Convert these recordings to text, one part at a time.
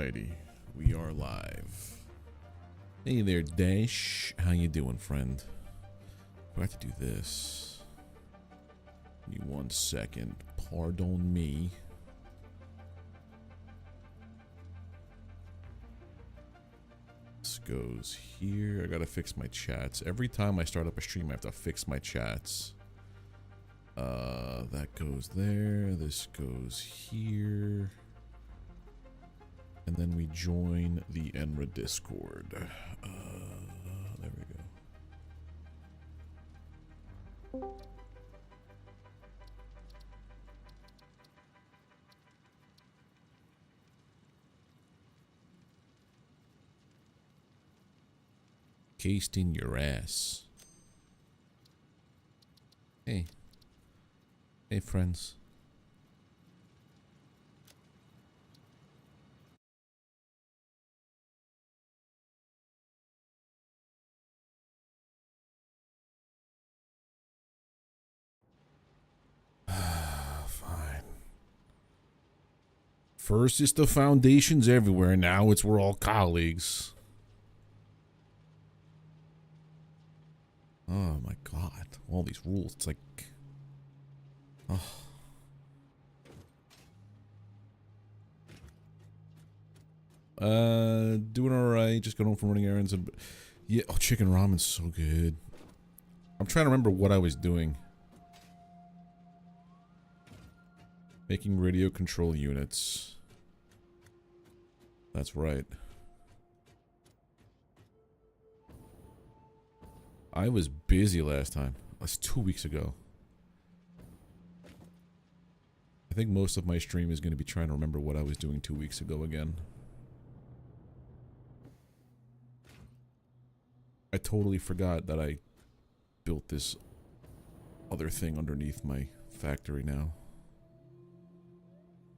Alrighty, we are live. Hey there, Dash. How you doing, friend? I have to do this. Give me 1 second. Pardon me. This goes here. I gotta fix my chats. Every time I start up a stream, I have to fix my chats. That goes there. This goes here. And then we join the Enra Discord. There we go. Cased in your ass. Hey. Hey, friends. Fine. First it's the foundations everywhere, now it's we're all colleagues. Oh my god, all these rules, it's like... Oh. Doing alright, just got home from running errands and... Yeah, oh, chicken ramen's so good. I'm trying to remember what I was doing. Making radio control units. That's right. I was busy last time. That's 2 weeks ago. I think most of my stream is going to be trying to remember what I was doing 2 weeks ago again. I totally forgot that I built this other thing underneath my factory now.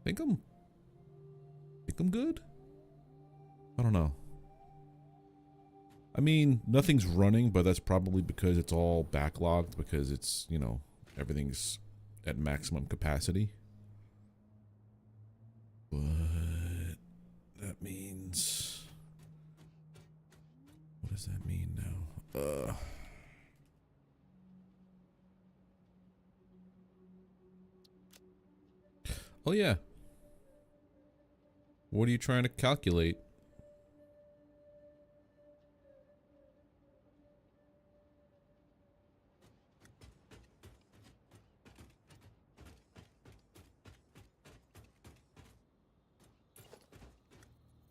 Think I'm good? I don't know. I mean, nothing's running, but that's probably because it's all backlogged because it's, you know, everything's at maximum capacity. But that means... What does that mean now? Oh yeah. What are you trying to calculate?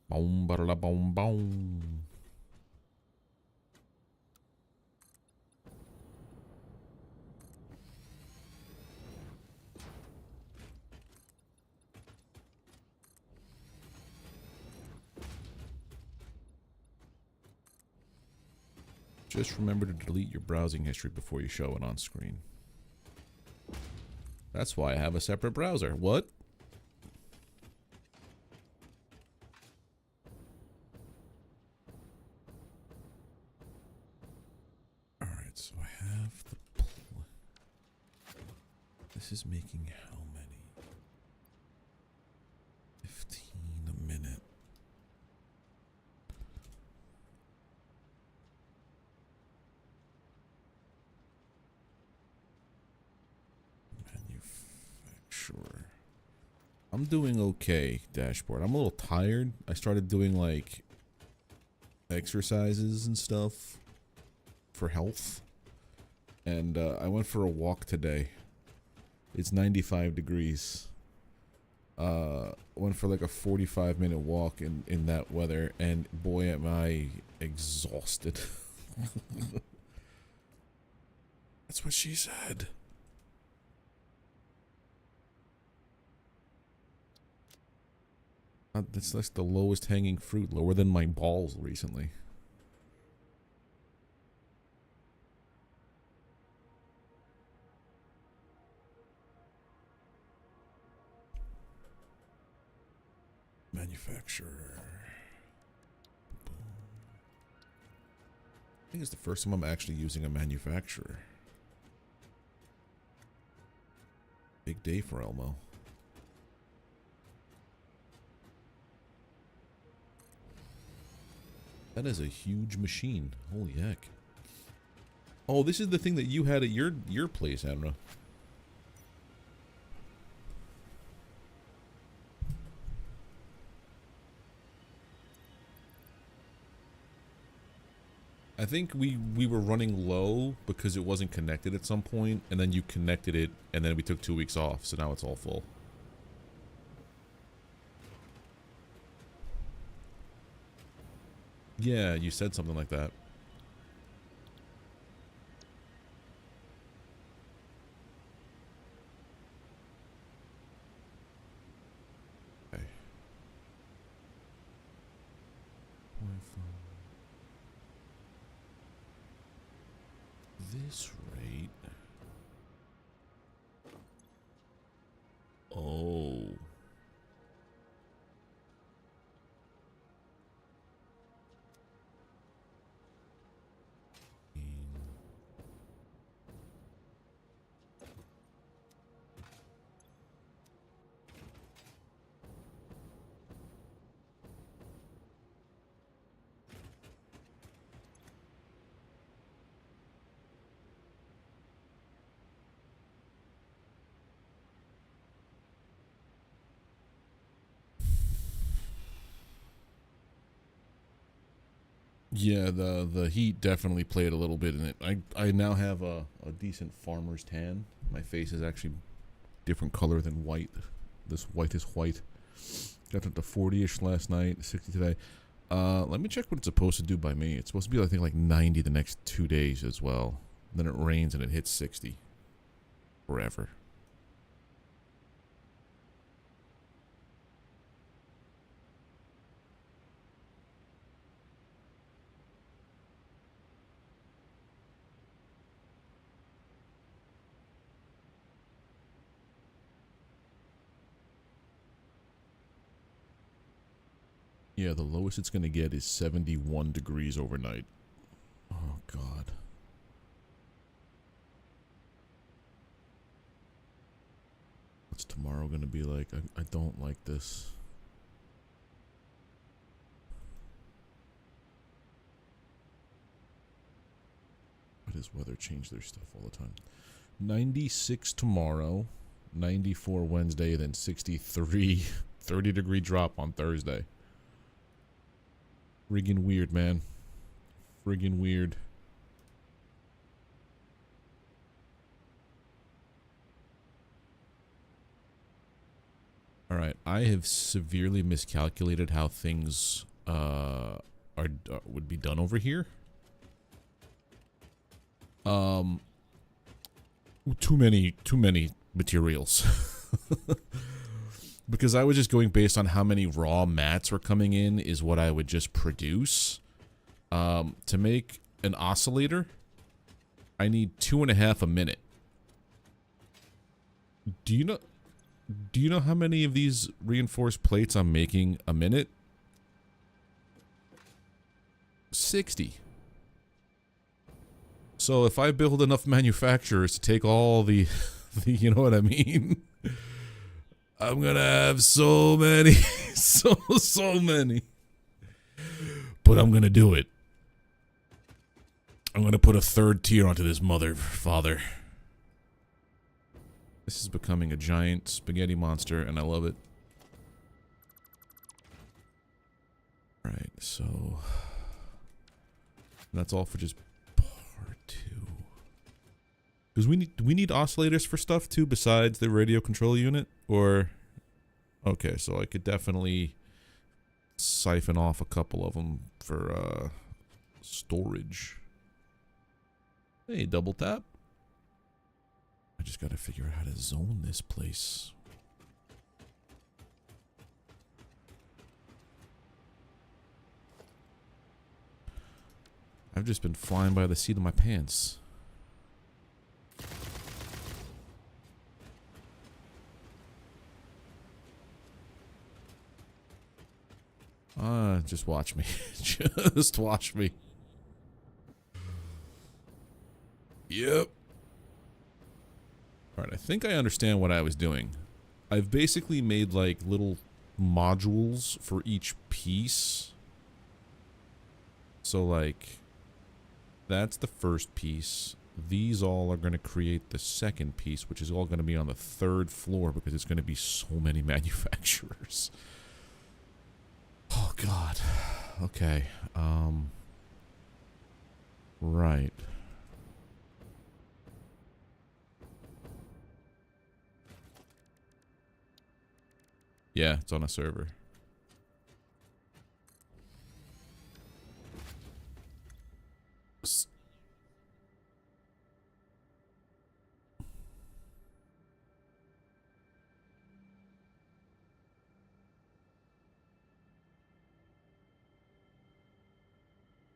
Boom, ba boom, boom. Just remember to delete your browsing history before you show it on screen. That's why I have a separate browser. What? Alright, so I have the... This is making how many? 15 a minute. Sure. I'm doing okay, dashboard. I'm a little tired. I started doing like exercises and stuff for health. And I went for a walk today. It's 95 degrees. Went for like a 45-minute walk in that weather, and boy am I exhausted. That's what she said. That's the lowest hanging fruit, lower than my balls recently. Manufacturer. I think it's the first time I'm actually using a manufacturer. Big day for Elmo. That is a huge machine. Holy heck. Oh, this is the thing that you had at your place, Adra. I think we were running low because it wasn't connected at some point, and then you connected it, and then we took 2 weeks off, so now it's all full. Yeah, you said something like that. Okay. This rate. Oh. Yeah, the heat definitely played a little bit in it. I now have a decent farmer's tan. My face is actually different color than white. This white is white. Got up to 40-ish last night, 60 today. Let me check what it's supposed to do by me. It's supposed to be, I think, like 90 the next 2 days as well. Then it rains and it hits 60. Forever. Yeah, the lowest it's going to get is 71 degrees overnight. Oh, God. What's tomorrow going to be like? I don't like this. Why does weather change their stuff all the time? 96 tomorrow, 94 Wednesday, then 63, 30-degree drop on Thursday. Friggin' weird, man. Friggin' weird. Alright, I have severely miscalculated how things would be done over here. Too many materials. Because I was just going based on how many raw mats were coming in is what I would just produce. To make an oscillator, I need 2.5 a minute. Do you know how many of these reinforced plates I'm making a minute? 60. So if I build enough manufacturers to take all the you know what I mean? I'm gonna have so many, so many. But I'm gonna do it. I'm gonna put a third tier onto this father. This is becoming a giant spaghetti monster, and I love it. Alright, so that's all for just part 2. Because we need oscillators for stuff too besides the radio control unit? Or okay, so I could definitely siphon off a couple of them for storage. Hey, double tap. I just gotta figure out how to zone this place. I've just been flying by the seat of my pants. Just watch me. Just watch me. Yep. Alright, I think I understand what I was doing. I've basically made like little modules for each piece. So, like, that's the first piece. These all are going to create the second piece, which is all going to be on the third floor because it's going to be so many manufacturers. Oh, God. Okay. Right. Yeah, it's on a server.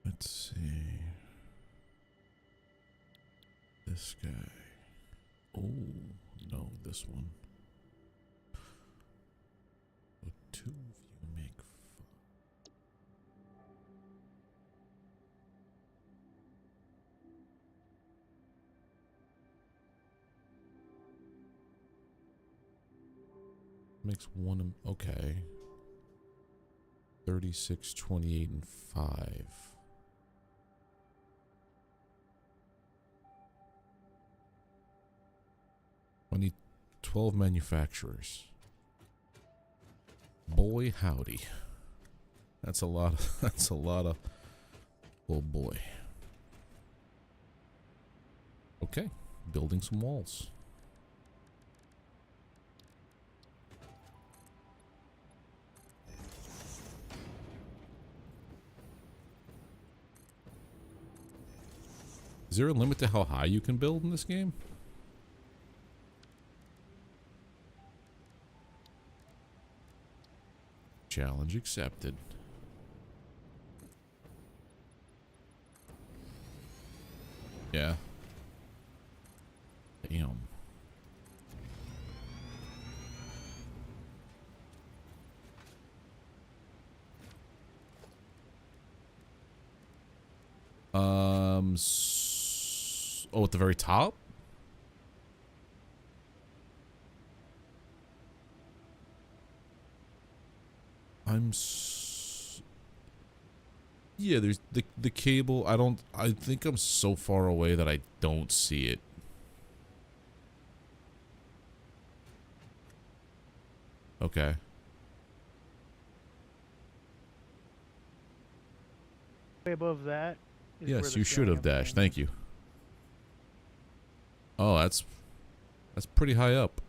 Let's see. This guy. Oh, no, this one. The two of you make makes one. Okay. 36, 28, and 5. I need 12 manufacturers. Boy, howdy. That's a lot of, that's a lot of, oh boy. Okay, building some walls. Is there a limit to how high you can build in this game? Challenge accepted. Yeah. Damn. Oh, at the very top? Yeah, there's the cable. I think I'm so far away that I don't see it. Okay. Way above that. Yes, you should have dashed. Thank you. Oh, that's pretty high up.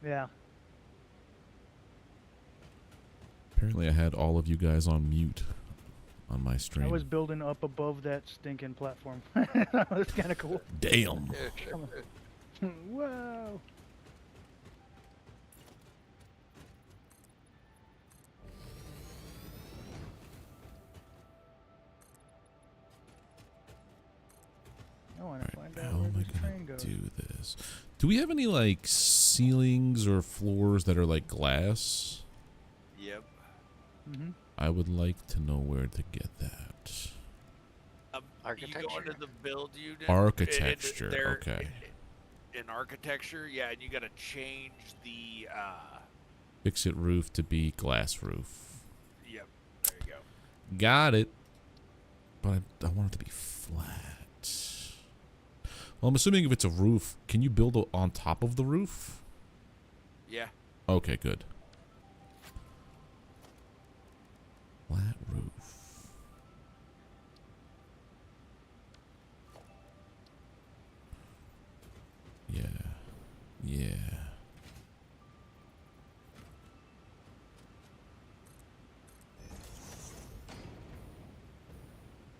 Yeah. Apparently I had all of you guys on mute on my stream. I was building up above that stinking platform. That's kind of cool. Damn. Wow. I want to find out where this train goes. Do this. Do we have any like ceilings or floors that are like glass? Yep. Mm-hmm. I would like to know where to get that. Architecture. You go into the build unit. Architecture. Okay. In architecture, yeah, and you got to change the. FICSIT roof to be glass roof. Yep. There you go. Got it. But I want it to be flat. Well, I'm assuming if it's a roof, can you build on top of the roof? Yeah. Okay, good. Flat roof. Yeah. Yeah.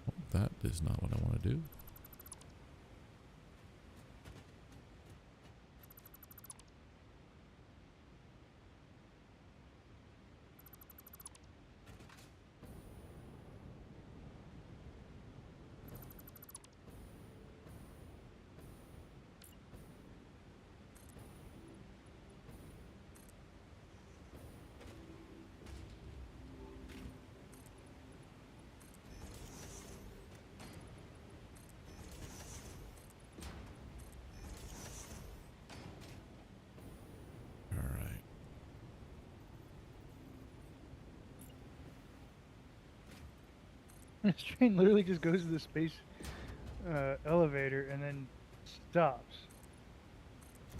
Well, that is not what I want to do. This train literally just goes to the space elevator and then stops.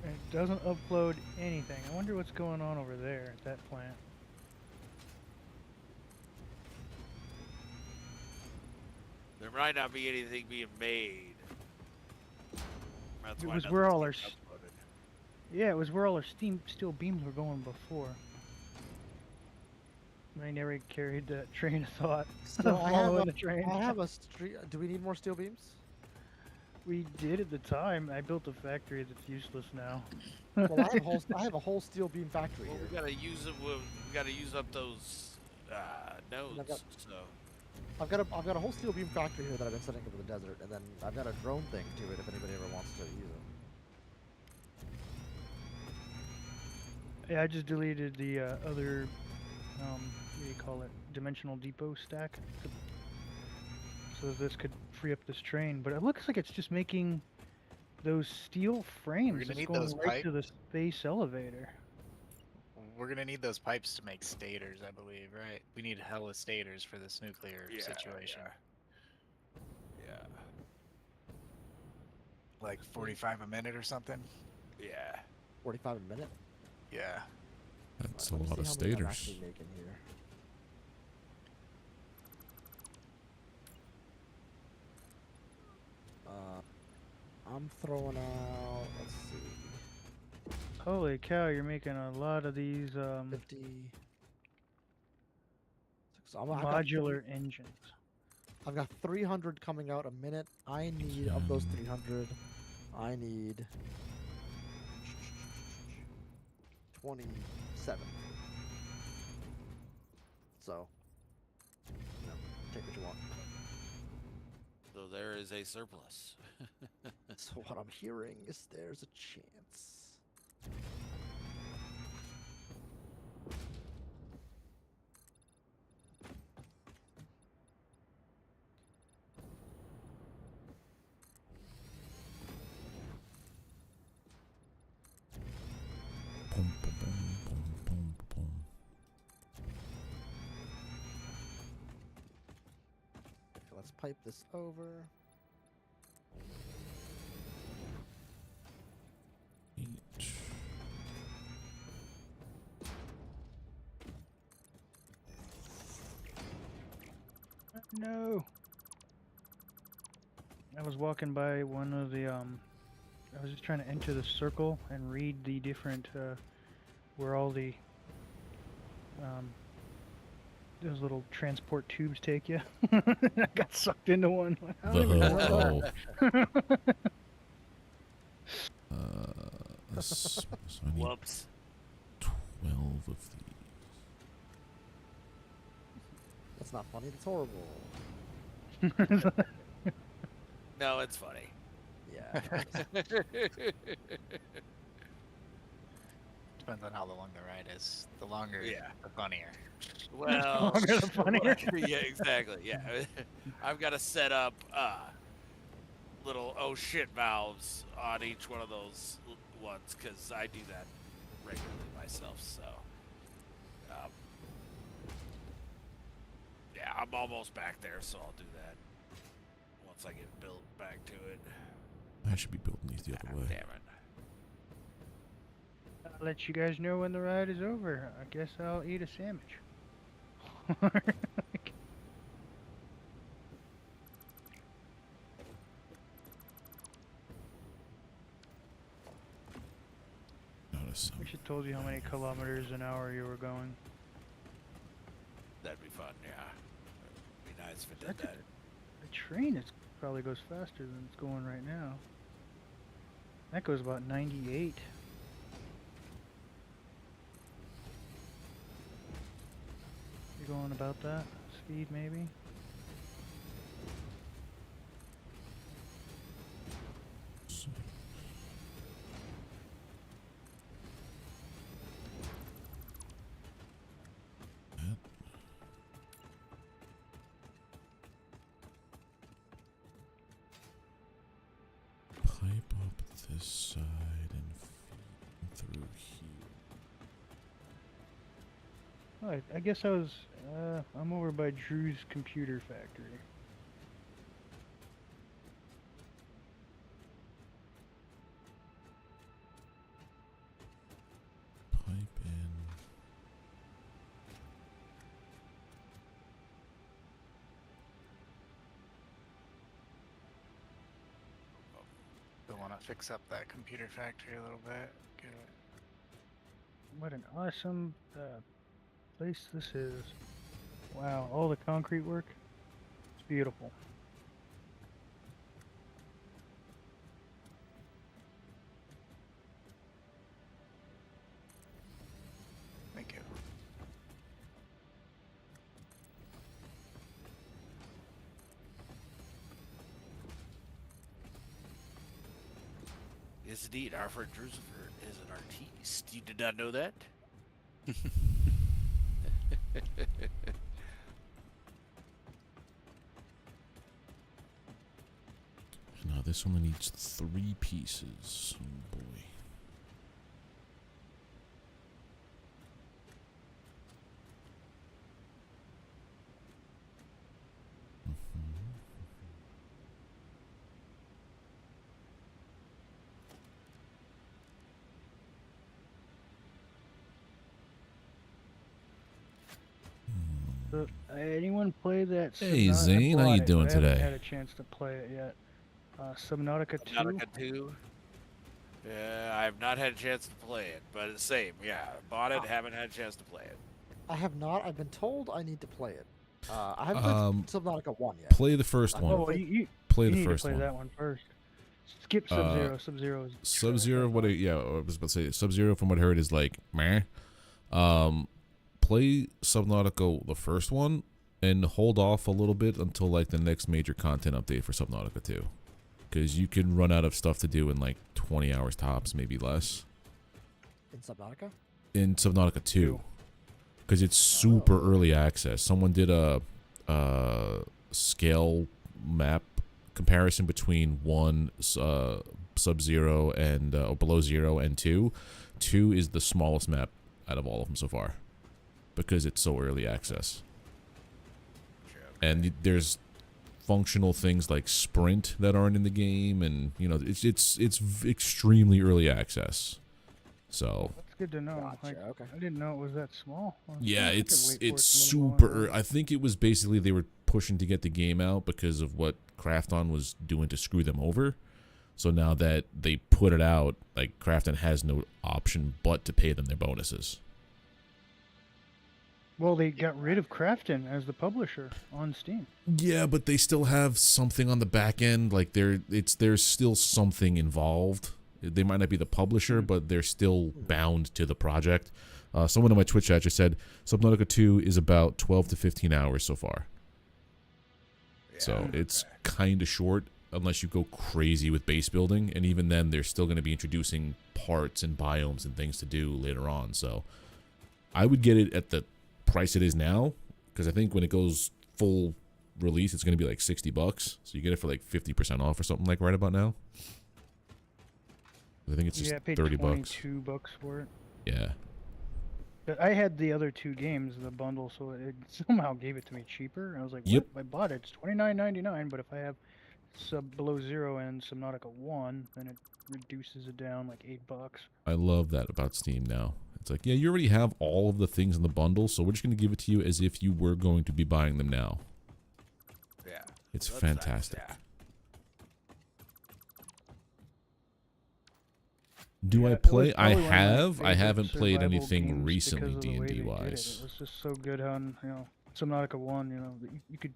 And it doesn't upload anything. I wonder what's going on over there at that plant. There might not be anything being made. That's It why was where all our nothing's getting uploaded. Yeah, it was where all our steel beams were going before. I never carried that train of thought. So I Following the train. have a street. Do we need more steel beams? We did at the time. I built a factory that's useless now. Well, I have a whole steel beam factory Well, here. we gotta use it. We gotta use up those nodes. got- So I've got a whole steel beam factory here that I've been setting up in the desert, and then I've got a drone thing to it if anybody ever wants to use it. Yeah, I just deleted the other, what do you call it, dimensional depot stack, so this could free up this train. But it looks like it's just making those steel frames. gonna It's need going those right to the space elevator. We're gonna need those pipes to make stators, I believe, right? We need hella stators for this nuclear yeah, situation. Yeah. Like 45 a minute or something. Yeah. 45 a minute. Yeah. That's a Let me lot of see how many I'm stators. actually making here. I'm throwing out. Let's see. Holy cow, you're making a lot of these 50. So I've got modular engines. I've got 300 coming out a minute. I need, of those 300, I need 27. So, you know, take what you want. So there is a surplus. So what I'm hearing is there's a chance. Boom, boom, boom, boom, boom, boom. Okay, let's pipe this over. Each. No. I was walking by one of the I was just trying to enter the circle and read the different where all the those little transport tubes take you. I got sucked into one. I don't even know where that- So I need Whoops. 12 of these. That's not funny, that's horrible. No, it's funny. Yeah. Depends on how long the ride is. The longer, Yeah. the funnier. Well, Longer the funnier. yeah, exactly. Yeah, I've got to set up little oh shit valves on each one of those ones because I do that regularly myself. So, yeah, I'm almost back there, so I'll do that once I get built back to it. I should be building these the other way. Damn it. I'll let you guys know when the ride is over. I guess I'll eat a sandwich. Notice I should told you how many kilometers an hour you were going. That'd be fun. Yeah, it'd be nice if it did That's that. The train probably goes faster than it's going right now. That goes about 98. You're going about that speed, maybe? So, that. Pipe up this side and feed through here. Oh, I guess I'm over by Drew's computer factory. to fix up that computer factory a little bit. Get it. What an awesome place this is. Wow, all the concrete work. It's beautiful. Thank you. Yes, indeed. Our friend Drusifer is an artiste. You did not know that? Now this only needs 3 pieces. Oh boy. So, anyone play that? Hey, Subnautica? I Zane, how bought you it, doing but I haven't today? had a chance to play it yet. Subnautica 2. Subnautica 2. I have not had a chance to play it, but it's the same. Yeah, bought it, haven't had a chance to play it. I have not. I've been told I need to play it. I haven't played Subnautica 1 yet. Play the first one. Oh, well, you Play you the need first to play one. that one first. Skip Sub-Zero. Sub-Zero is Sub-Zero, what I was about to say, Sub-Zero from what I heard is like meh. Play Subnautica the first one and hold off a little bit until like the next major content update for Subnautica 2. Because you can run out of stuff to do in like 20 hours tops, maybe less. In Subnautica? In Subnautica 2. Because it's super early access. Someone did a scale map comparison between one Sub-Zero and or Below Zero and 2. 2 is the smallest map out of all of them so far because it's so early access. And there's functional things like sprint that aren't in the game, and you know it's extremely early access. So That's good to know. Gotcha, Like, okay. I didn't know it was that small. yeah, I could it's wait for it a little super. longer. I think it was basically they were pushing to get the game out because of what Krafton was doing to screw them over. So now that they put it out, like Krafton has no option but to pay them their bonuses. Well, they got rid of Krafton as the publisher on Steam. Yeah, but they still have something on the back end. Like there's still something involved. They might not be the publisher, but they're still bound to the project. Someone in my Twitch chat just said Subnautica 2 is about 12 to 15 hours so far. So it's kind of short unless you go crazy with base building, and even then they're still going to be introducing parts and biomes and things to do later on. So I would get it at the price it is now, because I think when it goes full release it's going to be like $60, so you get it for like 50% off or something like right about now. I think it's just Yeah, I paid $30. $22 for it. Yeah. But I had the other 2 games in the bundle, so it somehow gave it to me cheaper. And I was like, Yep. what? I bought it. It's $29.99, but if I have Below Zero and Subnautica 1, then it reduces it down like $8. I love that about Steam now. It's like, yeah, you already have all of the things in the bundle, so we're just going to give it to you as if you were going to be buying them now. Yeah. It's That's nice, fantastic. yeah. Do Yeah, I it was play? I probably one of my have. I favorite haven't played survival anything games recently because of the D&D way they did it. wise. It was just so good on, Subnautica 1, that you could,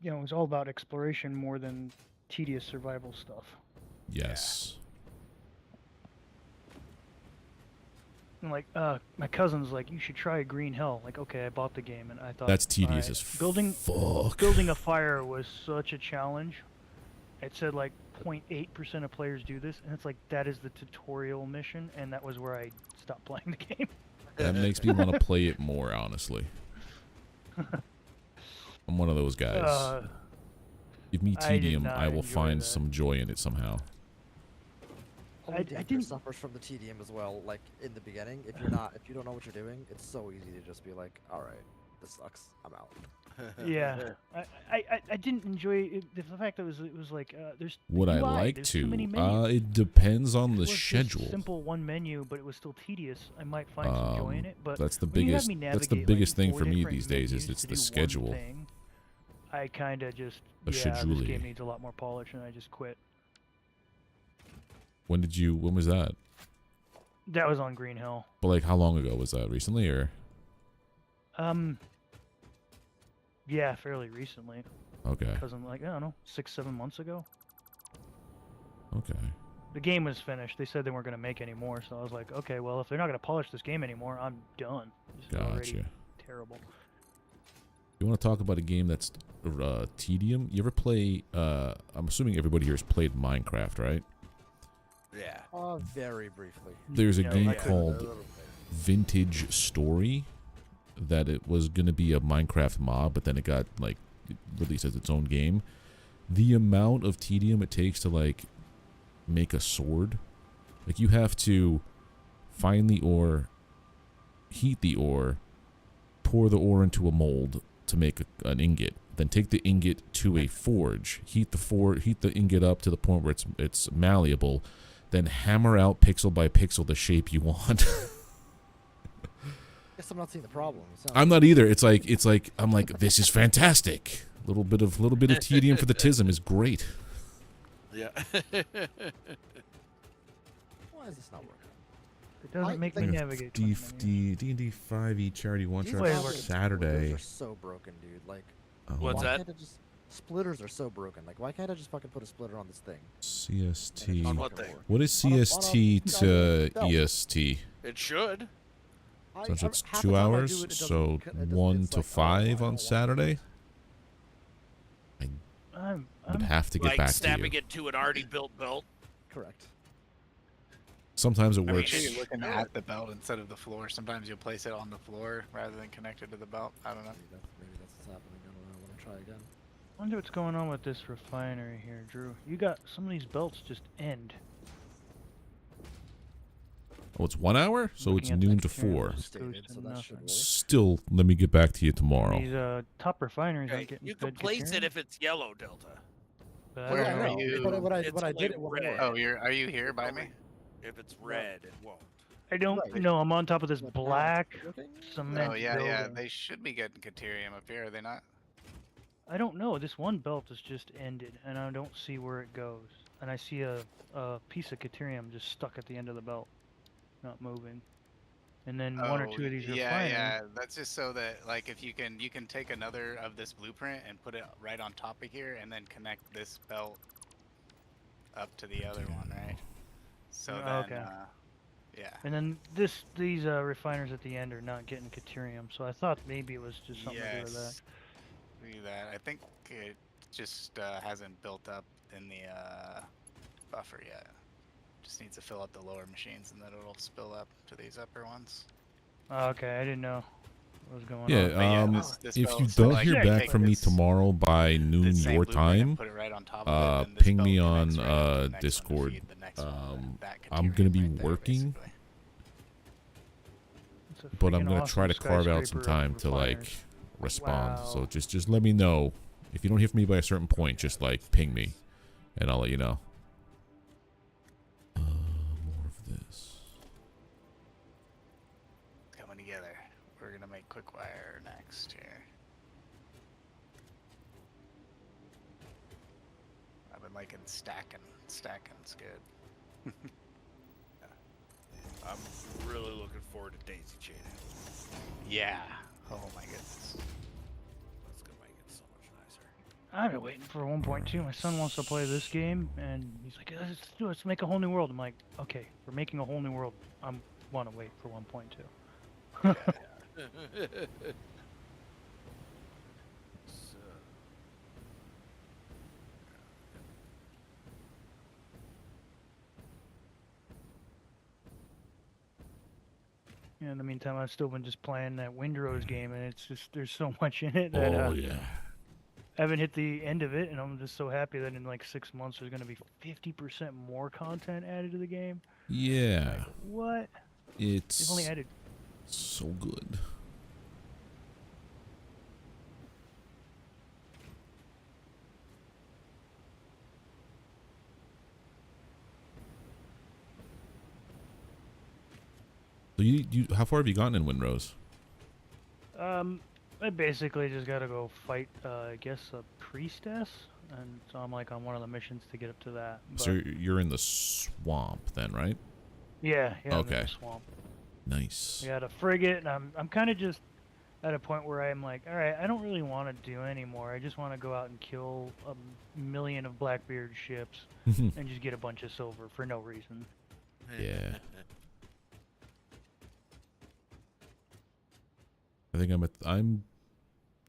it was all about exploration more than tedious survival stuff. Yes. And like, my cousin's like, you should try Green Hell. Like, okay, I bought the game, and I thought That's tedious alright. as fuck. Building a fire was such a challenge. It said like 0.8% of players do this, and it's like that is the tutorial mission, and that was where I stopped playing the game. That makes me want to play it more, honestly. I'm one of those guys. Give me I did tedium, not I will enjoy find that. some joy in it somehow. Only I Danger didn't- suffers from the tedium as well. Like in the beginning, if you don't know what you're doing, it's so easy to just be like, all right, this sucks, I'm out. Yeah, I didn't enjoy it, the fact that it was like there's Would I UI, like there's too many to? menus. It depends on If the it was just schedule. simple one menu, but it was still tedious. I might find some joy in it, but That's the when you have biggest. me That's the navigate, biggest like, thing 4 for me different these days. Is menus it's to the do one schedule. thing, I kind of just The this schedule-y. game needs a lot more polish, and I just quit. When was that? That was on Green Hill. But like, how long ago was that? Recently or? Yeah, fairly recently. Okay. Because I'm like, I don't know, 6-7 months ago. Okay. The game was finished. They said they weren't going to make any more, so I was like, okay, well, if they're not going to polish this game anymore, I'm done. This is already Gotcha. terrible. You want to talk about a game that's tedium? You ever play? I'm assuming everybody here has played Minecraft, right? Yeah. Very briefly. There's a No, game I couldn't. called Vintage Story that it was going to be a Minecraft mod, but then it got like released as its own game. The amount of tedium it takes to like make a sword, like you have to find the ore, heat the ore, pour the ore into a mold to make an ingot, then take the ingot to a forge, heat the ingot up to the point where it's malleable, then hammer out pixel by pixel the shape you want. Guess I'm not seeing the problem. I'm not either. It's like I'm like, this is fantastic. Little bit of tedium for the tism is great. Yeah. Why is this not working? It doesn't make me navigate. D&D 5e charity one These shot Wait, fucking Saturday. splitters are so broken, dude. Like, What's why that? can't I just... Splitters are so broken. Like, why can't I just fucking put a splitter on this thing? CST. On what thing? What is On a- CST on to a belt. EST? It should. So it's half the 2 time I hours, do it, it doesn't- so it doesn't- 1 it's to like, 5 I on don't want Saturday. I'm I'd have to get Like back to snapping you. it to an already built belt. Correct. Sometimes it I mean, works. you're looking at the belt instead of the floor. Sometimes you'll place it on the floor rather than connected to the belt. I don't know. Maybe that's what's happening. I don't know. I want to try again. I wonder what's going on with this refinery here, Drew. You got some of these belts just end. Oh, it's 1 hour, so it's Looking at the noon to material 4. list. Stated, Goes to so that should nothing. work. Still, let me get back to you tomorrow. These top refineries Okay, aren't getting you can fed place it Caterium, if it's yellow, Delta. but I Where don't are know. you? But what I It's did only it won't red. work. Oh, are you here by me? If it's red, it won't. I don't Right. know. I'm on top of this But now black it's working? cement Oh yeah, building. They should be getting Caterium up here, are they not? I don't know. This one belt is just ended, and I don't see where it goes. And I see a piece of Caterium just stuck at the end of the belt, not moving. And then one or two of these yeah, refineries. yeah. That's just so that like if you can take another of this blueprint and put it right on top of here, and then connect this belt up to the other one, right? So Oh, then, okay. yeah. And then these refiners at the end are not getting Caterium, so I thought maybe it was just something to do with that. Yes. See that? I think it just hasn't built up in the buffer yet. Just needs to fill up the lower machines, and then it'll spill up to these upper ones. Oh, okay, I didn't know what was going Yeah, on. But yeah, Oh, this if belt, you so, don't like, hear you back take from me this- tomorrow by noon this same your blueprint and time, put it right on top of it, then this ping belt me connects on right up to the next one to Discord. feed the next one, that I'm gonna be Caterium right there, working, basically. It's a but I'm freaking gonna try to awesome carve out some skyscraper of time to like refiners. respond. So Wow. just let me know if you don't hear from me by a certain point. Just like ping me, and I'll let you know. More of this. Coming together. We're gonna make quick wire next here. I've been liking stacking. Stacking's good. I'm really looking forward to daisy chaining. Yeah. Oh my goodness. That's gonna make it so much nicer. I've been waiting for 1.2. My son wants to play this game, and he's like, let's make a whole new world. I'm like, okay, we're making a whole new world. I want to wait for 1.2. So, Yeah, in the meantime, I've still been just playing that Windrose game, and it's just, there's so much in it that Oh yeah. I haven't hit the end of it, and I'm just so happy that in like 6 months there's going to be 50% more content added to the game. Yeah. What? It's They've only added. so good. So you how far have you gotten in Windrose? I basically just got to go fight, I guess, a priestess. and so I'm like on one of the missions to get up to that. So But you're in the swamp then, right? yeah, I'm in Okay. the swamp. Nice. I got a frigate, and I'm kind of just at a point where I'm like, all right, I don't really want to do anymore. I just want to go out and kill a million of Blackbeard ships and just get a bunch of silver for no reason. Yeah. I think I'm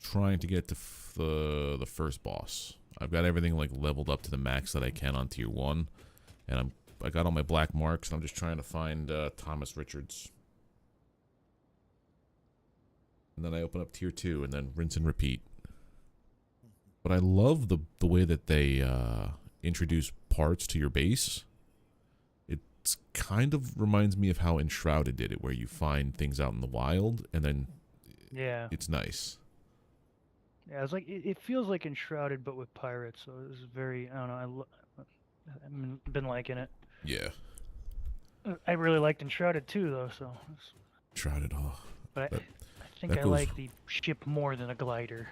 trying to get to the first boss. I've got everything like leveled up to the max that I can on tier 1, and I got all my black marks, and I'm just trying to find Thomas Richards. And then I open up tier 2 and then rinse and repeat. But I love the way that they introduce parts to your base. It's kind of reminds me of how Enshrouded did it, where you find things out in the wild and then Yeah. it's nice. Yeah, it's like it feels like Enshrouded, but with pirates. So it was very, I don't know. I've been liking it. Yeah. I really liked Enshrouded too, though. So, Shrouded, oh. but That- I think that I goes- like the ship more than a glider.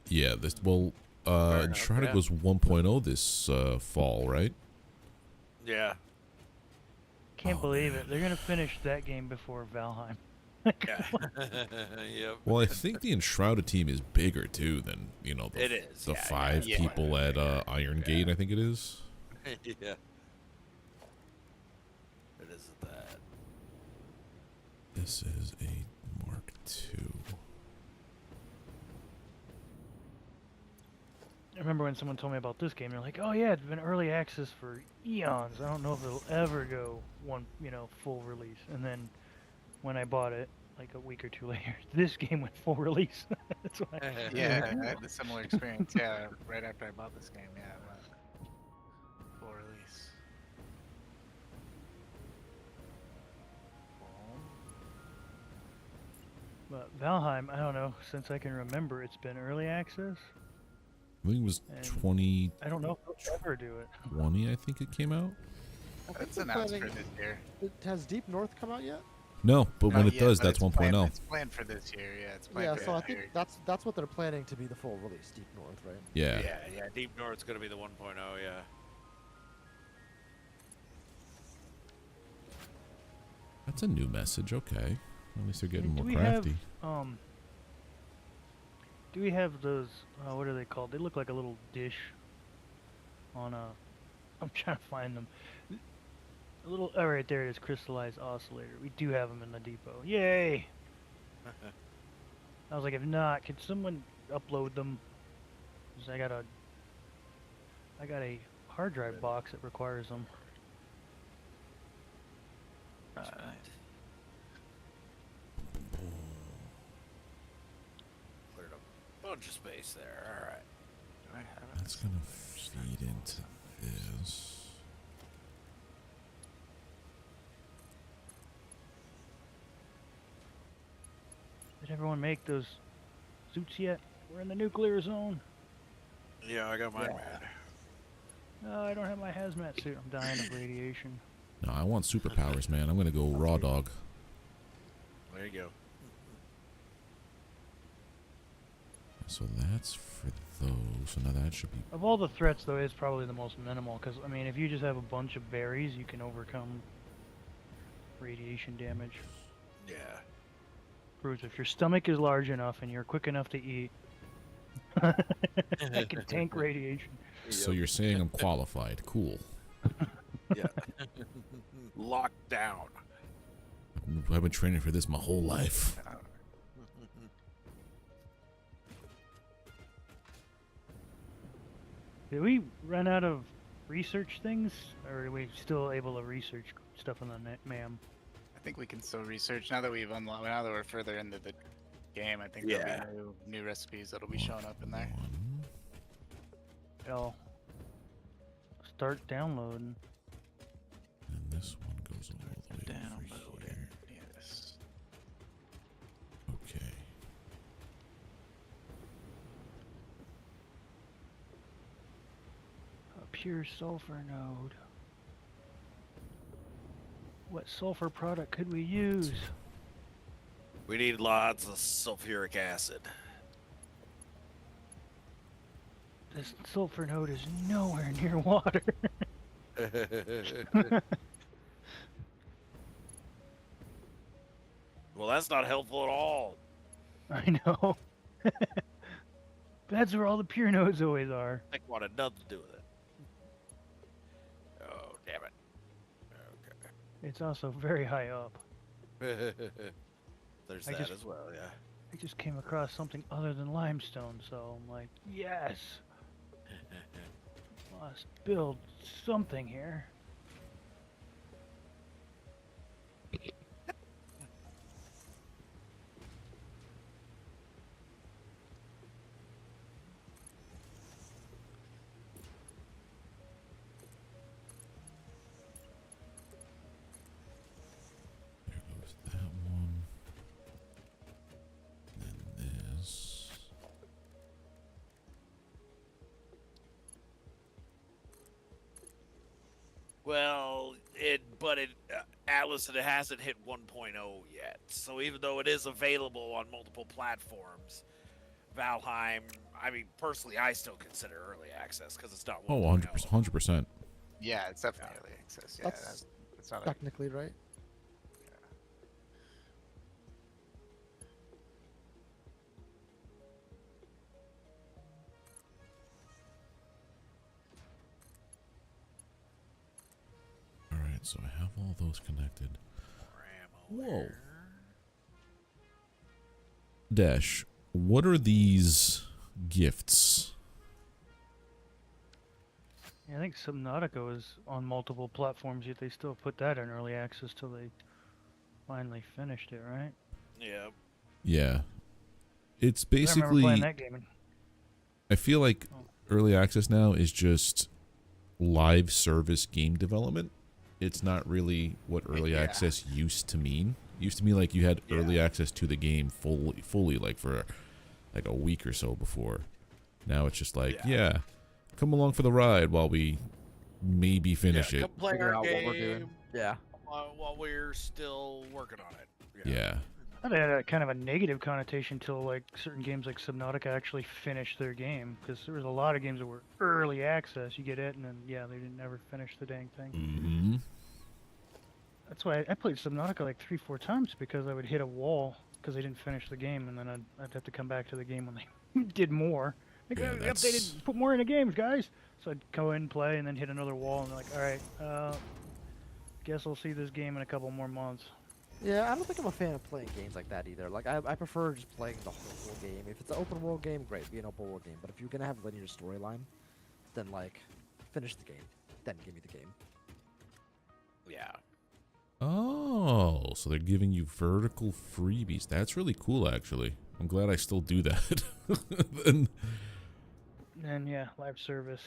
Yeah, enough, Enshrouded yeah. was 1.0 this fall, right? Yeah. Can't Oh, believe man. it. They're gonna finish that game before Valheim. Yeah. Yep. Well, I think the Enshrouded team is bigger too than, you know, It is. the yeah, 5 yeah, people at Iron Gate, I think it is. yeah. It isn't that. This is a Mark II. I remember when someone told me about this game. They're like, "Oh yeah, it's been early access for eons. I don't know if it'll ever go full release." And then when I bought it, like a week or two later, this game went full release. That's why. Yeah, I had a similar experience. Yeah, right after I bought this game. Yeah, it went full release. But Valheim, I don't know. Since I can remember, it's been early access. I think it was And 2020, I don't know if they'll ever do it. I think it came out. I think That's they're announced for planning- this year. Has Deep North come out yet? No, but when Not it yet, does, but that's oh. it's planned- 1.0. It's planned for this year. Yeah, it's planned Yeah, for so I this think year. that's what they're planning to be the full release, Deep North, right? Yeah. Yeah. Deep North's gonna be the 1.0. Yeah. That's a new message, okay. At least they're getting Do more we crafty. have do we have those? What are they called? They look like a little dish. On a, I'm trying to find them. A little. Oh, right there it is. Crystallized oscillator. We do have them in the depot. Yay! I was like, if not, could someone upload them? 'Cause I got a hard drive box that requires them. Cleared a bunch of space there. All right. Do I have it? That's gonna feed into this. Did everyone make those suits yet? We're in the nuclear zone. Yeah, I got mine, Yeah. man. No, I don't have my hazmat suit. I'm dying of radiation. No, I want superpowers, man. I'm gonna go raw dog. There you go. So that's for those. So now that should be. Of all the threats, though, it's probably the most minimal. Because I mean, if you just have a bunch of berries, you can overcome radiation damage. Yeah. Proves if your stomach is large enough and you're quick enough to eat, I can tank radiation. So you're saying I'm qualified? Cool. Yeah. Locked down. I've been training for this my whole life. Did we run out of research things, or are we still able to research stuff on the net, ma'am? I think we can still research now that we've unlocked. Now that we're further into the game, I think Yeah. there'll be new recipes that'll be showing up in there. One. I'll start downloading. And this one goes all the way over Download here. it. Yes. Okay. A pure sulfur node. What sulfur product could we use? We need lots of sulfuric acid. this sulfur node is nowhere near water. Well, that's not helpful at all. I know. That's where all the pure nodes always are. I wanted nothing to do with it. Oh, damn it. It's also very high up. Okay. There's I that just- as well, yeah. I just came across something other than limestone, so I'm like, yes! Must build something here. There goes that one. Then this. Well, Atlas it hasn't hit 1.0 yet. So even though it is available on multiple platforms, Valheim, I mean, personally, I still consider early access because it's not 1.0. Oh, 100%. Yeah, it's definitely early access. Yeah, That's it's not a, technically right. Alright, so I have all those connected. Whoa. Dash, what are these gifts? Yeah, I think Subnautica was on multiple platforms, yet they still put that in early access till they finally finished it, right? Yeah. Yeah. It's I remember playing basically, that game. I feel like early access now is just live service game development. It's not really what early Yeah. access used to mean. Used to mean like you had early access to the game fully like for like a week or so before. Now it's just like, yeah, come along for the ride while we maybe finish it. Come play Figure our out what we're game doing. Yeah. while we're still working on it. Yeah. That had a kind of a negative connotation till like certain games like Subnautica actually finished their game, because there was a lot of games that were early access. You get it, and then yeah, they didn't ever finish the dang thing. Mm-hmm. That's why I played Subnautica like 3-4 times, because I would hit a wall because they didn't finish the game, and then I'd have to come back to the game when they did more. Like, Yeah, "Oh, that's- updated, put more in the games, guys. So I'd go in and play, and then hit another wall, and they're like, all right, guess I'll see this game in a couple more months. Yeah, I don't think I'm a fan of playing games like that either. Like, I prefer just playing the whole game. If it's an open world game, great, be an open world game. But if you're gonna have a linear storyline, then like, finish the game, then give me the game. Yeah. Oh, so they're giving you vertical freebies. That's really cool, actually. I'm glad I still do that. And And yeah, live service,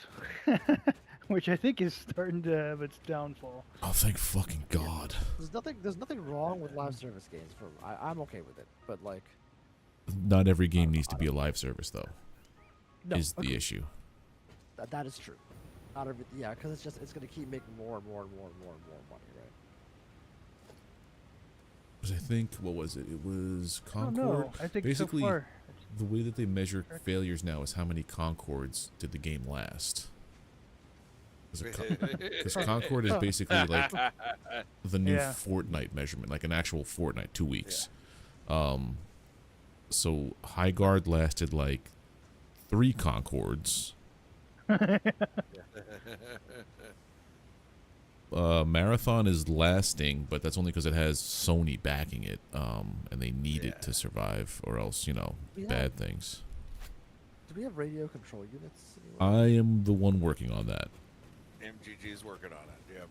which I think is starting to have its downfall. oh, thank fucking God. There's nothing wrong with live service games. I'm okay with it. But like, Not every game needs to be a live service, though. no, Is the agreed. issue. That is true. Not every, yeah, because it's gonna keep making more and more and more and more and more money, right? Because I think, what was it? It was Oh Concord. no, I think Basically, so far. the way that they measure failures now is how many Concords did the game last. Because Concord is basically like the new Yeah. Fortnite measurement, like an actual Fortnite, 2 weeks. So High Guard lasted like 3 Concords. Marathon is lasting, but that's only because it has Sony backing it, and they need it to survive, or else, you know, Yeah. bad things. Do we have radio control units anywhere? I am the one working on that. MGG's working on it. Yeah.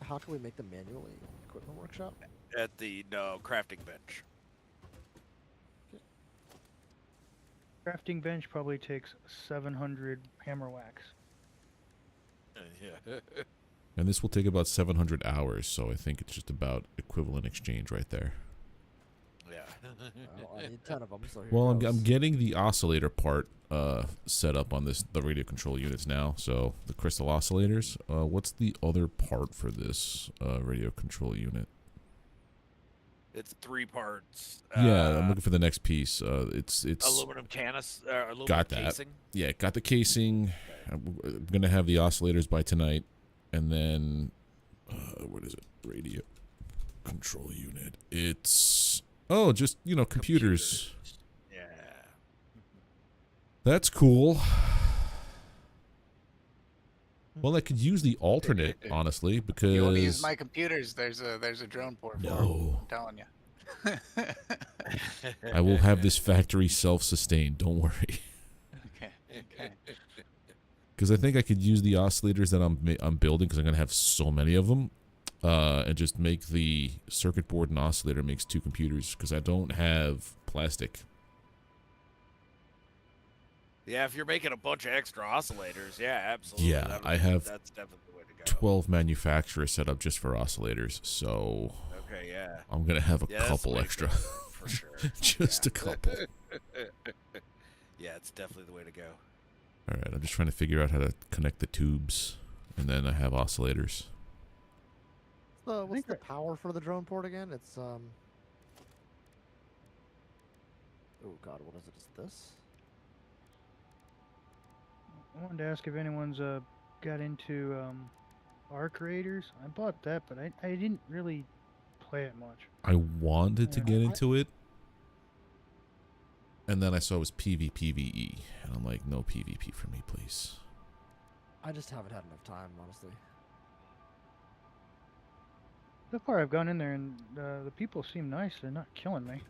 How can we make them manually? Equipment workshop? At the crafting bench. Crafting bench probably takes 700 hammer wax. Yeah. And this will take about 700 hours, so I think it's just about equivalent exchange right there. Yeah. Well, I need 10 of them, so here Well, goes. I'm getting the oscillator part set up on the radio control units now, so the crystal oscillators. What's the other part for this radio control unit? It's 3 parts. Yeah, I'm looking for the next piece. It's Aluminum aluminum got that. casing. Yeah, got the casing. I'm gonna have the oscillators by tonight, and then what is it? Radio control unit. It's just computers. Yeah. That's cool. Well, I could use the alternate, honestly, because You want to use my computers? There's a drone port. For 'em, No. I'm telling you. I will have this factory self-sustained. Don't worry. Okay. Okay. Because I think I could use the oscillators that I'm building, because I'm gonna have so many of them, and just make the circuit board and oscillator makes 2 computers, because I don't have plastic. Yeah, if you're making a bunch of extra oscillators, yeah, absolutely. Yeah, I have That's definitely the way to go. 12 manufacturers set up just for oscillators, so Okay, yeah. I'm gonna have a Yeah, that's the couple way to extra. go, for sure. Just a couple. Yeah, it's definitely the way to go. All right, I'm just trying to figure out how to connect the tubes, and then I have oscillators. So what's think the I- power for the drone port again? It's Oh god, what is it? Is this? I wanted to ask if anyone's got into Arc Raiders. I bought that, but I didn't really play it much. I wanted to Yeah. get into it, and then I saw it was PvPvE, and I'm like, no PvP for me, please. I just haven't had enough time, honestly. So far, I've gone in there and the people seem nice. They're not killing me.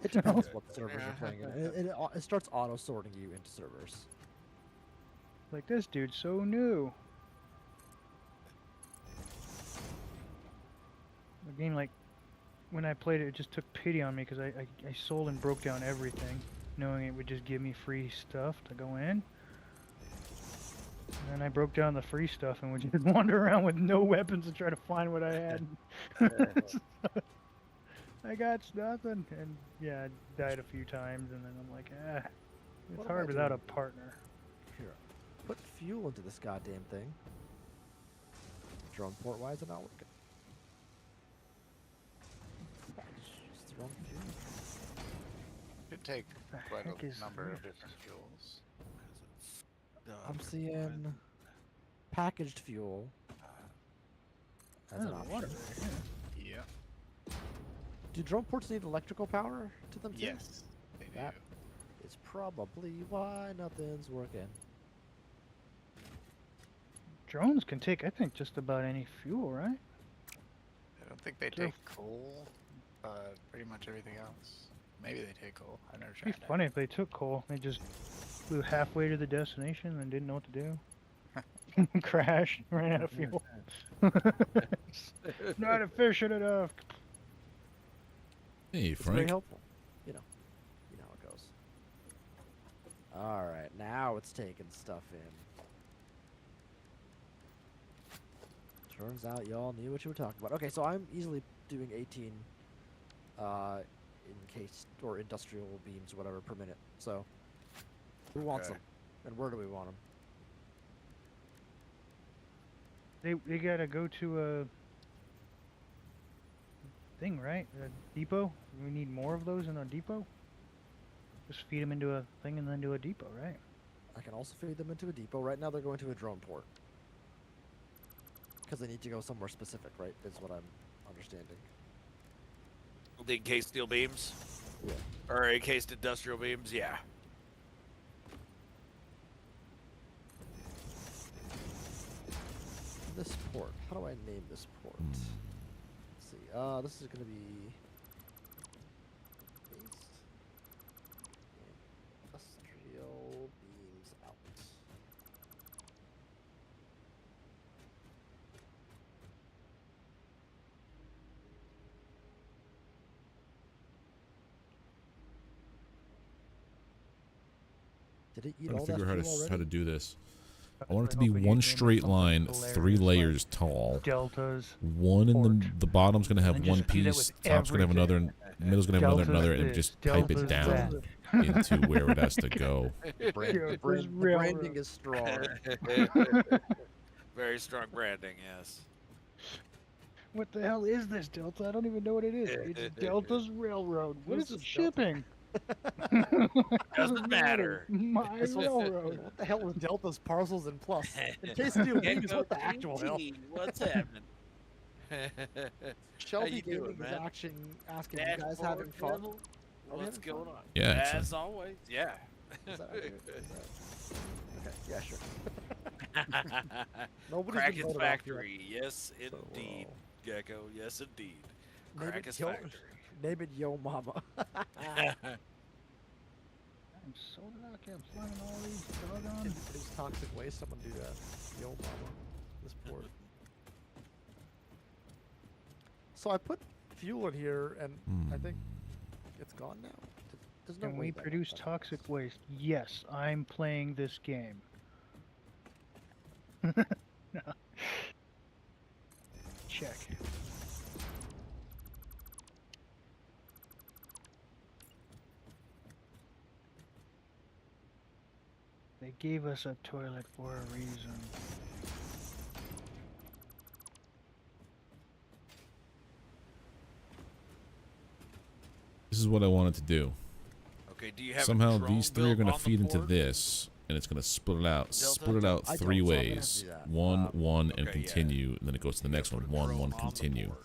It depends what servers you're playing in. It starts auto sorting you into servers. Like, this dude's so new. The game, like, when I played it, it just took pity on me because I sold and broke down everything, knowing it would just give me free stuff to go in. And then I broke down the free stuff and would just wander around with no weapons and try to find what I had. I got nothing, and yeah, I died a few times, and then I'm like, it's What am hard I without a doing? partner. Here, put fuel into this goddamn thing. Drone port, why is it not working? Just the wrong fuel. Could take The quite heck is a number of this? different fuels. I'm seeing packaged fuel as an Oh, option. water. Yeah. Do drone ports need electrical power to them too? Yes. They do. That is probably why nothing's working. Drones can take, I think, just about any fuel, right? I don't think they True. take coal, but pretty much everything else. Maybe they take coal. I've never It'd be tried funny if they took coal. They just flew halfway to the destination and didn't know what to do. Crashed, ran out of fuel. Not efficient enough. Hey, It's very Frank. helpful. You know how it goes. Alright, now it's taking stuff in. Turns out y'all knew what you were talking about. Okay, so I'm easily doing 18 encased or industrial beams, whatever, per minute. So, who wants Okay. them? And where do we want them? They gotta go to a thing, right? A depot. We need more of those in a depot. Just feed them into a thing and then do a depot, right? I can also feed them into a depot. Right now they're going to a drone port. Because they need to go somewhere specific, right? Is what I'm understanding. The encased steel beams? Yeah. Or encased industrial beams? Yeah. This port. How do I name this port? Hmm. Let's see. This is gonna be encased industrial beams out. Did it eat Trying all to figure that how to fuel how already? to do this. I was want it to really be hoping one you'd name it straight something line, hilarious 3 like layers tall. Deltas. One in port. the bottom's gonna have And one just do that piece, with top's gonna have another, everything. and middle's gonna have another, Deltas and this, just pipe it deltas down that. into where it has to go. Brand, Yeah, brand, this the railroad. branding is strong. Very strong branding, yes. What the hell is this, Delta? I don't even know what it is. It's Delta's Railroad. What Who's is it this Delta? shipping? Doesn't matter. My This was- railroad. What the hell was Delta's parcels and plus? In case of news, what the actual hell? What's happening? Shelby you doing, Gaming is man? asking you guys having fun? Level? Are we What's having going fun? on? Yeah, actually. As always, yeah. Is that accurate? Okay, yeah, sure. Nobody's Crack been is voted off yet. Factory, yes So, indeed. Gecko, yes indeed. name Crack it is Yo- Factory. Name it Yo Mama. I'm so lucky I'm finding all these Can doggone. you produce toxic waste? Someone do that. Yo Mama. This port. So I put fuel in here, and I think it's gone now. There's no Can way we that produce that toxic happens. waste? Yes, I'm playing this game. No. Check. They gave us a toilet for a reason. This is what I wanted to do. Okay, do you have Somehow a drone these three are built going to on the feed into port? this, and it's going to split it out. Delta? Split it out I don't, three so I'm gonna have to ways. do that. One, and okay, yeah. continue, and then it goes to the You next gotta one. put a drone One, on the continue. port.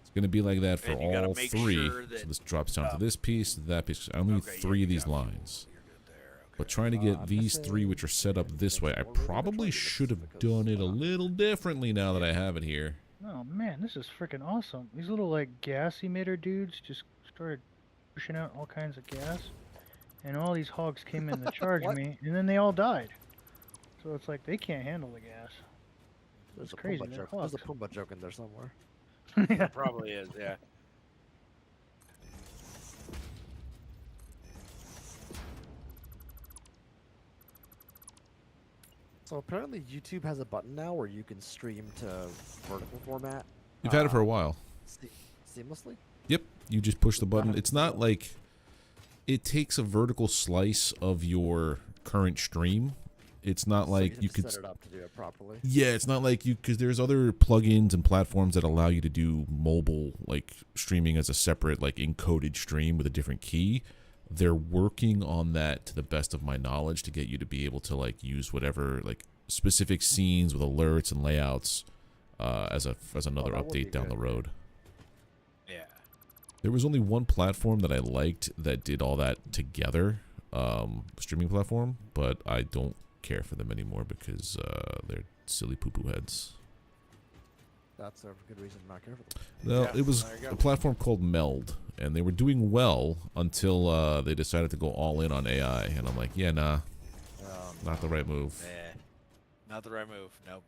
It's going to be like that for And you gotta all make three. sure So that, this drops down to this piece, to that piece. I only need Okay, yeah, three you of these got fuel. lines. You're good there. Okay. But trying to I'm get these three, missing which are set up this way, I more radio probably control should units have because, done it a little differently now that I have it here. Oh man, this is freaking awesome. These little like gas emitter dudes just started pushing out all kinds of gas. And all these hogs came in to charge What? me, and then they all died. So it's like they can't handle the gas. There's It's a crazy. Pumbaa They're joke. There's a hogs. Pumbaa joke in there somewhere. Yeah. Probably is, yeah. So apparently YouTube has a button now where you can stream to vertical format. You've had it for a while. Seamlessly? Yep, you just push the button. Uh-huh. It's not like it takes a vertical slice of your current stream. It's not So like have you to could. set it up to do it properly. Yeah, it's not like you, because there's other plugins and platforms that allow you to do mobile like streaming as a separate like encoded stream with a different key. They're working on that to the best of my knowledge to get you to be able to like use whatever like specific scenes with alerts and layouts as another that would be update down good. the road. Yeah. There was only one platform that I liked that did all that together, streaming platform, but I don't care for them anymore because they're silly poo-poo heads. That's a good reason to not care for them. No, Yeah, it was there you go. a platform called Meld, and they were doing well until they decided to go all in on AI, and I'm like, yeah, nah, not the right move. Yeah. Not the right move. Nope.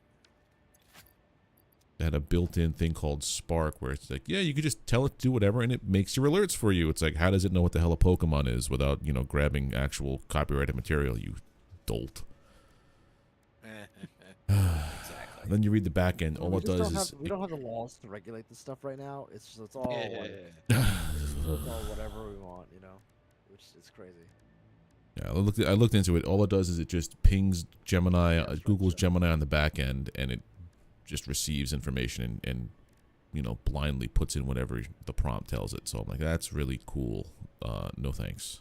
They had a built-in thing called Spark, where it's like, yeah, you could just tell it to do whatever, and it makes your alerts for you. It's like, how does it know what the hell a Pokemon is without, you know, grabbing actual copyrighted material, you dolt? Exactly. Then you read the back end. All we it just does don't is have, we don't have the laws to regulate this stuff right now. It's just, it's all like, Yeah. it's all whatever we want, you know, which is crazy. yeah. I looked into it. All it does is it just pings Gemini, that's Google's right. Gemini on the back end, and it just receives information and you know blindly puts in whatever the prompt tells it. So I'm like, that's really cool. No thanks.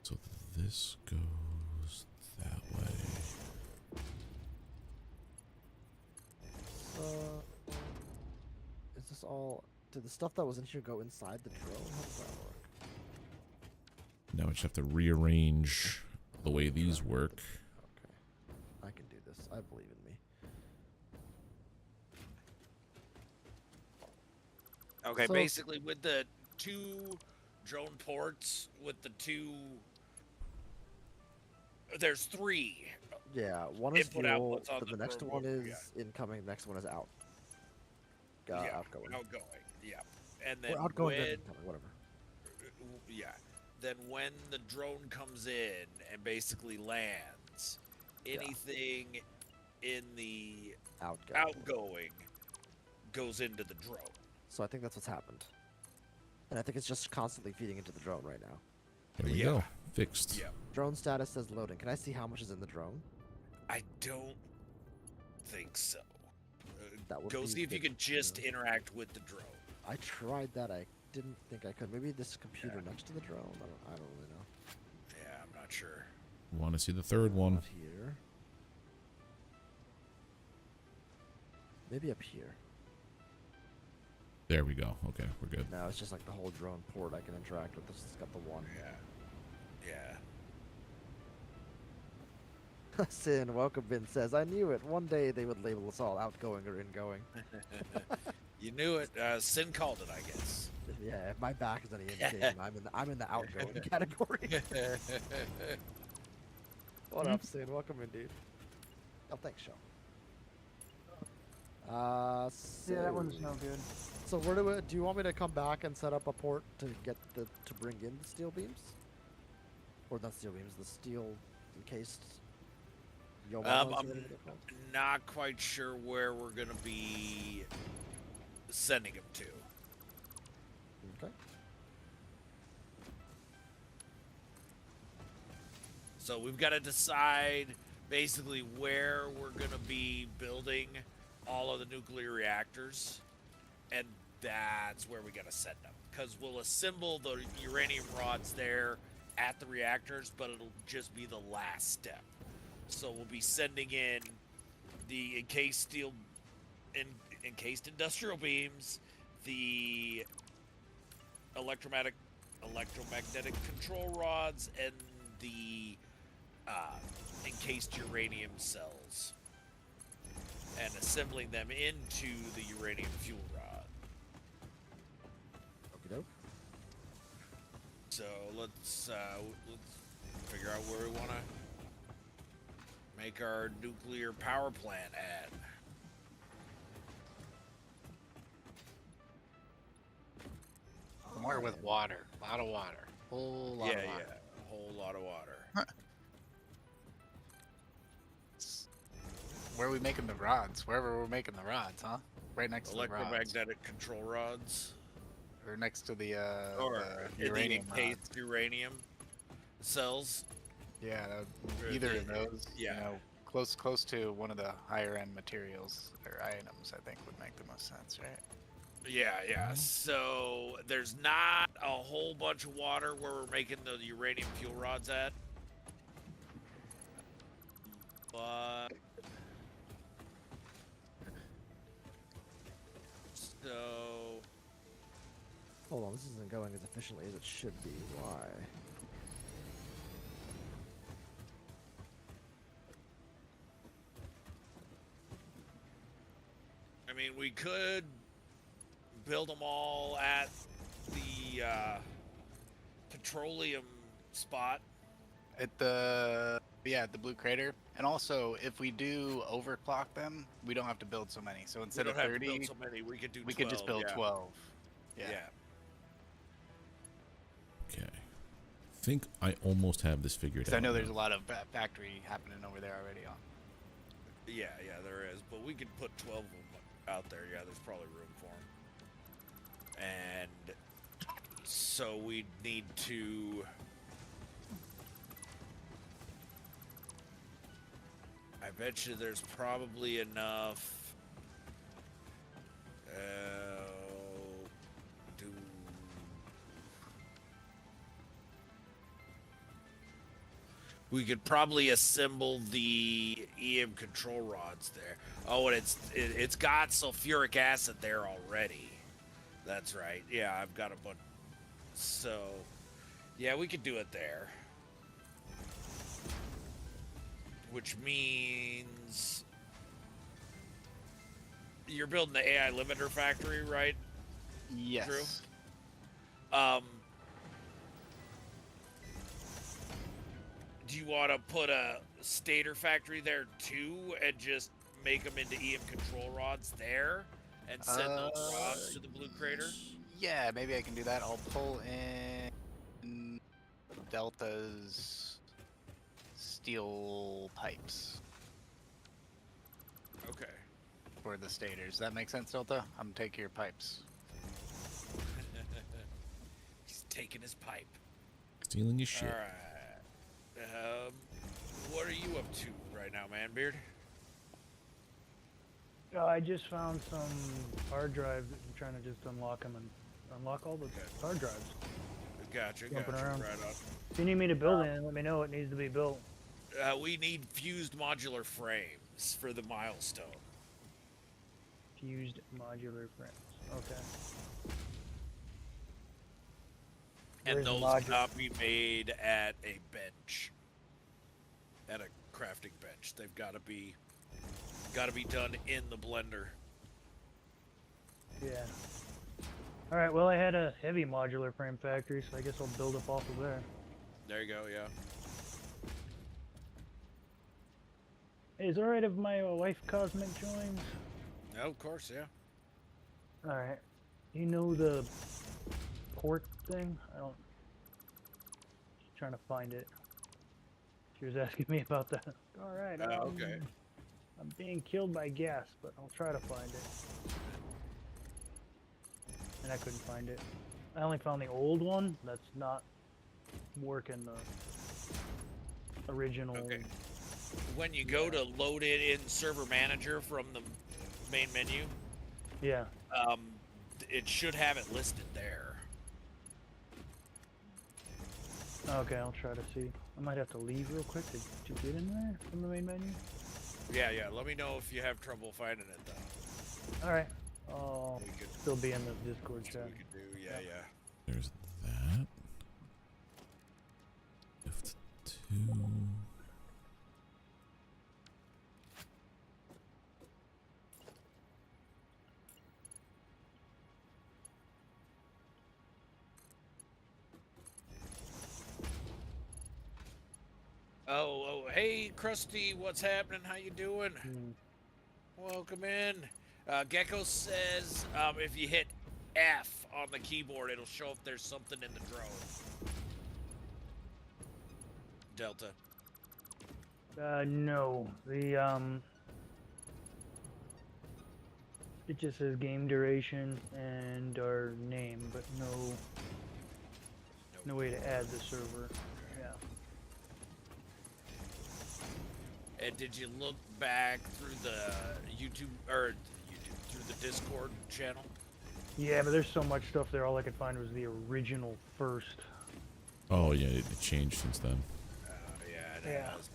So this goes that way. Is this all? Did the stuff that was in here go inside the drone? How does that work? Now I just have to rearrange the way these work. Okay, I can do this. I believe in me. Okay, So- basically with the two drone ports, with the two, there's three. Yeah, one is Input, fuel. outputs on The the next drone one motor, is incoming. The next one is out. Yeah, Outgoing. outgoing. Yeah, and then Or outgoing, then when, incoming, whatever. yeah, then when the drone comes in and basically lands, anything in the Outgoing. outgoing goes into the drone. So I think that's what's happened. And I think it's just constantly feeding into the drone right now. There we Yeah. go. Fixed. Yeah. Drone status says loading. Can I see how much is in the drone? I don't think so. That would Go be see if you the- can just interact with the drone. I tried that. I didn't think I could. Maybe this computer next to the drone. I don't really know. Yeah, I'm not sure. Want to see the third one? Not here. Maybe up here. There we go. Okay, we're good. No, it's just like the whole drone port I can interact with. This has got the one. Yeah. Sin, welcome Ben says, I knew it. One day they would label us all outgoing or ingoing. You knew it. Sin called it, I guess. Yeah, if my back is any indication, I'm in the outgoing category. What up, Sin? Welcome indeed. Oh, thanks, Sean. Yeah, that one's no good. So do you want me to come back and set up a port to bring in the steel beams? Or not steel beams, the steel encased Yomamas, or I'm whatever they're called? not quite sure where we're gonna be sending him to. Okay. So we've got to decide basically where we're gonna be building all of the nuclear reactors, and that's where we gotta send them. Because we'll assemble the uranium rods there at the reactors, but it'll just be the last step. So we'll be sending in the encased industrial beams, the electromagnetic control rods, and the encased uranium cells, and assembling them into the uranium fuel rod. Okie doke. So let's figure out where we want to make our nuclear power plant at. Somewhere with water. A lot of water. Whole lot of water. Yeah, a whole lot of water. Where are we making the rods? Wherever we're making the rods, huh? Right next to the rods. Electromagnetic control rods. Or next to the Or the uranium encased rods. uranium cells. Yeah, Or either the- of those. yeah. You know, close to one of the higher end materials or items, I think would make the most sense, right? Yeah. So there's not a whole bunch of water where we're making the uranium fuel rods at. But so Hold on, this isn't going as efficiently as it should be. Why? I mean, we could build them all at the petroleum spot. At the blue crater, and also if we do overclock them, we don't have to build so many. So We instead don't of have to 30, build so many. We could do. we 12, could just build yeah. 12. Yeah. Okay. I think I almost have this figured 'Cause out. I know there's now. a lot of factory happening over there already. Yeah, there is. But we could put 12 of them out there. Yeah, there's probably room for them. And so we need to. I bet you there's probably enough. We could probably assemble the EM control rods there. Oh, and it's got sulfuric acid there already. That's right. Yeah, I've got a bunch. So, yeah, we could do it there. Which means you're building the AI limiter factory, right? Yes. Drew? Do you want to put a stator factory there too, and just make them into EM control rods there, and send those rods to the blue crater? Yeah, maybe I can do that. I'll pull in Delta's steel pipes Okay. for the stators. Does that make sense, Delta? I'm taking your pipes. He's taking his pipe. Stealing your shit. All right. what are you up to right now, man, Beard? I just found some hard drives. I'm trying to just unlock them and unlock all the hard drives. Gotcha, Jumping gotcha. around. Right on. If you need me to build it, let me know it needs to be built. We need fused modular frames for the milestone. Fused modular frames. Okay. And Where's the those module? cannot be made at a bench. At a crafting bench. They've gotta be done in the blender. Yeah. All right. Well, I had a heavy modular frame factory, so I guess I'll build up off of there. There you go, yeah. Hey, is it all right if my wife Cosmic joins? No, of course, yeah. All right. You know the port thing? I don't. Trying to find it. She was asking me about that. All right. Okay. I'm being killed by gas, but I'll try to find it. And I couldn't find it. I only found the old one. That's not working the original. Okay. When you go to load it in Server Manager from the main menu, Yeah. it should have it listed there. Okay, I'll try to see. I might have to leave real quick to get in there from the main menu. Yeah, yeah. Let me know if you have trouble finding it, though. All right. I'll We could still be in the Discord see chat. what we could do. Yeah, yeah. There's that. F2. Oh, hey, Krusty, what's happening? How you doing? Hmm. Welcome in. Gecko says if you hit F on the keyboard, it'll show if there's something in the drone. Delta. No. It just says game duration and our name, but no way to add the server. Yeah. And did you look back through the through the Discord channel? Yeah, but there's so much stuff there. All I could find was the original first. Oh yeah, it changed since then. Yeah, it Yeah. has.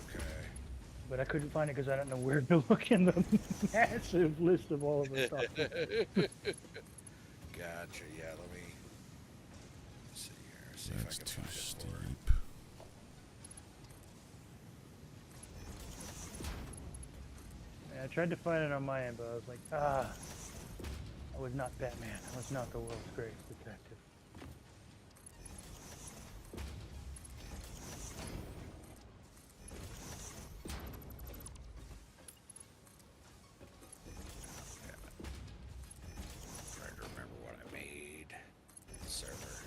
Okay. But I couldn't find it because I don't know where to look in the massive list of all of the stuff. Gotcha. Yeah, let me see here. See That's if I can too find it steep. for her. Yeah, I tried to find it on my end, but I was like, I was not Batman. I was not the world's greatest detective. Trying to remember what I made. Server.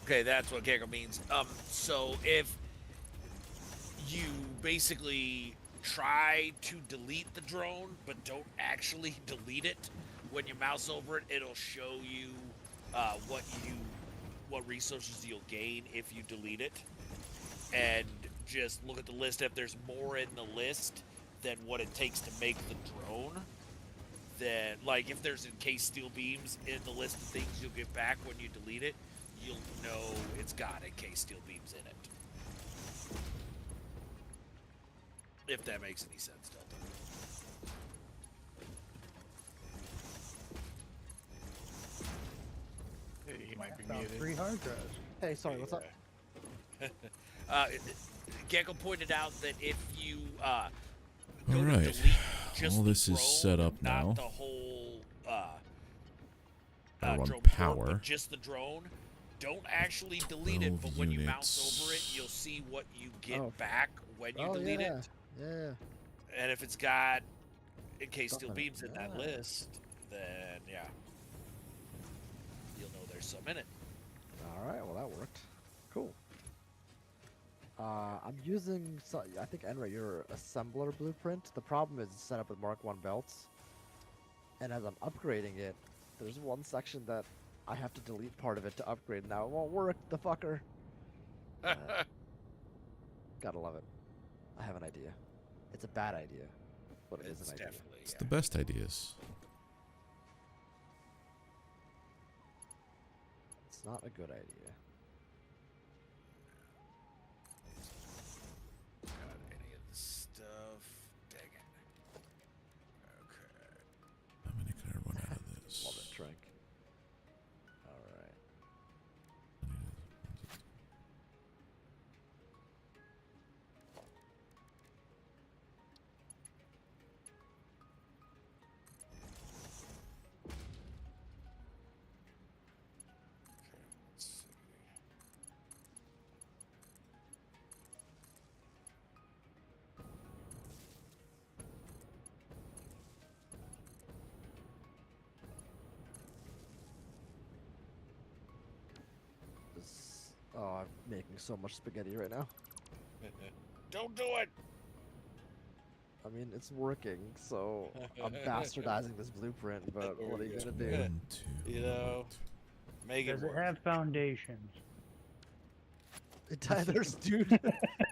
Okay, that's what Gecko means. So if you basically try to delete the drone, but don't actually delete it, when you mouse over it, it'll show you what resources you'll gain if you delete it. And just look at the list. If there's more in the list than what it takes to make the drone, then, like, if there's encased steel beams in the list of things you'll get back when you delete it, you'll know it's got encased steel beams in it. If that makes any sense, Delta. He might be Found muted. 3 hard drives. Hey, sorry, what's up? Gecko pointed out that if you go All to right. delete just All the this is set drone, up now. not the whole I run drone power. port, but just the drone, don't actually delete it. 12 But when you mouse over it, units. you'll see what you get Oh. back when you Oh, delete yeah. it. Yeah. And if it's got encased steel Stuff in it. beams in that Yeah. list, then yeah, you'll know there's some in it. All right, well that worked. Cool. I'm using, I think, Enra, your assembler blueprint. The problem is it's set up with Mark 1 belts. And as I'm upgrading it, there's one section that I have to delete part of it to upgrade now. It won't work, the fucker. Gotta love it. I have an idea. It's a bad idea, but it is It's an idea. definitely, It's yeah. the best ideas. It's not a good idea. Got any of the stuff? Dang it. Okay. How many can I run out of this? Love it, Trank. Alright. Okay, let's see. Oh, I'm making so much spaghetti right now. Don't do it! I mean, it's working, so I'm bastardizing this blueprint, but what are you gonna do? 1, 2. You know, make it Does it work. have foundations? There's, dude,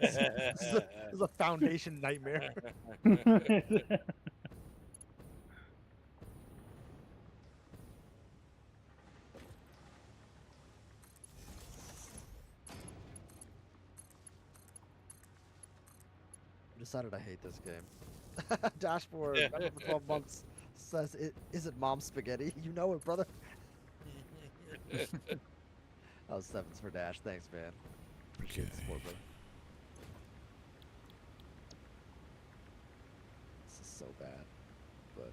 this is a foundation nightmare. I decided I hate this game. Dashboard, member for 12 months says, is it mom spaghetti? You know it, brother. That was 7s for Dash. Thanks, man. Appreciate the support, brother. This is so bad, but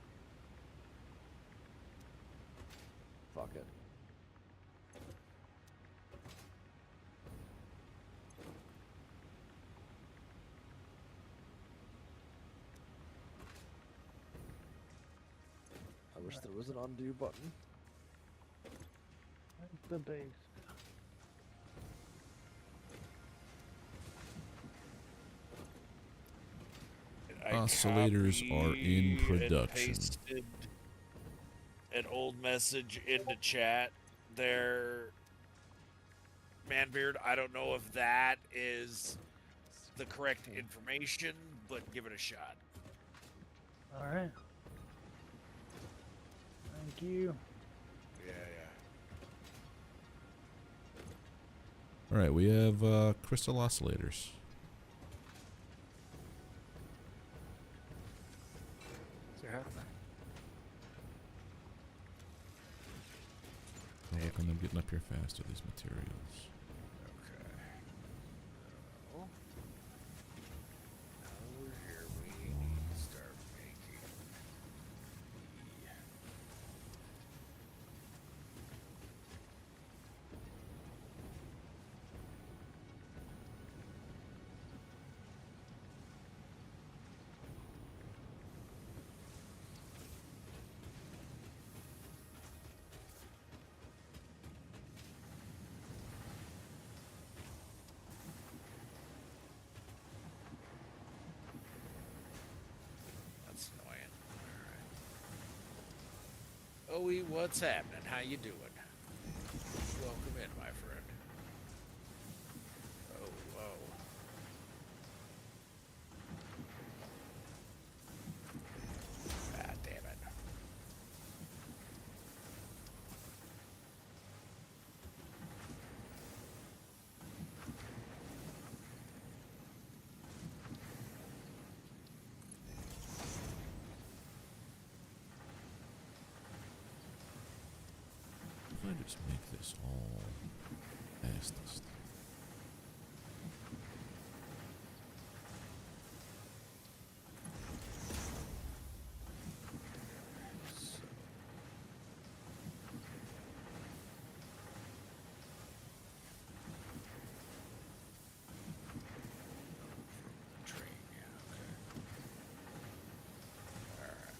fuck it. I wish there was an undo button. The base. I Oscillators are in copied and production. pasted an old message into chat there, Manbeard. I don't know if that is the correct information, but give it a shot. All right. Thank you. Yeah, All right, we have crystal oscillators. I'll work on them getting up here faster, these materials. Okay. Well, now we're here. We need to start making the That's annoying. Alright. Owie, what's happening? How you doing? Welcome in, my friend. Oh, whoa. Ah, damn it. If I just make this all fastest. So, from the train, yeah, okay. Alright.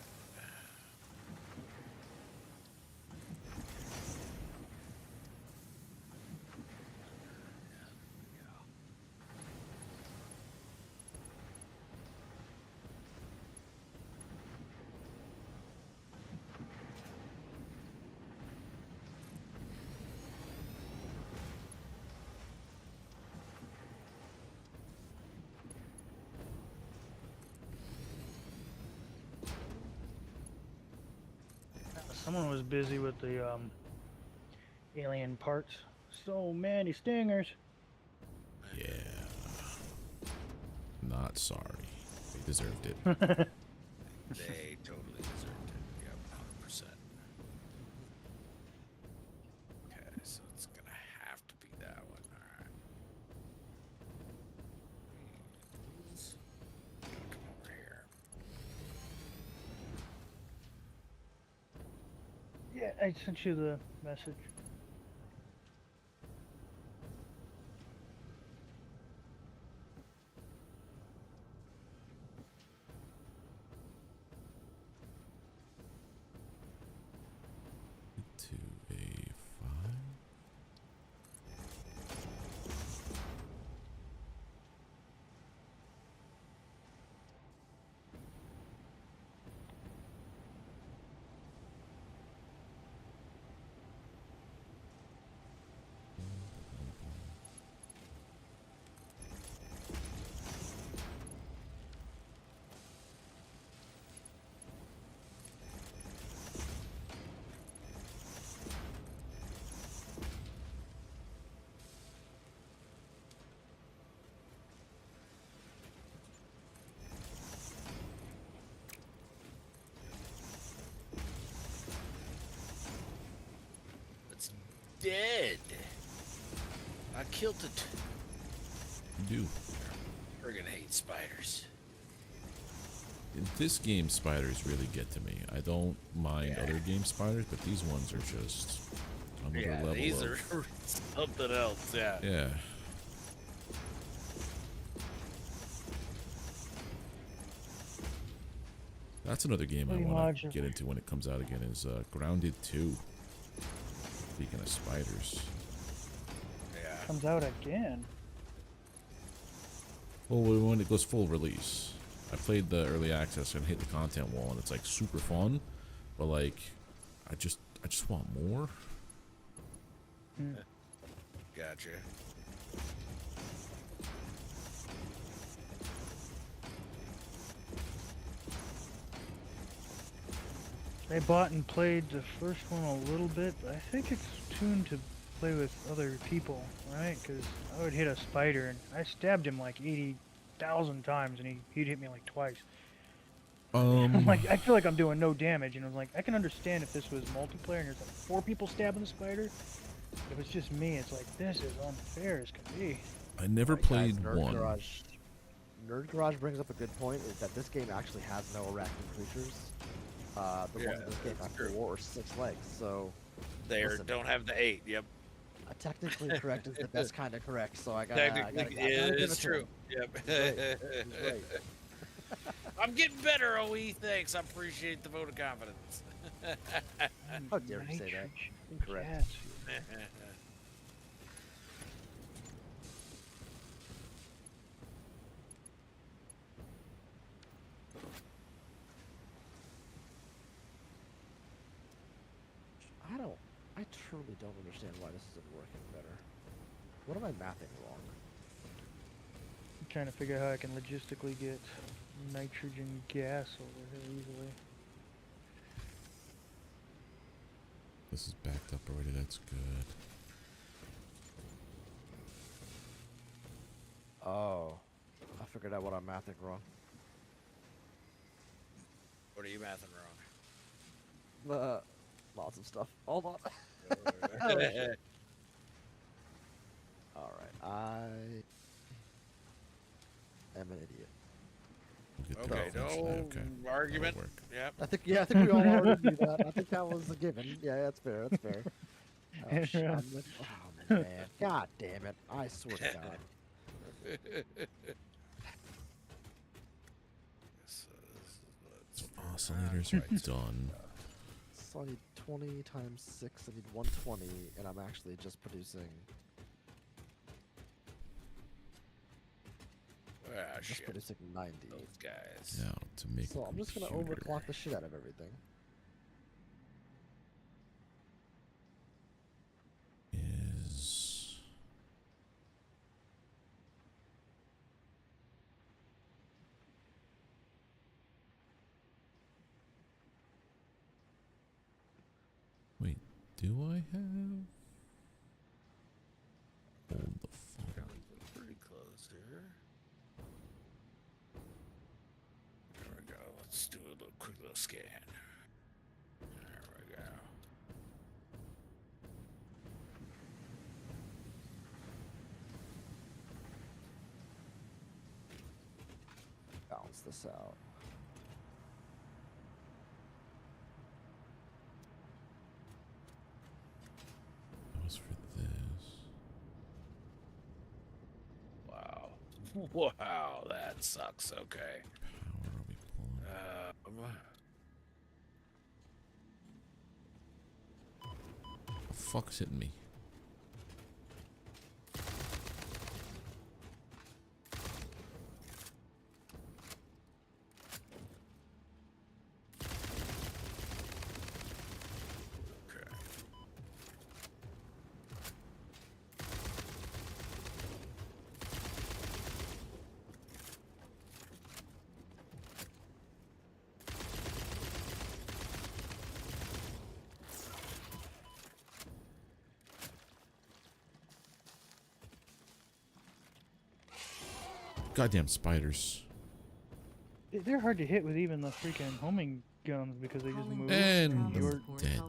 Someone was busy with the alien parts. So many stingers. Yeah. Not sorry. They deserved it. They totally deserved it. Yep, 100%. Okay, so it's gonna have to be that one. All right. Come over here. Yeah, I sent you the message. To A5. It's dead. I killed it. You do. We're gonna hate spiders. In this game, spiders really get to me. I don't mind other game spiders, but these ones are just another Yeah, level these of... are something else. Yeah. Yeah. That's another game I Pretty want much. to get into when it comes out again, is Grounded 2. Speaking of spiders. Yeah. Comes out again. Well, when it goes full release. I played the early access and hit the content wall, and it's like super fun, but like, I just want more. Gotcha. I bought and played the first one a little bit, but I think it's tuned to play with other people, right? Because I would hit a spider and I stabbed him like 80,000 times, and he'd hit me like twice. I'm like, I feel like I'm doing no damage, and I was like, I can understand if this was multiplayer and there's like 4 people stabbing the spider. If it's just me, it's like, this is unfair as can be. I never Right, guys, played Nerd one. Nerd Garage brings up a good point, is that this game actually has no arachnid creatures. The ones in this game have 4 or 6 legs, so... They Listen. don't have the 8. Yep. Technically correct is the best kind of correct, so I Technically, gotta yeah, give it's it to true. him. Yep. He's right. I'm getting better, OE. Thanks. I appreciate the vote of confidence. How dare you say that? Nitrogen Incorrect. gas. I truly don't understand why this isn't working better. What am I mapping wrong? I'm trying to figure out how I can logistically get nitrogen gas over here easily. This is backed up already, that's good. Oh, I figured out what I'm mapping wrong. What are you mathing wrong? Lots of stuff. Hold on. Alright, I am an idiot. We'll get Okay, there no eventually, okay. argument. That'll work. Yep. I think we all already knew that. I think that was a given. Yeah, that's fair. That's fair. Oh, shit, Yeah. oh man, God damn it! I swear to God. Oscillators are done. So I need 20 times 6. I need 120, and I'm actually just producing. Ah, Just shit. producing 90. Those guys. Now to make So I'm just gonna computer. overclock the shit out of everything. Is Do I have? Hold the phone. Pretty close here. There we go. Let's do a little quick little scan. There we go. Balance this out. That was for this. Wow. Wow, that sucks. Okay. Power are we pulling? The fuck's hitting me? Okay. Goddamn spiders. They're hard to hit with even the freaking homing guns because they just move. And You're- dead.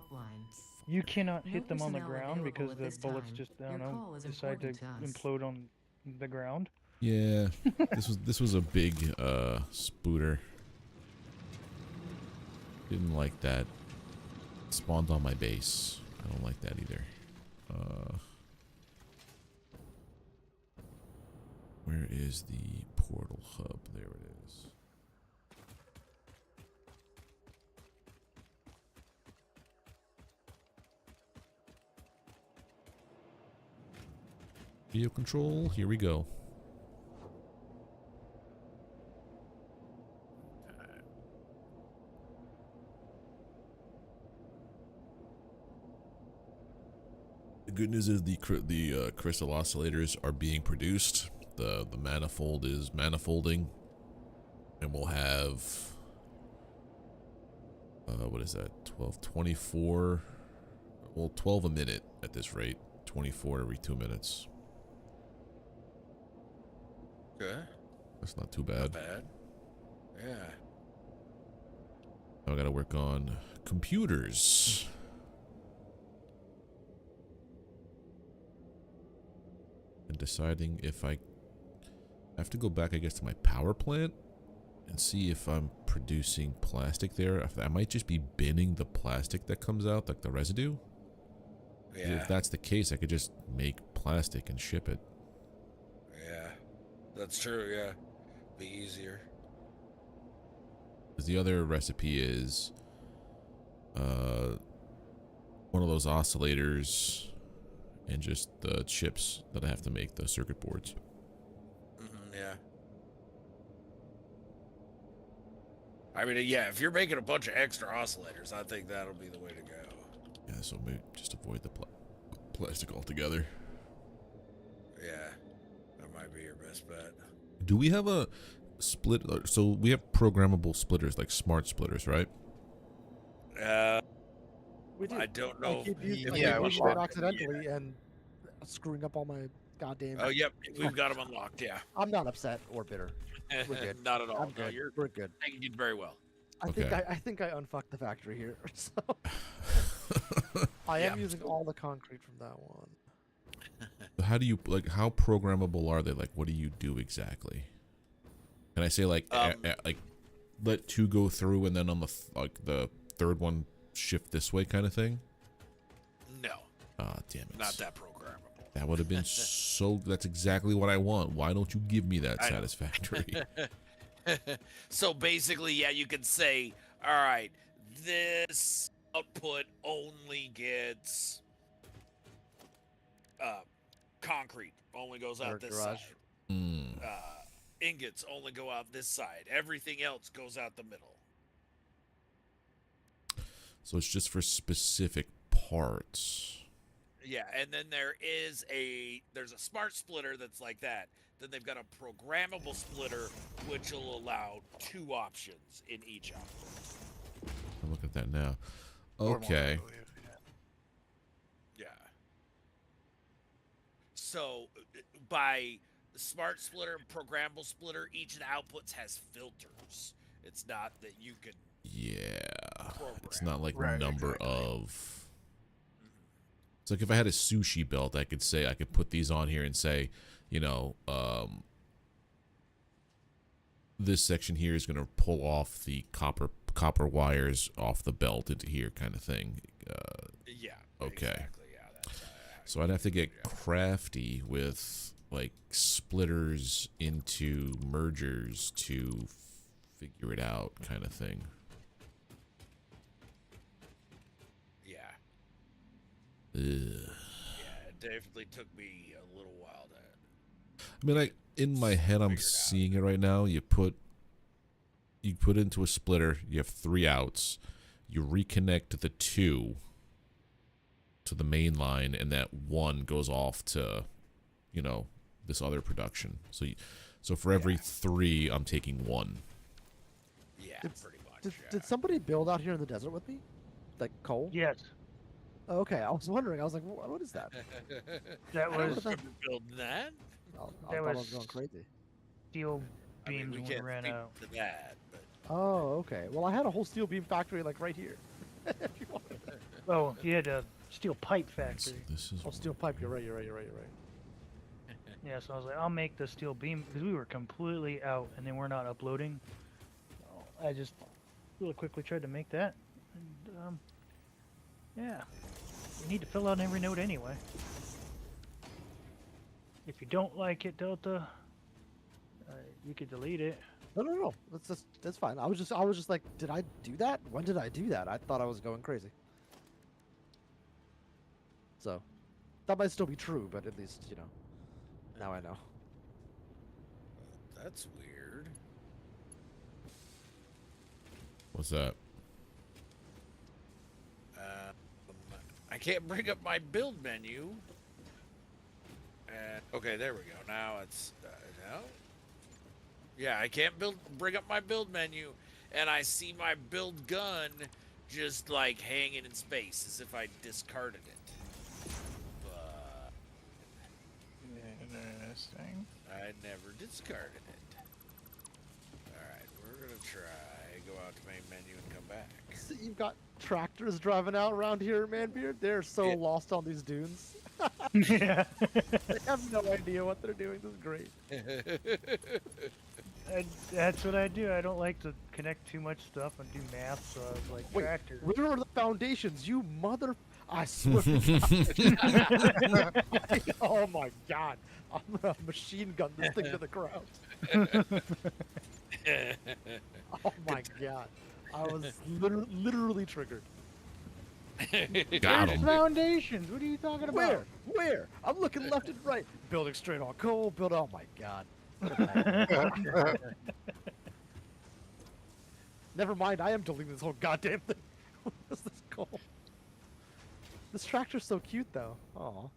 You cannot hit them on the personnel ground because available the at this bullets time. just, I Your don't know, call is decide to important to us. implode on the ground. Yeah, this was a big spooter. Didn't like that. Spawned on my base. I don't like that either. Where is the portal hub? There it is. Video control, here we go. The good news is the crystal oscillators are being produced. The manifold is manifolding, and we'll have what is that? 12, 24. Well, 12 a minute at this rate. 24 every 2 minutes. Okay. That's not too bad. Not bad. Yeah. Now I gotta work on computers. And deciding if I have to go back, I guess, to my power plant and see if I'm producing plastic there. I might just be binning the plastic that comes out, like the residue. Yeah. If that's the case, I could just make plastic and ship it. Yeah. That's true. Yeah. Be easier. 'Cause the other recipe is one of those oscillators and just the chips that I have to make, the circuit boards. Yeah. I mean, yeah, if you're making a bunch of extra oscillators, I think that'll be the way to go. Yeah, so maybe just avoid the plastic altogether. Yeah. That might be your best bet. Do we have a split? So we have programmable splitters, like smart splitters, right? We do. I don't I know. keep using, Yeah, I we keep using it should. accidentally and screwing up all my goddamn. Oh, yep. We've got them unlocked. Yeah. I'm not upset or bitter. We're good. Not at all. I'm No, good. you're We're good. you did very well. I think I unfucked the factory here. So I am Yeah. using all the concrete from that one. How do you, like, how programmable are they? Like, what do you do exactly? Can I say, like, like, let two go through and then on the the third one shift this way kind of thing? No, Ah, damn it. not that programmable. That would have been so. That's exactly what I want. Why don't you give me that I know. Satisfactory? So basically, yeah, you can say, all right, this output only gets concrete, only goes out Or this garage. side. Hmm. Ingots only go out this side. Everything else goes out the middle. So it's just for specific parts. Yeah, and then there's a smart splitter that's like that. Then they've got a programmable splitter which will allow 2 options in each output. I'm looking at that now. Or more, I Okay. believe, yeah. So by smart splitter and programmable splitter, each of the outputs has filters. It's not that you can Yeah. program. It's not like Right, number exactly. of. It's like if I had a sushi belt, I could say I could put these on here and say, you know, this section here is going to pull off the copper wires off the belt into here, kind of thing. Yeah. Okay. Exactly. Yeah. That's So I'd have to get crafty with like splitters into mergers to figure it out, kind of thing. yeah. Ugh. Yeah. It definitely took me a little while to. I mean, in my head, I'm Figure it out. seeing it right now. You put into a splitter. You have 3 outs. You reconnect the 2 to the main line, and that 1 goes off to, you know, this other production. So for every 3, I'm taking 1. Yeah. It's- Pretty much. Did somebody build out here in the desert with me? Like coal? Yes, Oh, okay, I was wondering. I was like, what is that? that I don't was remember building that. I That thought I was was- going crazy. steel I mean, beams we when we can't ran speak out. to that, but Oh, okay. Well, I had a whole steel beam factory like right here. If you want. Oh, you had a steel pipe So factory. this is Oh, steel pipe. You're right. Yeah, so I was like, I'll make the steel beam because we were completely out and they were not uploading. So I just really quickly tried to make that. And, yeah, you need to fill out every note anyway. If you don't like it, Delta, you could delete it. No. That's fine. I was just like, did I do that? When did I do that? I thought I was going crazy. So, that might still be true, but at least now I know. that's weird. what's that? I can't bring up my build menu. Okay, there we go. Now it's no. Yeah, I can't bring up my build menu, and I see my build gun just like hanging in space as if I discarded it. But Interesting. I never discarded it. Alright, we're gonna try, go out to main menu and come back. So you've got tractors driving out around here, Manbeard. They're so Yeah. lost on these dunes. Yeah, They have no idea what they're doing. This is great. that's what I do. I don't like to connect too much stuff and do math, so I was like, Wait, tractor. where are the foundations? You mother... I swear to God. Oh my God. I'm gonna machine gun this thing to the ground. Oh my God. I was literally triggered. Got There's him. foundations. What are you talking about? Where? Where? I'm looking left and right. Building straight on coal. Oh my God. Never mind. I am deleting this whole goddamn thing. What is this coal? This tractor's so cute though. Aw.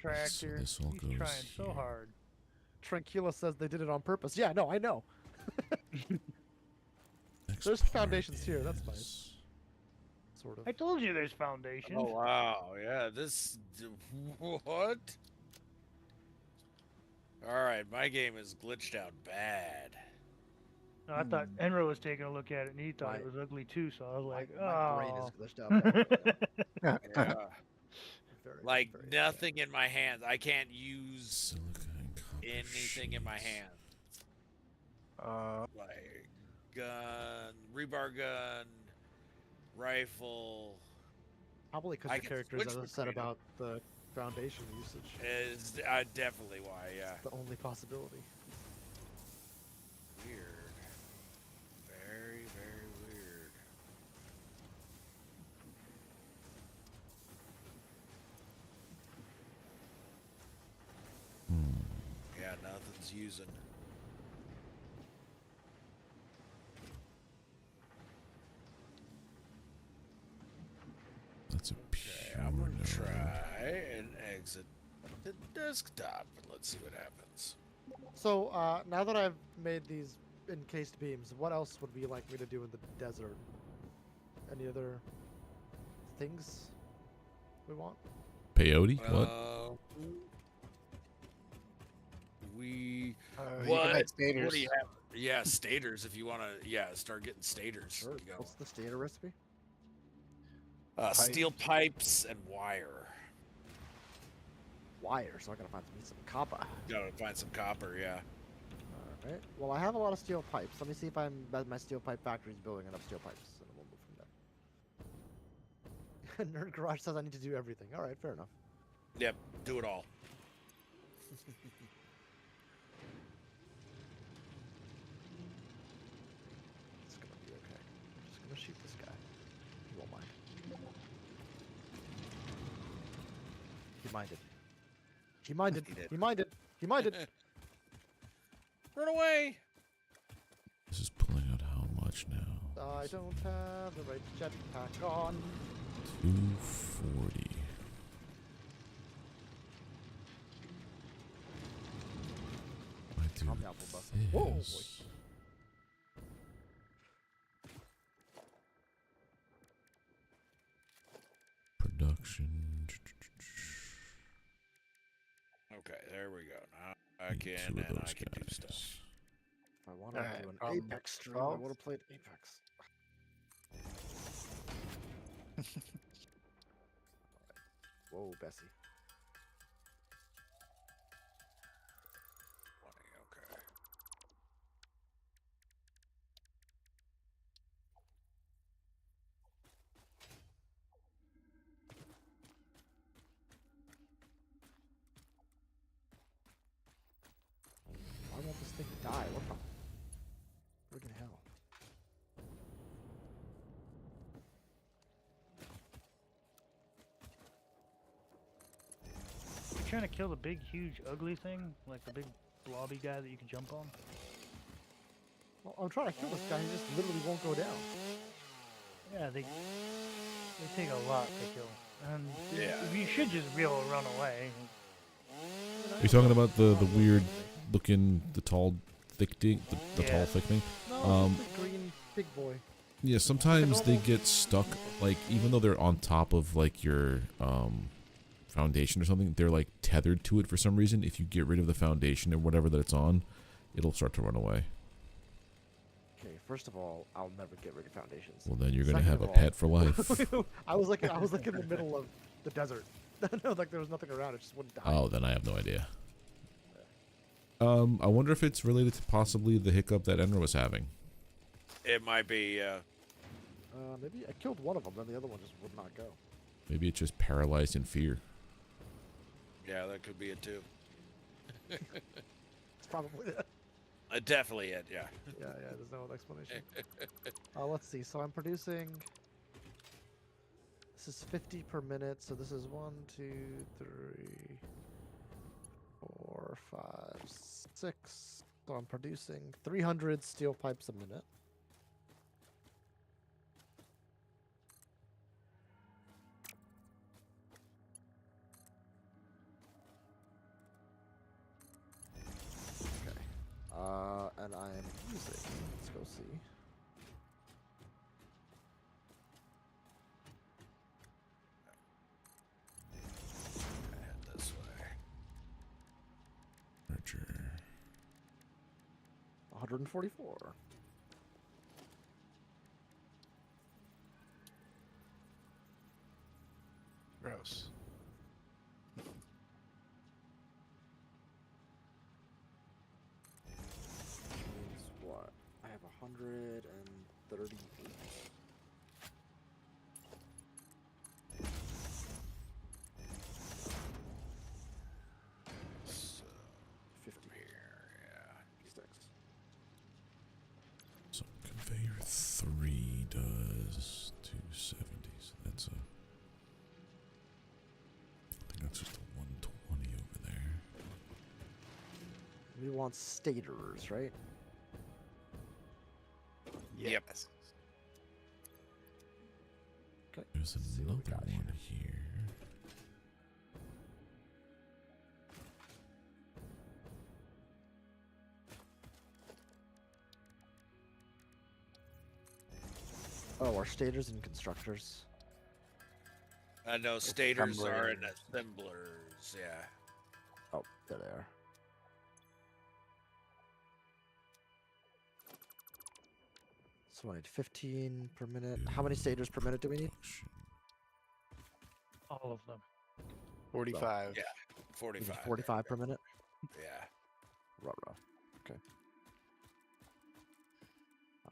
Tractor. this all He's goes trying so here. hard. Tranquila says they did it on purpose. Yeah, no, I know. Next There's part foundations here, that's nice. is- Sort of. I told you there's foundations. Oh wow, yeah, this what? Alright, my game is glitched out bad. No, I thought Enro was taking a look at it and he thought it My- was ugly too, so I was like, my brain oh. is glitched out. Yeah. Very, Like very nothing in my hands. I can't use Silica and copper anything in my sheets. hand. Like gun, rebar gun, rifle Probably because I the can characters, switch as I said between 'em. about the foundation usage. is definitely why. Yeah, The only possibility. weird. Very, very weird. Yeah, nothing's using. That's a Okay, pure I'm gonna no. try and exit the desktop and let's see what happens. So, now that I've made these encased beams, what else would we like me to do in the desert? Any other things we want? Peyote? What? We You can what? make What do stators. you have? Yeah, stators. If you want to, start getting stators. Sure. You go. What's the stator recipe? Steel pipes and wire. Wire. So I gotta find some copper. Gotta find some copper. Yeah. Alright. Well, I have a lot of steel pipes. Let me see if my steel pipe factory is building enough steel pipes, and then we'll move from there. Nerd Garage says I need to do everything. All right, fair enough. Yep. Do it all. It's gonna be okay. I'm just gonna shoot this guy. He won't mind. He minded. He minded. He did. He minded. He minded. Run away. This is pulling out how much now? I don't have the right jetpack on. 240. I do Calm down, Pumba. Whoa, boy. this. Production. Okay, there we go. Now I Need can two of and I those can do guys. stuff. If I want to Alright, do an problem Apex stream, I solved. would have played Apex. Whoa, Bessie. Okay. Why won't this thing die? What the friggin' hell? You trying to kill the big, huge, ugly thing, like the big blobby guy that you can jump on? Well, I'm trying to kill this guy. He just literally won't go down. Yeah, they take a lot to kill. And Yeah. you should just be able to run away. Are you talking about the weird looking, the tall, thick thing, the tall, Yeah. thick thing? No, Um, it's the green big boy. Yeah, sometimes they get stuck, like, even though they're on top of, like, your, foundation or something, they're, like, tethered to it for some reason. If you get rid of the foundation or whatever that it's on, it'll start to run away. Okay, first of all, I'll never get rid of foundations. Well, then you're gonna Second have of a all- pet for life. I was like in the middle of the desert. No, like there was nothing around. It just wouldn't die. Oh, then I have no idea. I wonder if it's related to possibly the hiccup that Enra was having. It might be. Maybe I killed one of them, then the other one just would not go. Maybe it's just paralyzed in fear. Yeah, that could be it too. It's probably that. Definitely it. Yeah. Yeah, there's no other explanation. Let's see. So I'm producing. This is 50 per minute. So this is 1, 2, 3, 4, 5, 6. So I'm producing 300 steel pipes a minute. And I am using. Let's go see. Head this way. Nurture. 144. Gross. Which means what? I have 138. So, 50 here, yeah. sticks. So conveyor 3 does 270. So that's a. I think that's just a 120 over there. We want stators, right? Yep. Yes. Okay. There's see what we another got here. one here. Oh, our stators and constructors. I know stators are in Assemblers. assemblers. Yeah. Oh, there they are. So I need 15 per minute. How many stators per minute do we need? Production. All of them. 45. Yeah. We need 45. 45 per minute. Yeah. Ruh. Okay.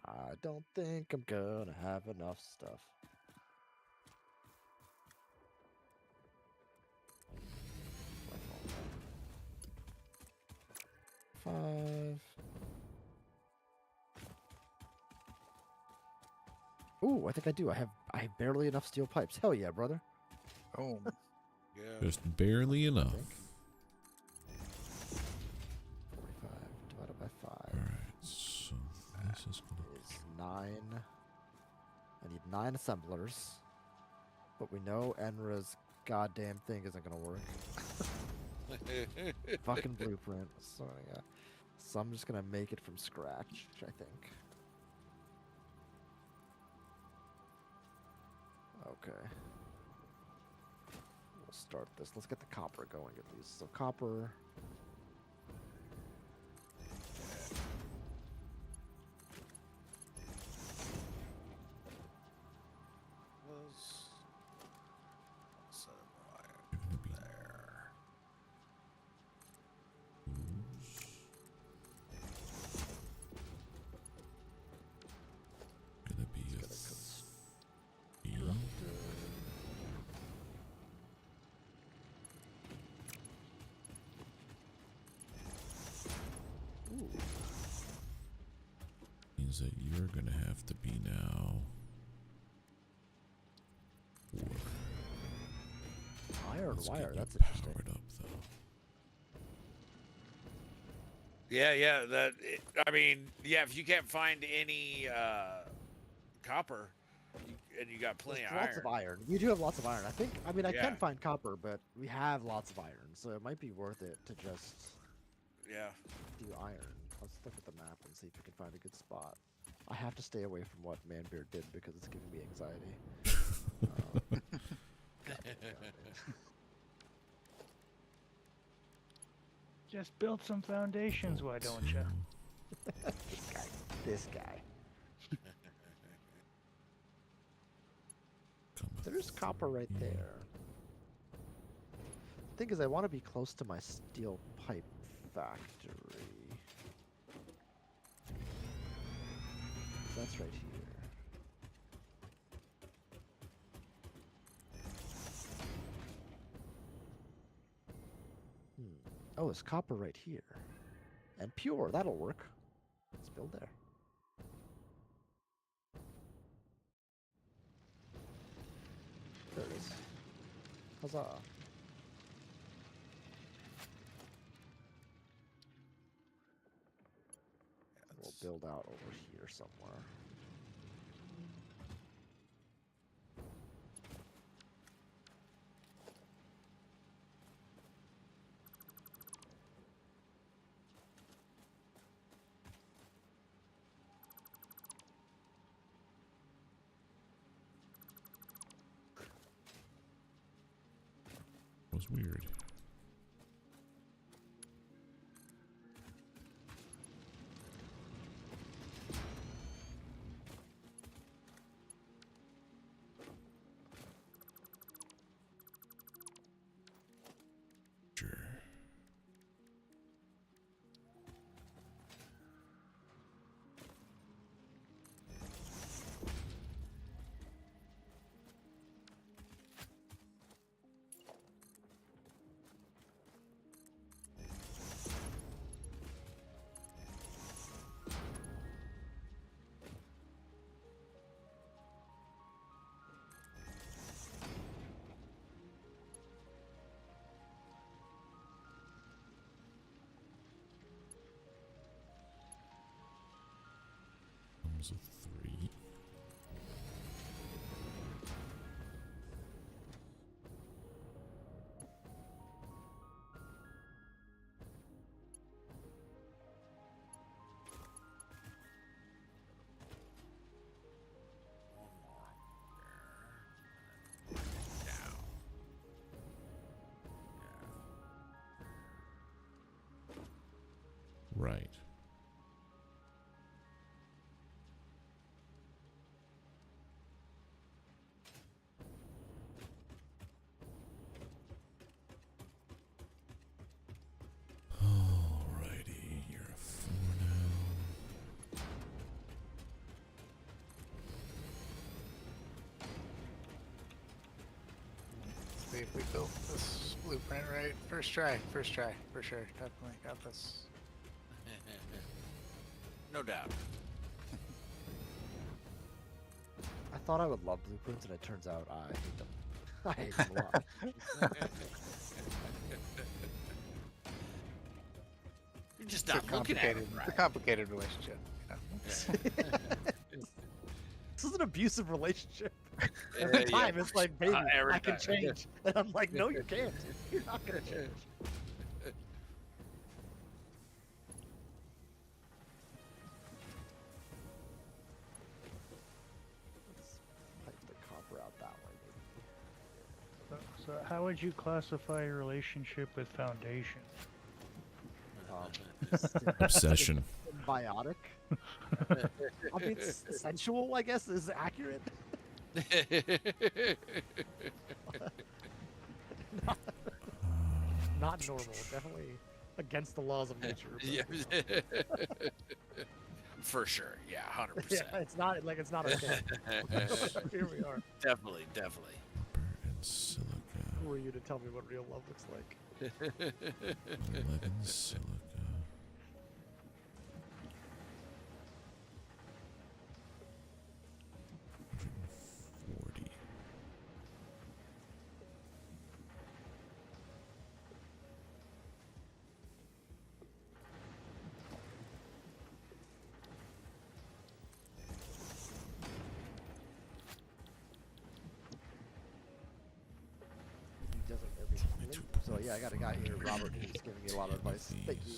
I don't think I'm gonna have enough stuff. Five. Ooh, I think I do. I have barely enough steel pipes. Hell yeah, brother. Oh, Yeah. Just barely enough. 45 divided by 5 Alright, so this is gonna is 9. I need 9 assemblers. But we know Enra's goddamn thing isn't gonna work. Fucking blueprint. So, yeah. So I'm just gonna make it from scratch, I think. Okay. We'll start this. Let's get the copper going at least. So copper. gonna be There. gonna be a Ooh. means that you're gonna have to be now 4. Iron Let's wire. get you That's interesting. powered up though. Yeah. I mean, yeah. If you can't find any copper, and you got plenty There's of lots iron. of iron. We do have lots of iron. I mean, I Yeah. can find copper, but we have lots of iron, so it might be worth it to just Yeah. do iron. Let's look at the map and see if we can find a good spot. I have to stay away from what Manbeard did because it's giving me anxiety. Just build some foundations, why don't you? This guy. There's copper right there. Thing is, I want to be close to my steel pipe factory. That's right here. Oh, there's copper right here. And pure, that'll work. Let's build there. There it is. Huzzah. We'll build out over here somewhere. That was weird. Sure. Comes a 3. One more up there. Down. if we built this blueprint right. First try, for sure. Definitely got this. No doubt. I thought I would love blueprints, and it turns out I hate them. I hate them a lot. You're just It's a not looking at complicated, it it's a right. complicated relationship. You know? This is an abusive relationship. Every Yeah, time it's like, baby, every I can time. change. And I'm like, no, you can't. You're not gonna change. Let's pipe the copper out that way, maybe. So how would you classify your relationship with Foundation? Obsession. Symbiotic. I mean, sensual, I guess, is accurate. Not normal. Definitely against the laws of nature. but, Yeah. you know. For sure. Yeah, 100%. Yeah, it's not okay. Here we are. Definitely. Copper and silica. Who are you to tell me what real love looks like? 11 silica. He doesn't really. So yeah, I got a guy here, Robert, who's giving me a lot of advice. Thank you.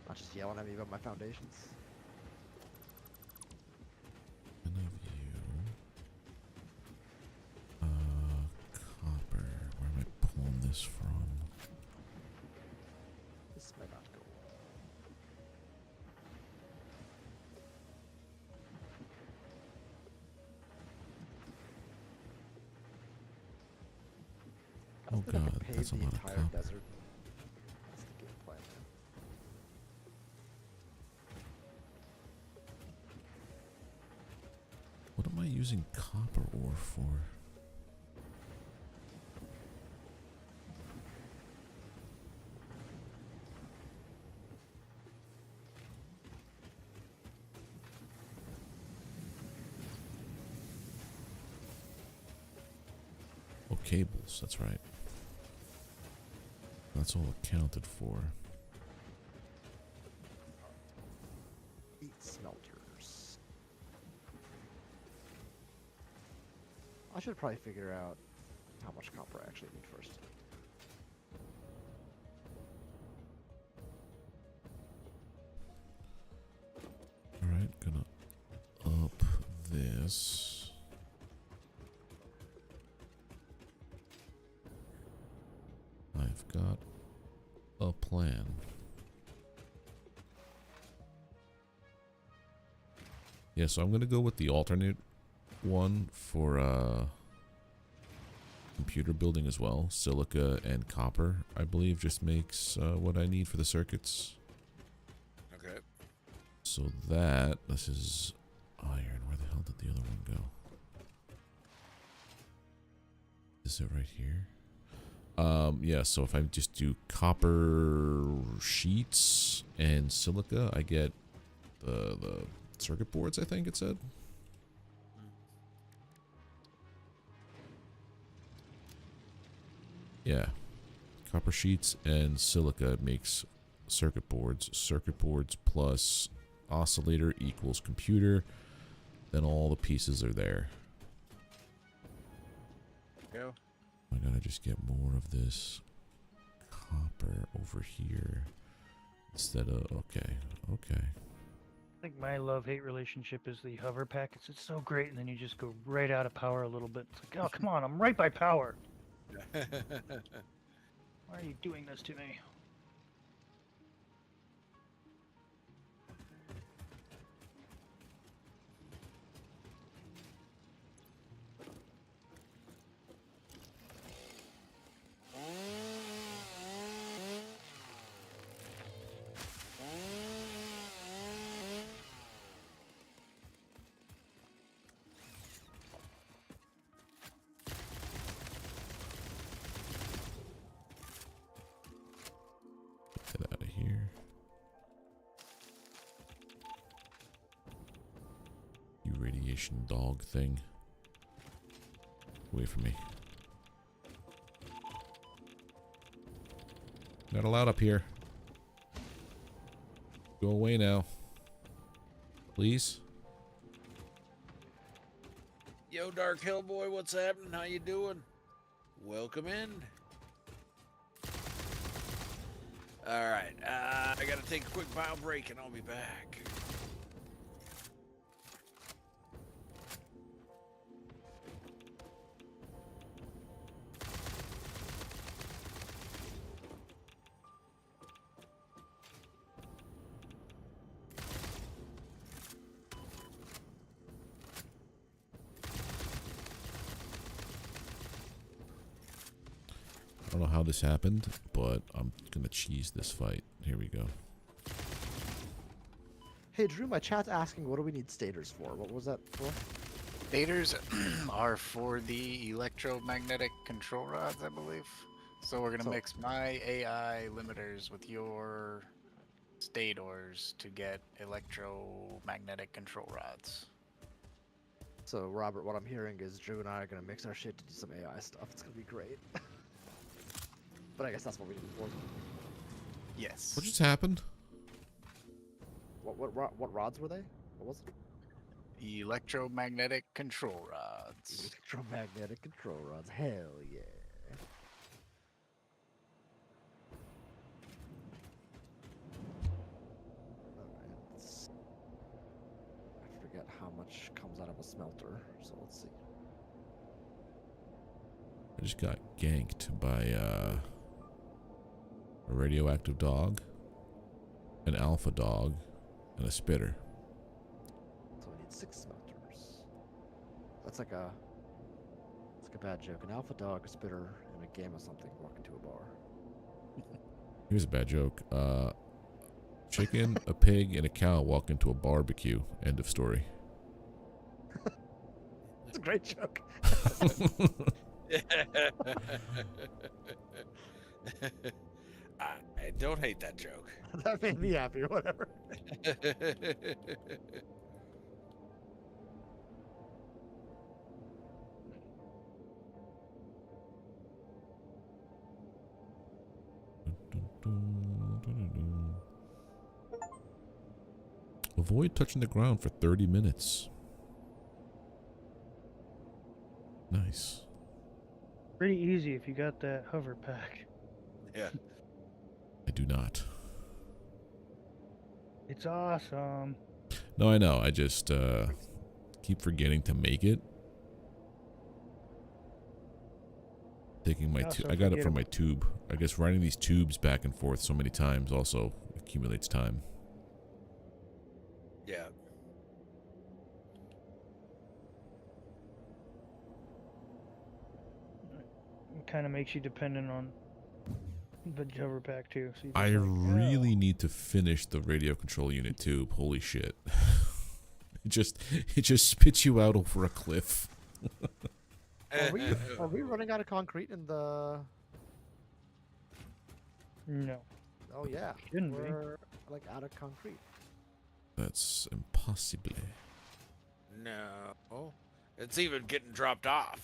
Not just yelling at me about my foundations. One of you. Copper. Where am I pulling this from? This might not go Oh well. I god, could pave that's a the lot of entire copper. desert. That's the game plan. What am I using copper ore for? Oh, cables, that's right. That's all accounted for. Eat smelters. I should probably figure out how much copper I actually need first. Alright, gonna up this. I've got a plan. Yeah, so I'm gonna go with the alternate one for computer building as well. Silica and copper, I believe, just makes what I need for the circuits. Okay. So this is iron. Where the hell did the other one go? Is it right here? Yeah, so if I just do copper sheets and silica, I get the circuit boards, I think it said. Yeah. Copper sheets and silica makes circuit boards. Circuit boards plus oscillator equals computer. Then all the pieces are there. Go. I gotta just get more of this copper over here instead of okay. I think my love-hate relationship is the hover packets. It's so great, and then you just go right out of power a little bit. It's like, oh, come on, I'm right by power. Why are you doing this to me? radiation dog thing. Away from me. Not allowed up here. Go away now. Please. Yo, Dark Hellboy, what's happening? How you doing? Welcome in. All right, I gotta take a quick bio break and I'll be back. I don't know how this happened, but I'm gonna cheese this fight. Here we go. Hey Drew, my chat's asking what do we need stators for? What was that for? Stators are for the electromagnetic control rods, I believe. So we're gonna mix my AI limiters with your stators to get electromagnetic control rods. So Robert, what I'm hearing is Drew and I are gonna mix our shit to do some AI stuff. It's gonna be great. But I guess that's what we need for. Yes. What just happened? What rods were they? What was it? Electromagnetic control rods. Electromagnetic control rods. Hell yeah. Alright. I forget how much comes out of a smelter, so let's see. I just got ganked by a radioactive dog, an alpha dog, and a spitter. So we need 6 smelters. That's like a bad joke. An alpha dog, a spitter, and a gamma something walk into a bar. Here's a bad joke. Chicken, a pig, and a cow walk into a barbecue. End of story. It's a great joke. I don't hate that joke. That made me happy, whatever. Avoid touching the ground for 30 minutes. Nice. Pretty easy if you got that hover pack. Yeah. I do not. It's awesome. No, I know. I just keep forgetting to make it. Taking my Also I got it from forget my tube. I guess riding these tubes back and forth so many times also accumulates time. Yeah. It kind of makes you dependent on the hover pack too. So you just I like, really need to finish the radio control unit tube. Holy shit. it just spits you out over a cliff. Are we running out of concrete in the... No. Oh yeah, Shouldn't be. we're like out of concrete. That's impossible. No. It's even getting dropped off.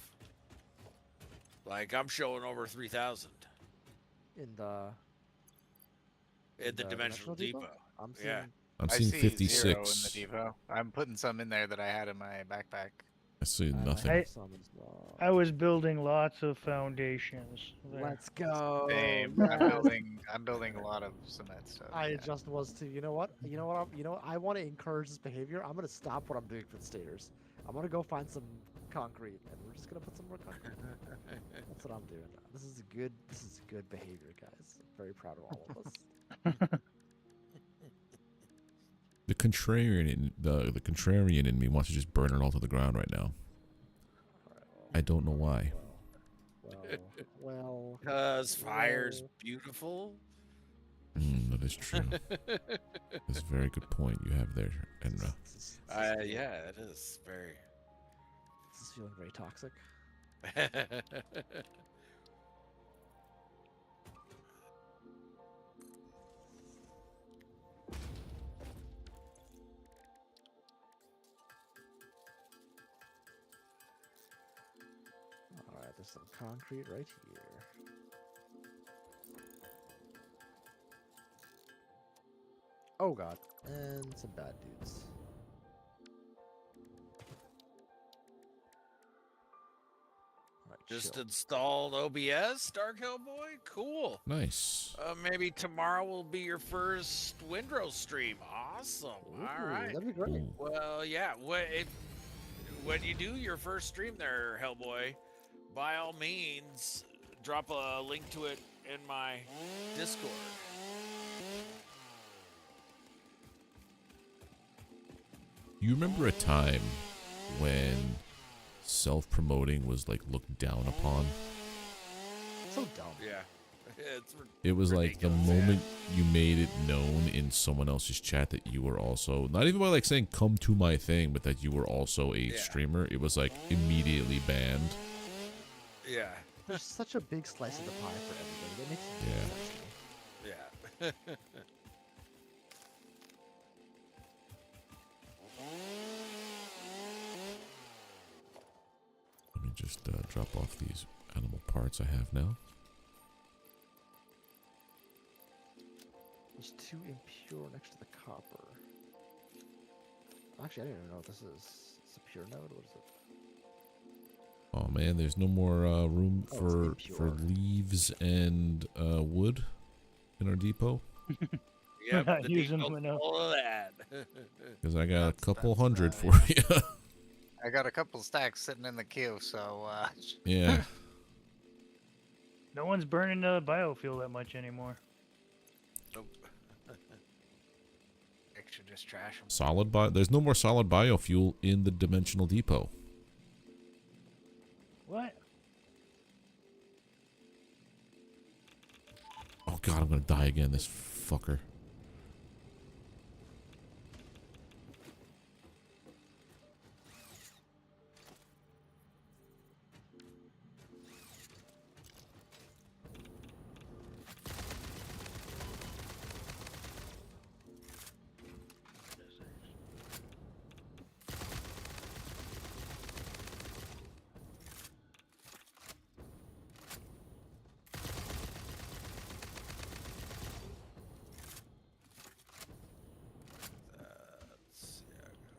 Like, I'm showing over 3,000 In the... in the Dimensional Depot. I'm seeing... Yeah. I'm I seeing see 56. 0 in the depot. I'm putting some in there that I had in my backpack. I see nothing. I- some as well. I was building lots of foundations. There. Let's go. Same. yes. I'm building a lot of cement stuff. I yeah. just was too. You know what? I want to encourage this behavior. I'm gonna stop what I'm doing for the staters. I'm gonna go find some concrete, and we're just gonna put some more concrete. That's what I'm doing. This is good behavior, guys. I'm very proud of all of us. The contrarian in me wants to just burn it all to the ground right now. I don't know why. Well. Because fire's beautiful. That is true. That's a very good point you have there, Enra. Yeah, it is very. This is feeling very toxic. some concrete right here. Oh god, and some bad dudes. Alright, Just chill. installed OBS, Dark Hellboy. Cool. Nice. Maybe tomorrow will be your first Windrow stream. Awesome. All Ooh, right. that'd be great. Cool. Well, yeah. When you do your first stream there, Hellboy, by all means, drop a link to it in my Discord. You remember a time when self-promoting was like looked down upon? So dumb. Yeah. It's It was like the ridiculous, yeah. moment you made it known in someone else's chat that you were also, not even by like saying come to my thing, but that you were also a Yeah. streamer, it was like immediately banned. Yeah. There's such a big slice of the pie for everybody. That makes no Yeah. sense to me. Yeah. Let me just drop off these animal parts I have now. There's 2 impure next to the copper. Actually, I don't even know what this is. It's a pure node. What is it? Oh man, there's no more room Oh, it's for impure. leaves and wood in our depot. Yep, not the using default them enough. all of that. Because I got a couple that's, hundred yeah. for you. I got a couple stacks sitting in the queue, so Yeah. No one's burning the biofuel that much anymore. Nope. I should just trash them. Solid there's no more solid biofuel in the dimensional depot. What? Oh god, I'm gonna die again, this fucker.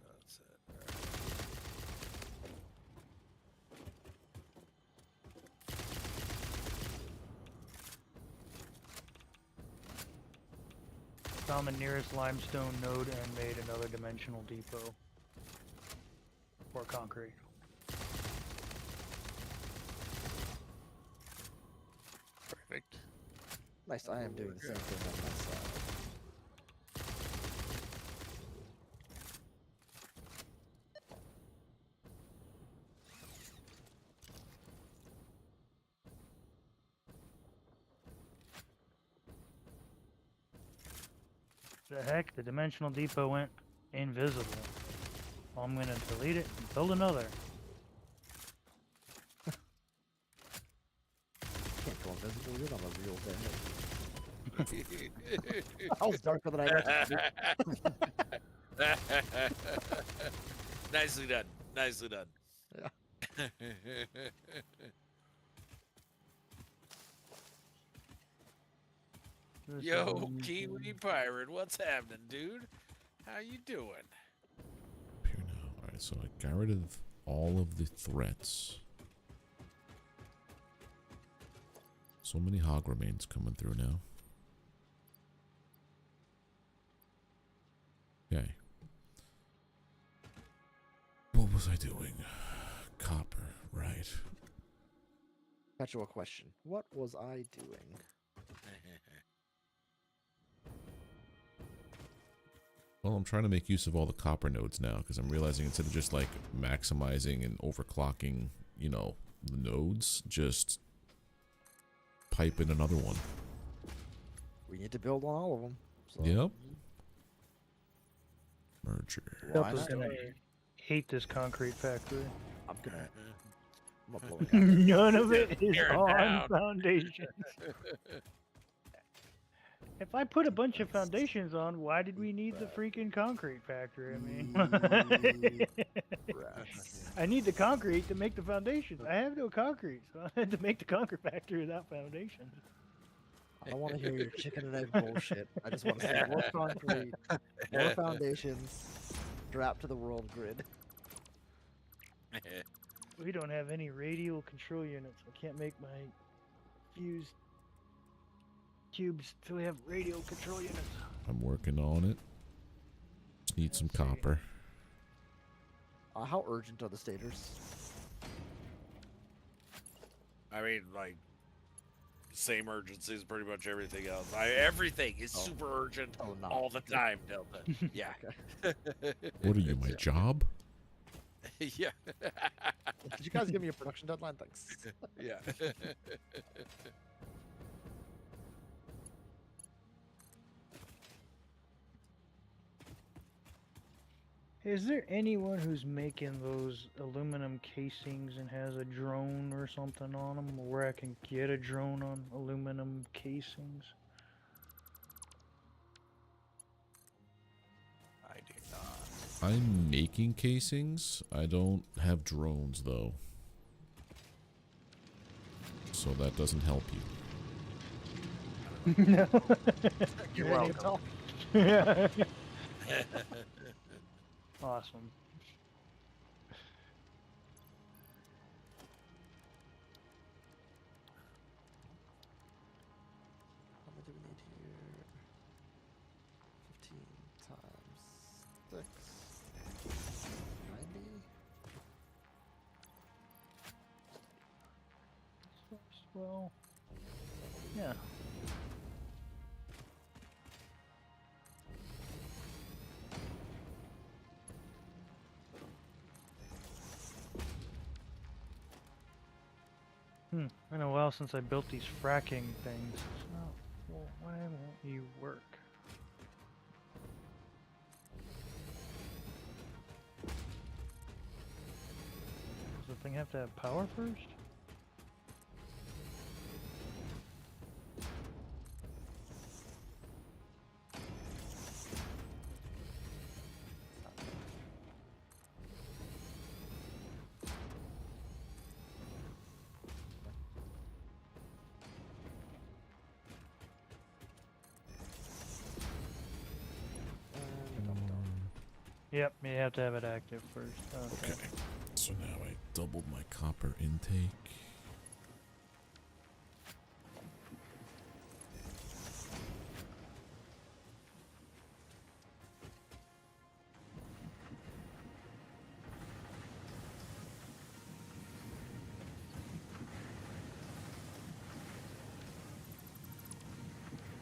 That's it. Found the nearest limestone node and made another dimensional depot. For concrete. Perfect. Nice, I am doing the same thing on my side. The heck? The dimensional depot went invisible. Well, I'm gonna delete it and build another. Can't go invisible yet, I'm a real dead. I was darker than I meant to be. Nicely done. Nicely done. Yeah. This Yo, one- Kiwi Pirate, what's happening, dude? How you doing? Here now. Alright, so I got rid of all of the threats. So many hog remains coming through now. Okay. What was I doing? Copper, right. Perpetual question. What was I doing? Well, I'm trying to make use of all the copper nodes now because I'm realizing instead of just like maximizing and overclocking, you know, the nodes, just pipe in another one. We need to build on all of them. So. Yep. Merger. Why Delta's not? gonna hate this concrete factory. I'm gonna. I'm gonna blow it out. None of it is Tear it on down. foundations. If I put a bunch of foundations on, why did we need the freaking concrete factory? I mean, Rats. I need the concrete to make the foundations. I have no concrete, so I had to make the concrete factory without foundations. I don't want to hear your chicken and egg bullshit. I just want to see more concrete, more foundations, strapped to the world grid. We don't have any radial control units. I can't make my fused cubes till we have radial control units. I'm working on it. Just need some Let's see. copper. How urgent are the stators? I mean, like, same urgency as pretty much everything else. Everything is Oh. super urgent Oh, no. all the time, Delta. Yeah. What are you, my job? Yeah. Did you guys give me a production deadline? Thanks. Yeah. Is there anyone who's making those aluminum casings and has a drone or something on them, where I can get a drone on aluminum casings? I do not. I'm making casings. I don't have drones, though. So that doesn't help you. No. You're Any welcome. help? Yeah. Awesome. How much do we need here? 15 times 6. 90? Well, yeah. Been a while since I built these fracking things. So, well, why won't you work? Does the thing have to have power first? And I'm done. Yep, you have to have it active first. Okay. Okay. So now I doubled my copper intake.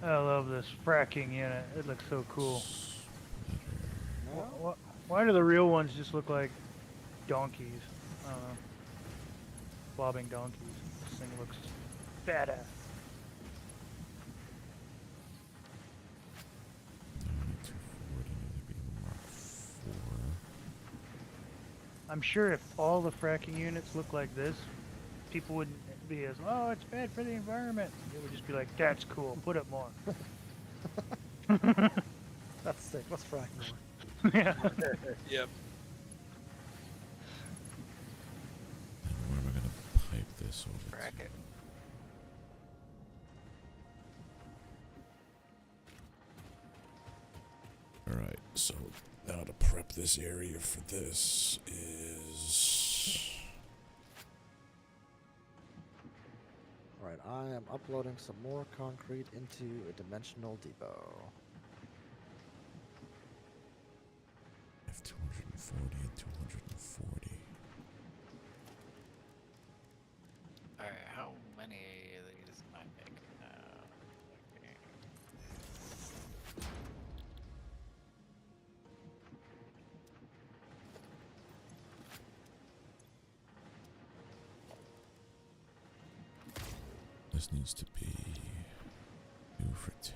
I love this fracking unit. It looks so cool. Why do the real ones just look like donkeys? I don't know. Bobbing donkeys. This thing looks badass. I'm sure if all the fracking units look like this, people wouldn't be as, oh, it's bad for the environment. It would just be like, that's cool, put it more. That's sick. Let's frack more. Yeah. Yep. Where am I gonna pipe this over? Bracket. Alright, so now to prep this area for this is... Alright, I am uploading some more concrete into a dimensional depot. I have 240 and 240. Alright, how many of these am I making now? Okay. This needs to be 2 for 10.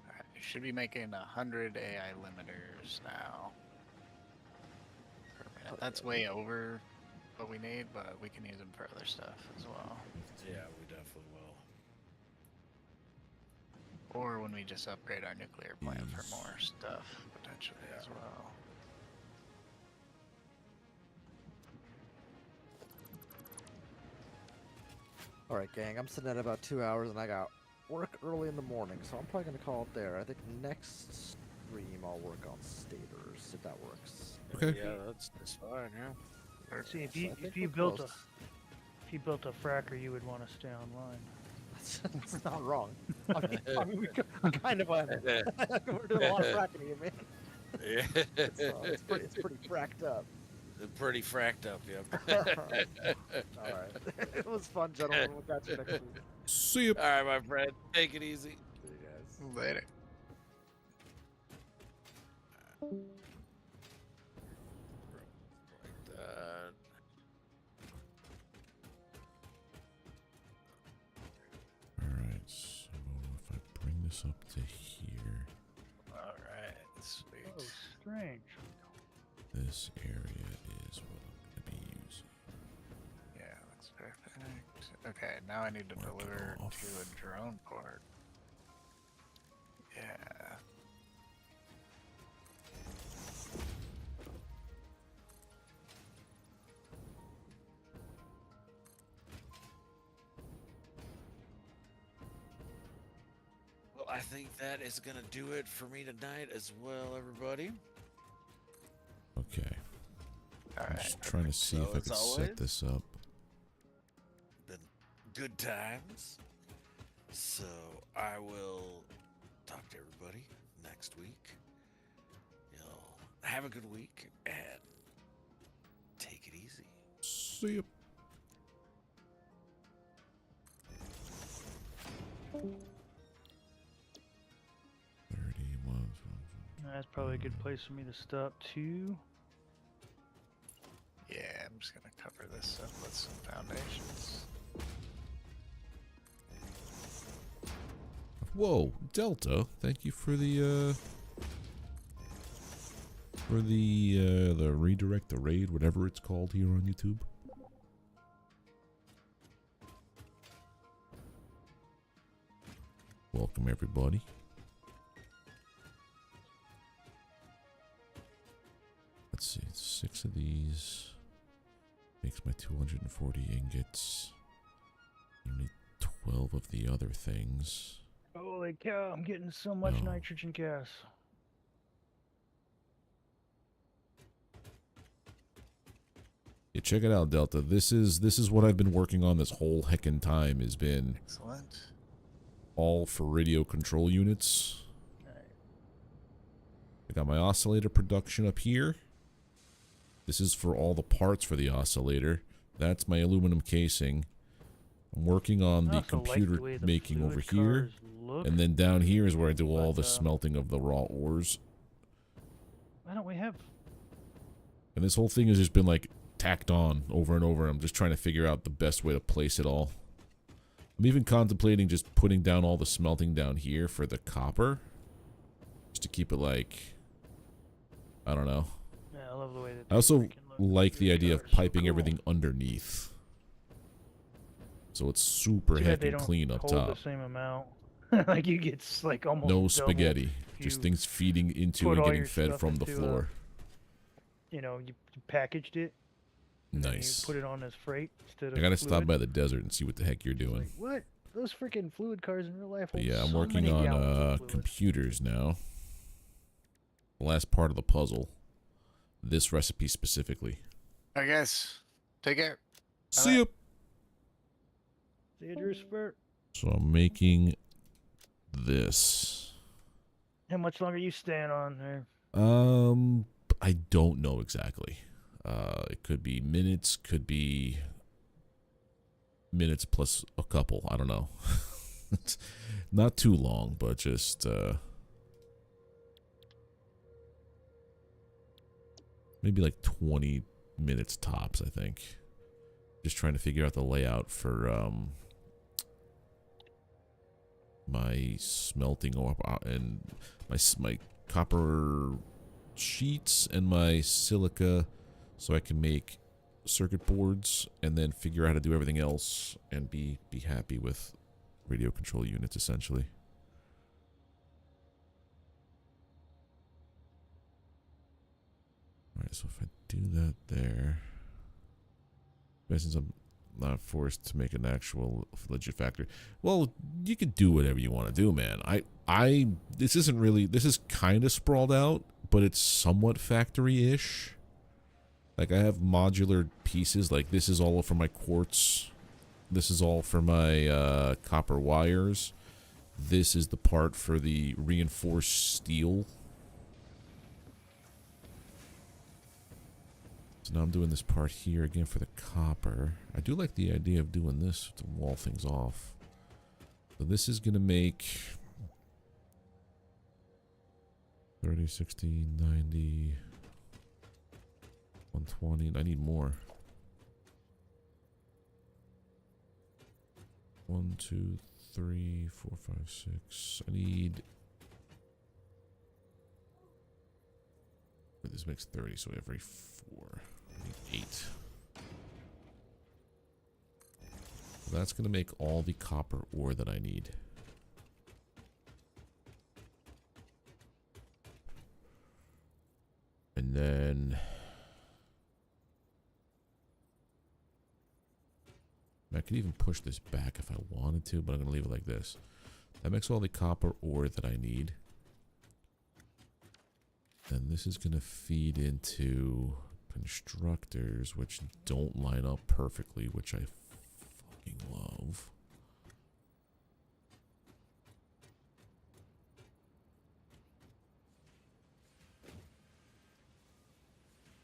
Alright, I should be making 100 AI limiters now. That's way over what we need, but we can use them for other stuff as well. Yeah, we definitely will. Or when we just upgrade our nuclear plant for more stuff, potentially as well. Alright, gang, I'm sitting at about 2 hours and I got work early in the morning, so I'm probably gonna call it there. I think next stream I'll work on stators, if that works. Okay. Yeah, that's fine. Yeah. See, if So I you think if you we're built close. if you built a fracker, you would want to stay online. That's not wrong. I mean, we kind of are. We're doing a lot of fracking here, man. Yeah. It's pretty fracked up. Pretty fracked up, yep. Alright. It was fun, gentlemen. We'll catch you next week. See ya. All right, my friend. Take it easy. See you guys. Later. Like that. Alright, so if I bring this up to here, Alright, sweet. Oh, strange. this area is what I'm going to be using. Yeah, looks perfect. Okay, now I need to Mark it deliver off. to a drone port. Yeah. Well, I think that is gonna do it for me tonight as well, everybody. Okay. I'm Alright. just trying to see So if I as can always- set this up. Been good times. So I will talk to everybody next week. You'll have a good week and take it easy. See ya. That's probably a good place for me to stop too. Yeah, I'm just gonna cover this up with some foundations. Whoa, Delta! Thank you for the redirect, the raid, whatever it's called here on YouTube. Welcome everybody. Let's see, 6 of these makes my 240 ingots. You need 12 of the other things. Holy cow, I'm getting so much No. nitrogen gas. Yeah, check it out, Delta. This is what I've been working on this whole heckin' time. Has been Excellent. all for radio control units. Alright. I got my oscillator production up here. This is for all the parts for the oscillator. That's my aluminum casing. I'm working on I the also like computer way the making fluid over here. cars look. And then down here is where I do all the But, smelting of the raw ores. Why don't we have? And this whole thing has just been like tacked on over and over. I'm just trying to figure out the best way to place it all. I'm even contemplating just putting down all the smelting down here for the copper. Just to keep it like, I don't know. Yeah, I love the way that. I also freaking look. like the These idea of cars are so piping cool. everything underneath. So it's super Too bad they heckin' don't clean up hold top. the same amount. Like you get like almost No double spaghetti. if Just you things feeding into put and all getting your fed stuff from the into a- floor. You know, you packaged it. And then Nice. you put it on as freight instead of. I gotta stop fluid. by the desert and see what the heck you're It's doing. like, what? Those freaking fluid cars in real life. But hold yeah, I'm so working many on gallons of fluid. computers now. The last part of the puzzle. This recipe specifically. Alright, guys. Take care. See ya. See you, Drew Spurt. So I'm making this. How much longer are you staying on there? I don't know exactly. It could be minutes, could be minutes plus a couple. I don't know. It's not too long, but just maybe like 20 minutes tops, I think. Just trying to figure out the layout for my smelting and my copper sheets and my silica so I can make circuit boards and then figure out how to do everything else and be happy with radio control units essentially. Alright, so if I do that there, since I'm not forced to make an actual legit factory, well, you can do whatever you want to do, man. This isn't really, this is kind of sprawled out, but it's somewhat factory-ish. Like, I have modular pieces, like this is all for my quartz, this is all for my copper wires, this is the part for the reinforced steel. So now I'm doing this part here again for the copper. I do like the idea of doing this to wall things off. So this is going to make 30, 60, 90, 120. And I need more. 1, 2, 3, 4, 5, 6. I need... This makes 30, so every 4. I need 8. So that's going to make all the copper ore that I need. And then... I could even push this back if I wanted to, but I'm going to leave it like this. That makes all the copper ore that I need. Then this is going to feed into constructors, which don't line up perfectly, which I fucking love.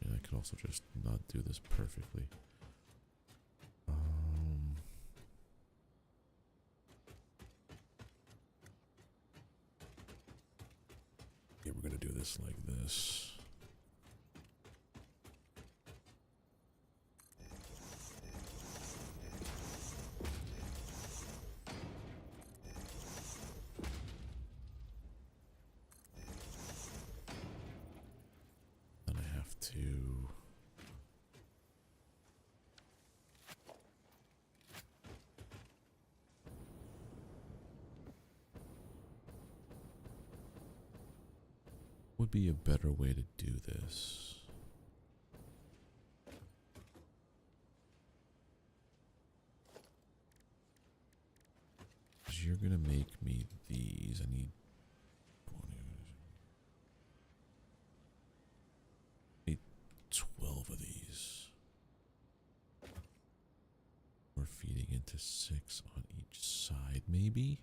And I could also just not do this perfectly. Yeah, we're going to do this like this. Then I have to... Would be a better way to do this. Because you're going to make me these. I need 12 of these. We're feeding into 6 on each side, maybe?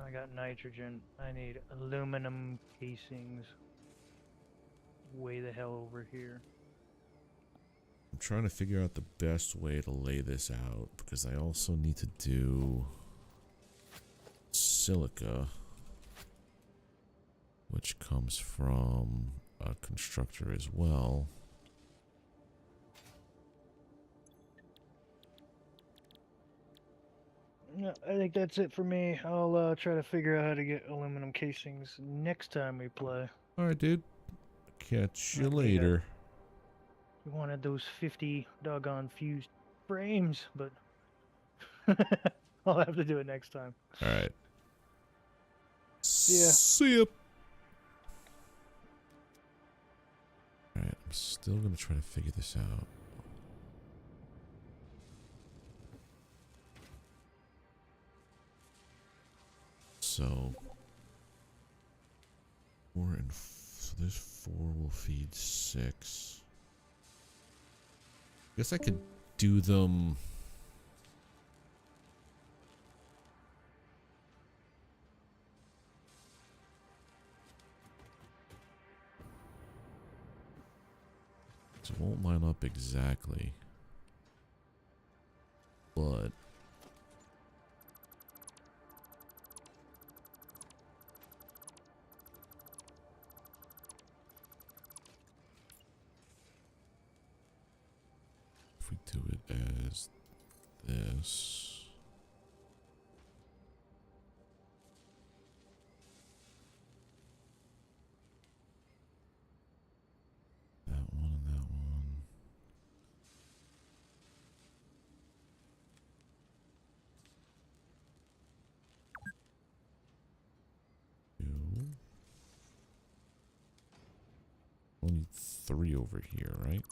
I got nitrogen. I need aluminum casings. Way the hell over here. I'm trying to figure out the best way to lay this out because I also need to do silica, which comes from a constructor as well. No, I think that's it for me. I'll try to figure out how to get aluminum casings next time we play. Alright, dude. Catch you Okay, later. We wanted those 50 doggone fused frames, but I'll have to do it next time. Alright. See ya. See ya. Alright, I'm still gonna try to figure this out. So 4 and so this 4 will feed 6. Guess I could do them. So it won't line up exactly, but if we do it as this, 3 over here, right?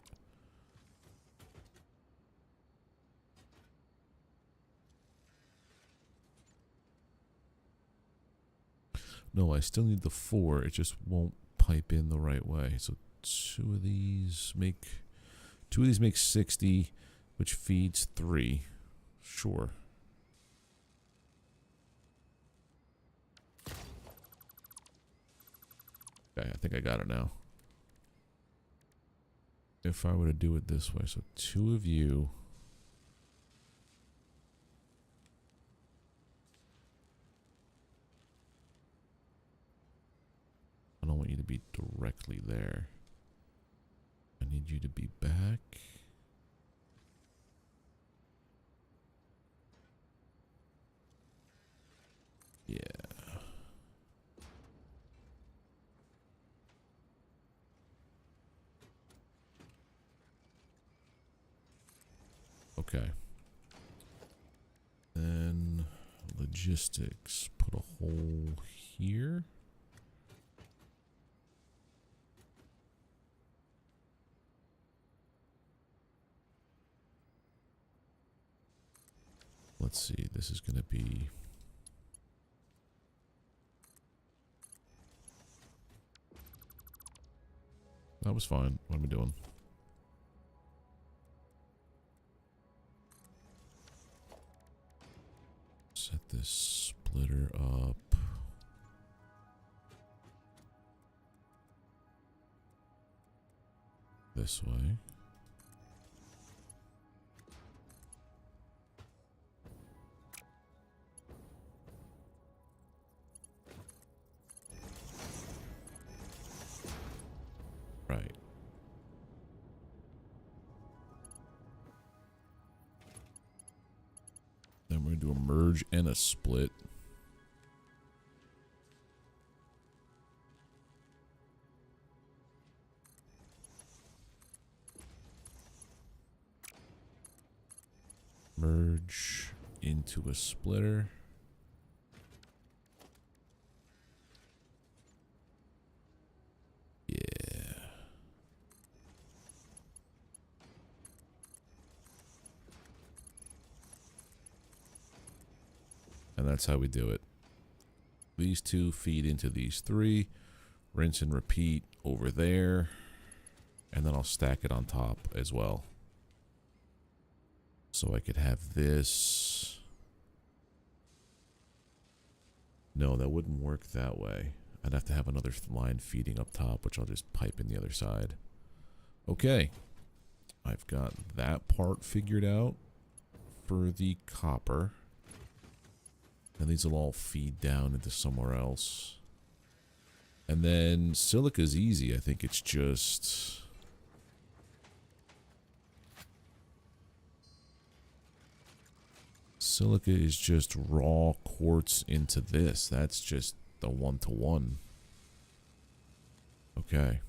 No, I still need the 4. It just won't pipe in the right way. So 2 of these make 60, which feeds 3. Sure. Okay, I think I got it now. If I were to do it this way, so 2 of you. I don't want you to be directly there. I need you to be back. Yeah. Okay. Then logistics. Put a hole here. Let's see. This is going to be... That was fine. What am I doing? Set this splitter up. This way. Right. Then we're going to do a merge and a split. Merge into a splitter. Yeah. And that's how we do it. These 2 feed into these 3. Rinse and repeat over there. And then I'll stack it on top as well. So I could have this. No, that wouldn't work that way. I'd have to have another line feeding up top, which I'll just pipe in the other side. Okay. I've got that part figured out for the copper. And these will all feed down into somewhere else. And then silica's easy. I think it's just... Silica is just raw quartz into this. That's just the 1-to-1. Okay.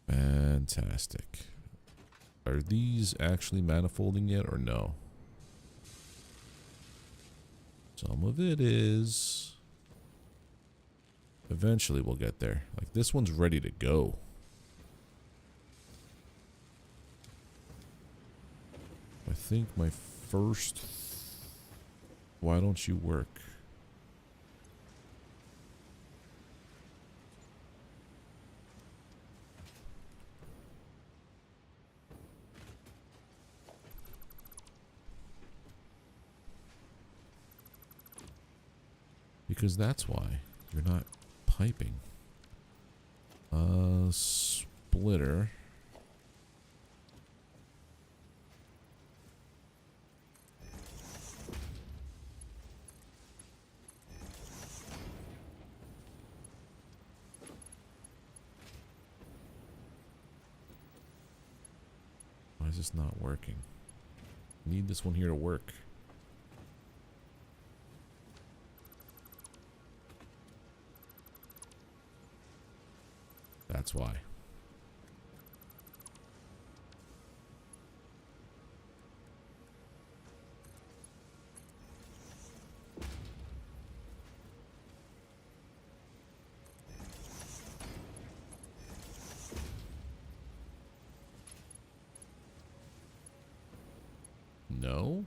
Fantastic. Are these actually manifolding yet or no? Some of it is. Eventually we'll get there. Like this one's ready to go. I think my first... Why don't you work? Because that's why you're not piping. Splitter. Why is this not working? Need this one here to work. That's why. No.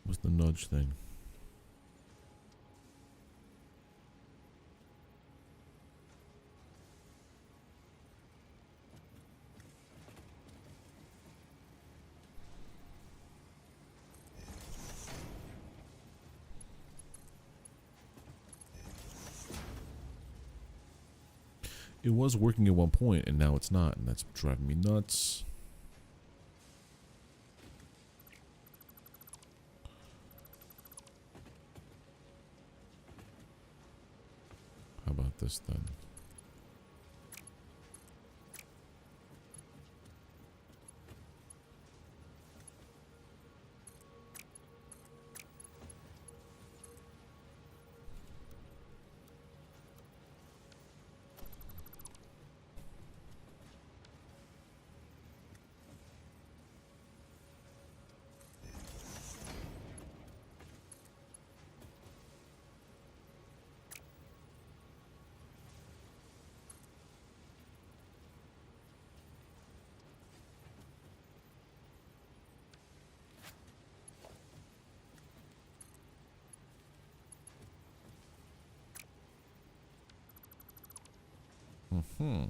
What's the nudge thing? It was working at one point, and now it's not, and that's driving me nuts. How about this then? Hmm.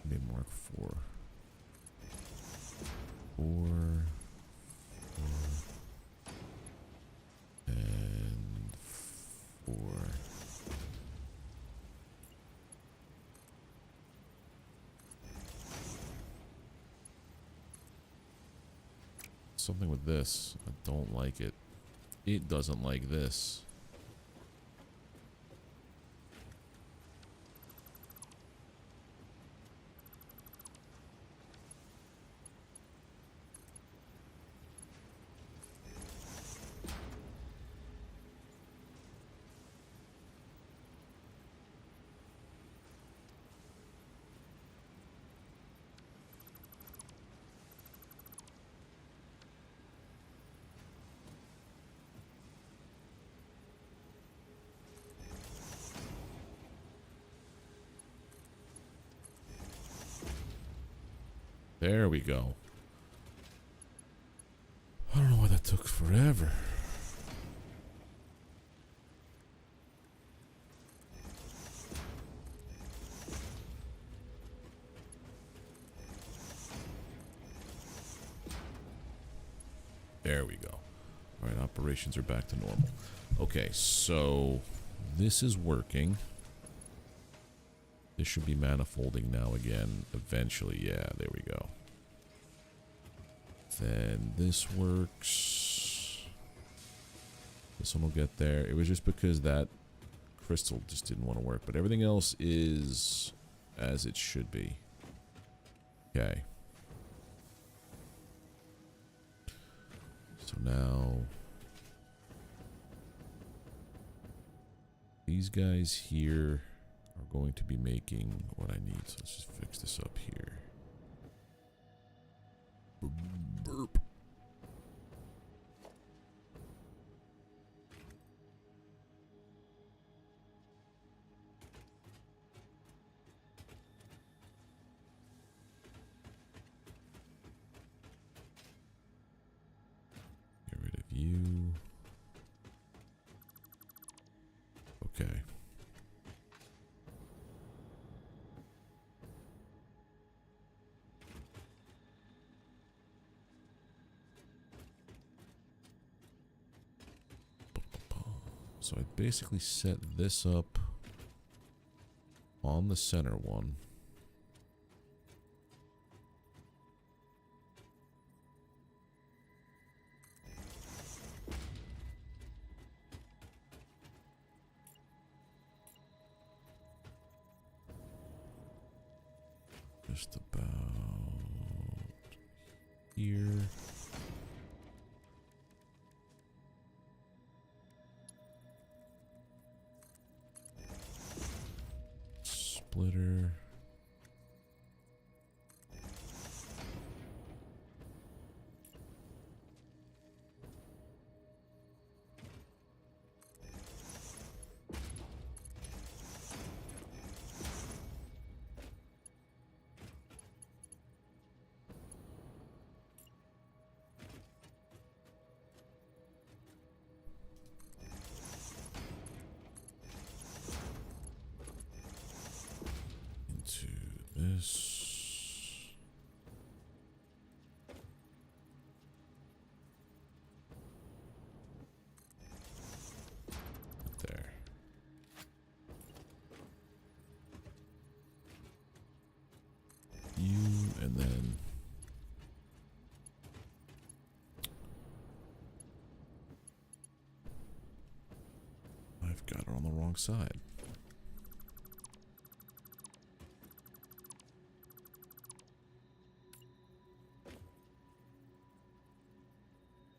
Maybe mark 4. 4. And 4. Something with this. I don't like it. It doesn't like this. There we go. I don't know why that took forever. There we go. All right, operations are back to normal. Okay, so this is working. This should be manifolding now again. Eventually, yeah, there we go. Then this works. This one will get there. It was just because that crystal just didn't want to work. But everything else is as it should be. Okay. So now these guys here are going to be making what I need. So let's just fix this up here. Burp. Get rid of you. Okay. So I basically set this up on the center one. Just about here. Splitter. Into this. There. You and then I've got it on the wrong side.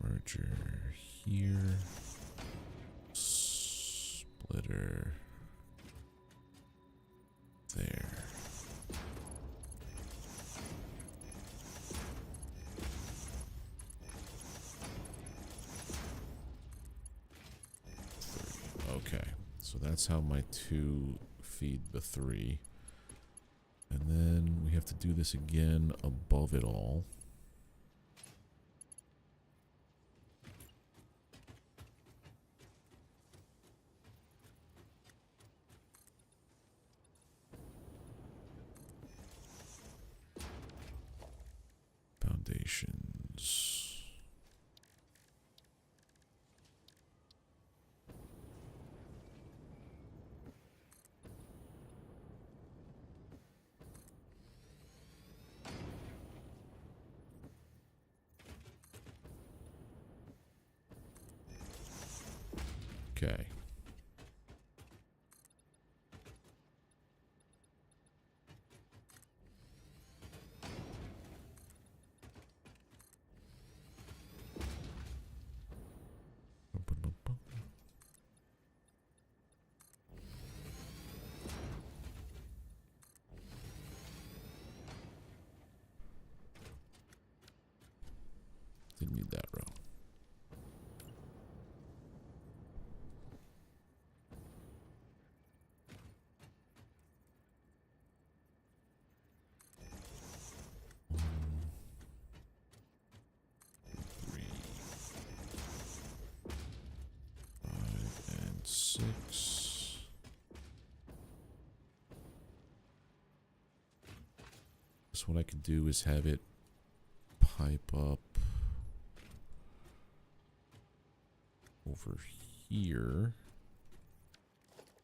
Merger here. Splitter there. Okay, so that's how my 2 feed the 3. And then we have to do this again above it all. Foundations. Okay. Didn't need that row. Three, 5, and 6. So what I could do is have it pipe up over here.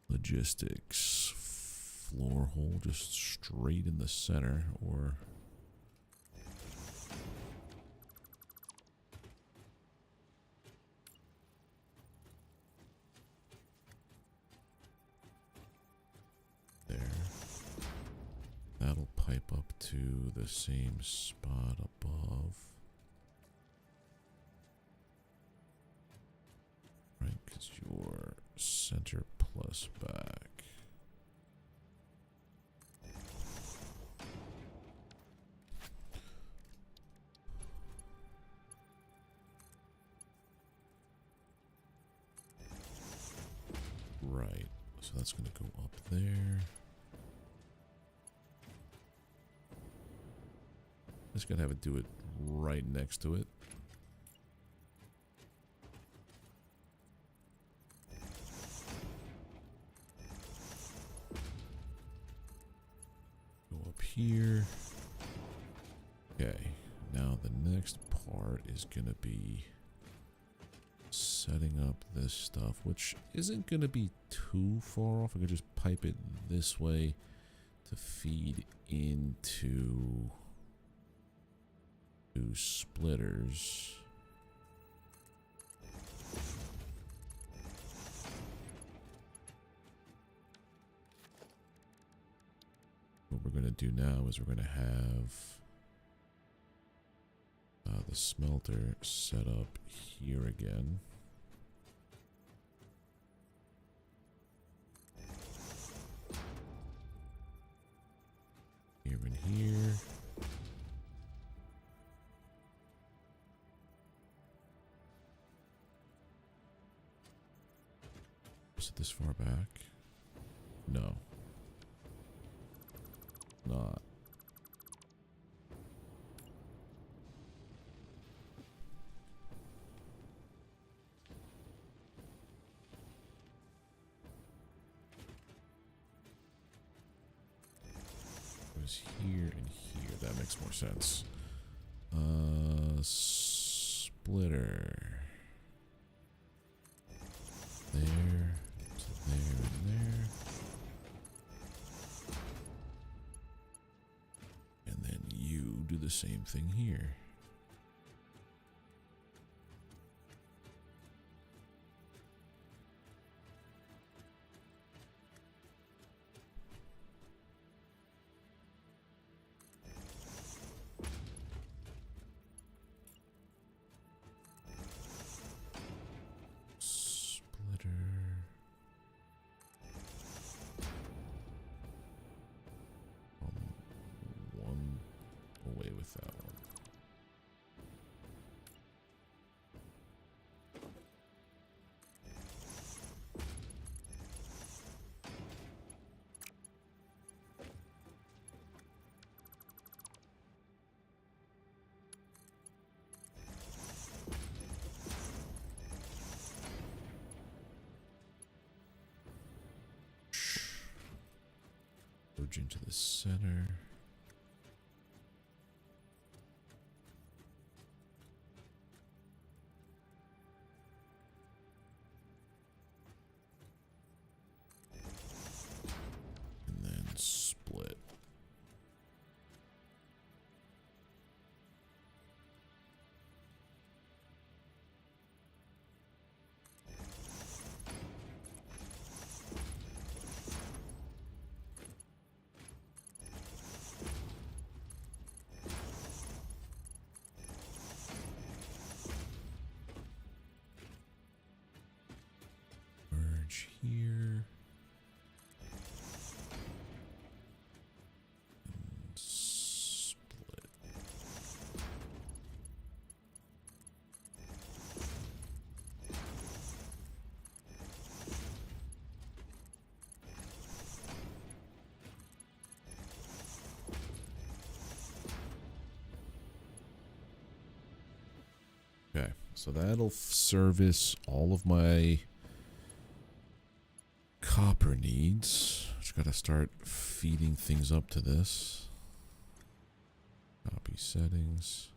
Logistics. Floor hole just straight in the center, or there. That'll pipe up to the same spot above. Right, because you're center plus back. Right, so that's going to go up there. Just going to have it do it right next to it. Go up here. Okay, now the next part is going to be setting up this stuff, which isn't going to be too far off. I could just pipe it this way to feed into 2 splitters. What we're going to do now is we're going to have the smelter set up here again. Here and here. Is it this far back? No. Not. It was here and here. That makes more sense. Splitter. There, to there and there. And then you do the same thing here. One away with that one. Merge into the center. And then split. Merge here. And split. Okay, so that'll service all of my copper needs. Just gotta start feeding things up to this. Copy settings.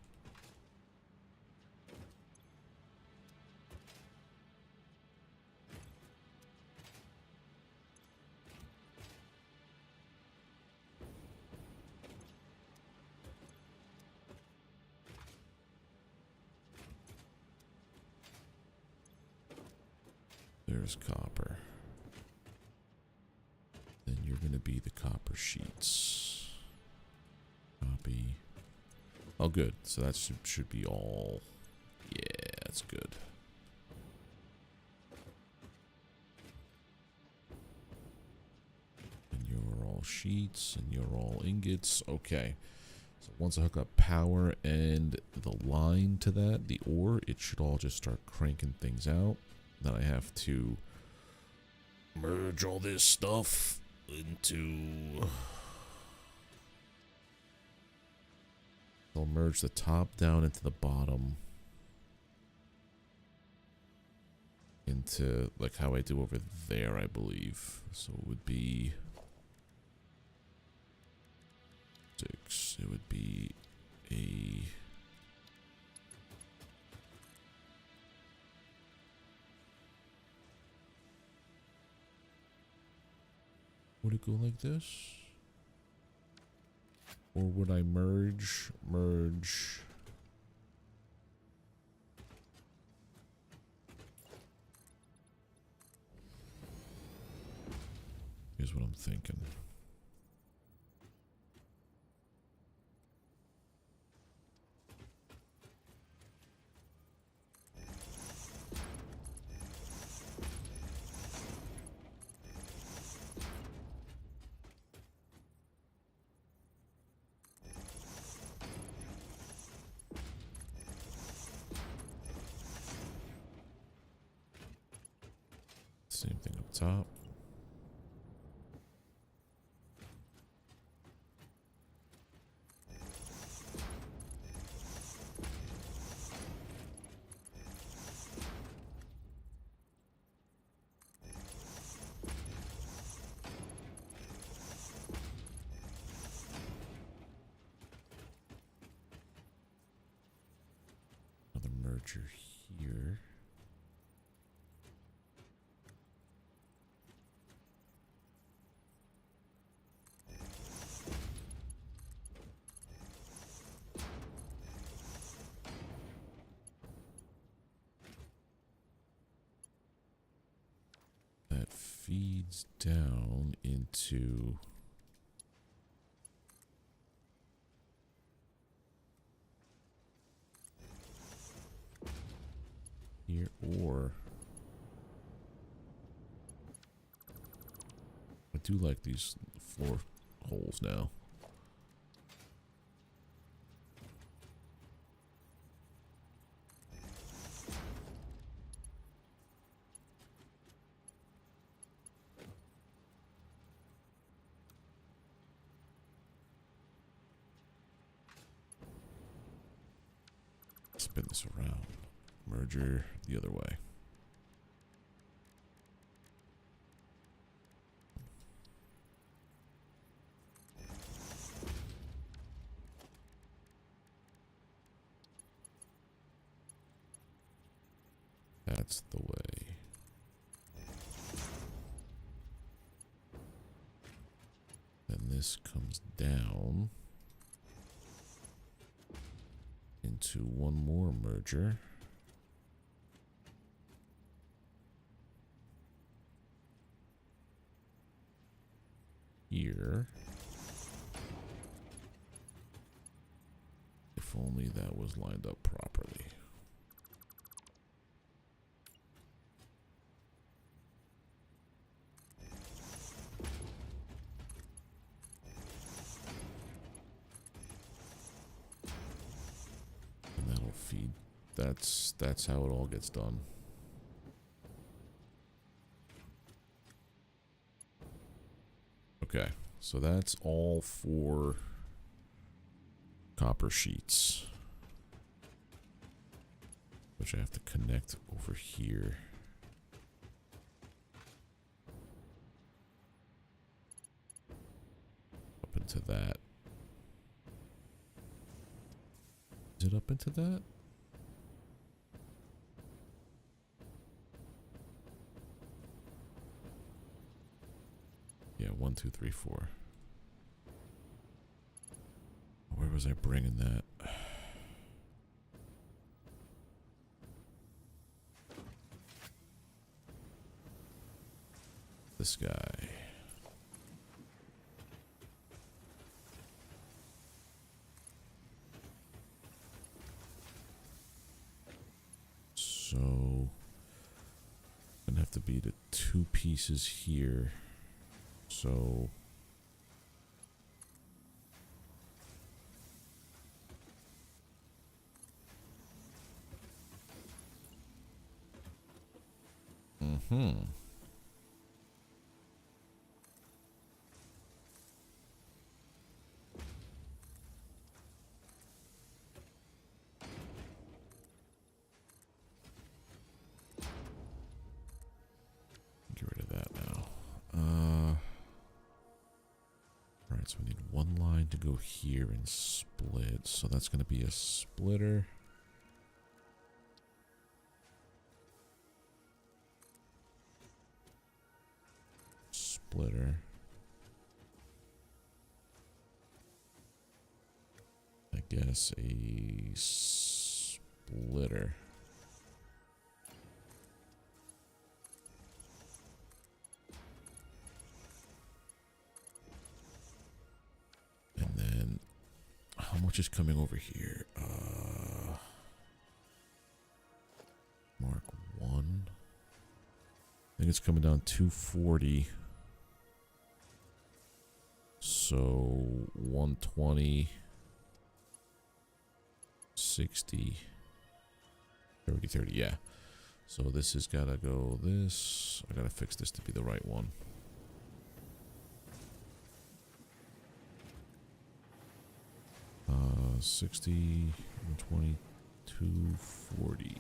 There's copper. Then you're going to be the copper sheets. Copy. Oh, good. So that should be all. Yeah, that's good. And you're all sheets, and you're all ingots. Okay. So once I hook up power and the line to that, the ore, it should all just start cranking things out. Then I have to merge all this stuff into... I'll merge the top down into the bottom. Into, like how I do over there, I believe. So it would be... 6. It would be a... Would it go like this? Or would I merge? Here's what I'm thinking. Same thing up top. Another merger here. That feeds down into here, or I do like these floor holes now. Spin this around. Merger the other way. That's the way. Then this comes down into one more merger. Here. If only that was lined up properly. And that'll feed. That's how it all gets done. Okay, so that's all 4 copper sheets, which I have to connect over here. Up into that. Is it up into that? Yeah, 1, 2, 3, 4. Where was I bringing that? This guy. So, gonna have to be the 2 pieces here. So get rid of that now. Alright, so we need one line to go here and split. So that's going to be a splitter. Splitter. I guess a splitter. And then how much is coming over here? Mark 1. I think it's coming down 240. So 120, 60, 30, 30, yeah. So this has got to go this. I got to fix this to be the right one. Uh, 60, 22, 40.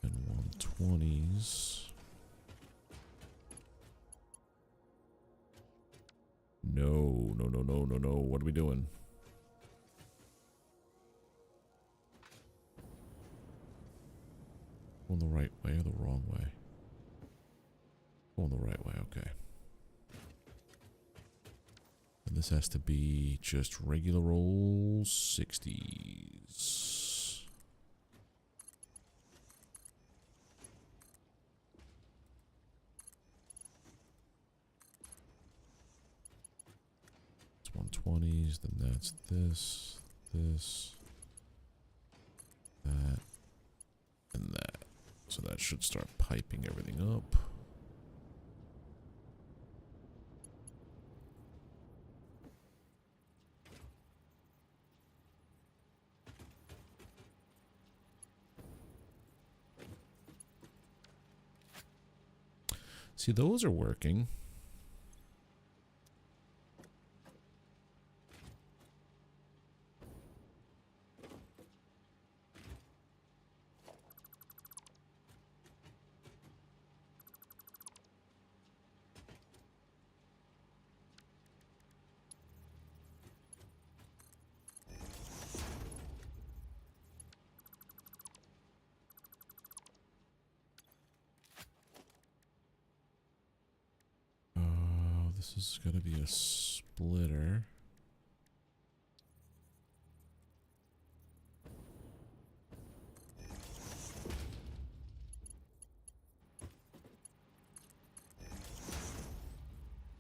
And 120s. No, no, no, no, no, no. What are we doing? Going the right way or the wrong way? Going the right way, okay. And this has to be just regular old 60s. It's 120s, then that's this, that, and that. So that should start piping everything up. See, those are working. This is going to be a splitter.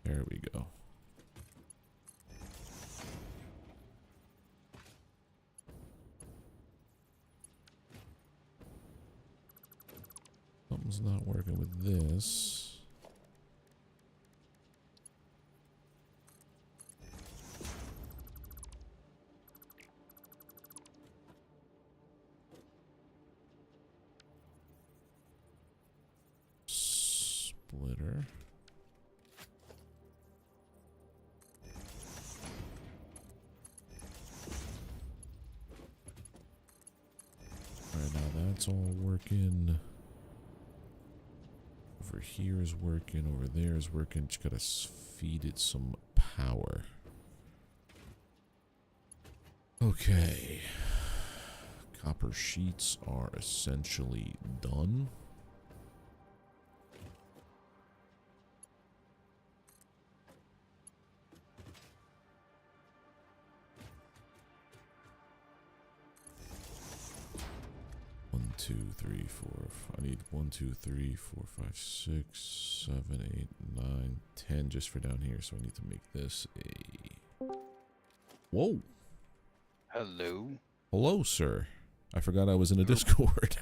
There we go. Something's not working with this. Splitter. Alright, now that's all working. Over here is working, over there is working. Just gotta feed it some power. Okay. Copper sheets are essentially done. One, two, three, four. I need 1, 2, 3, 4, 5, 6, 7, 8, 9, 10 just for down here. So I need to make this a. Whoa! Hello. Hello, sir. I forgot I was in a Discord.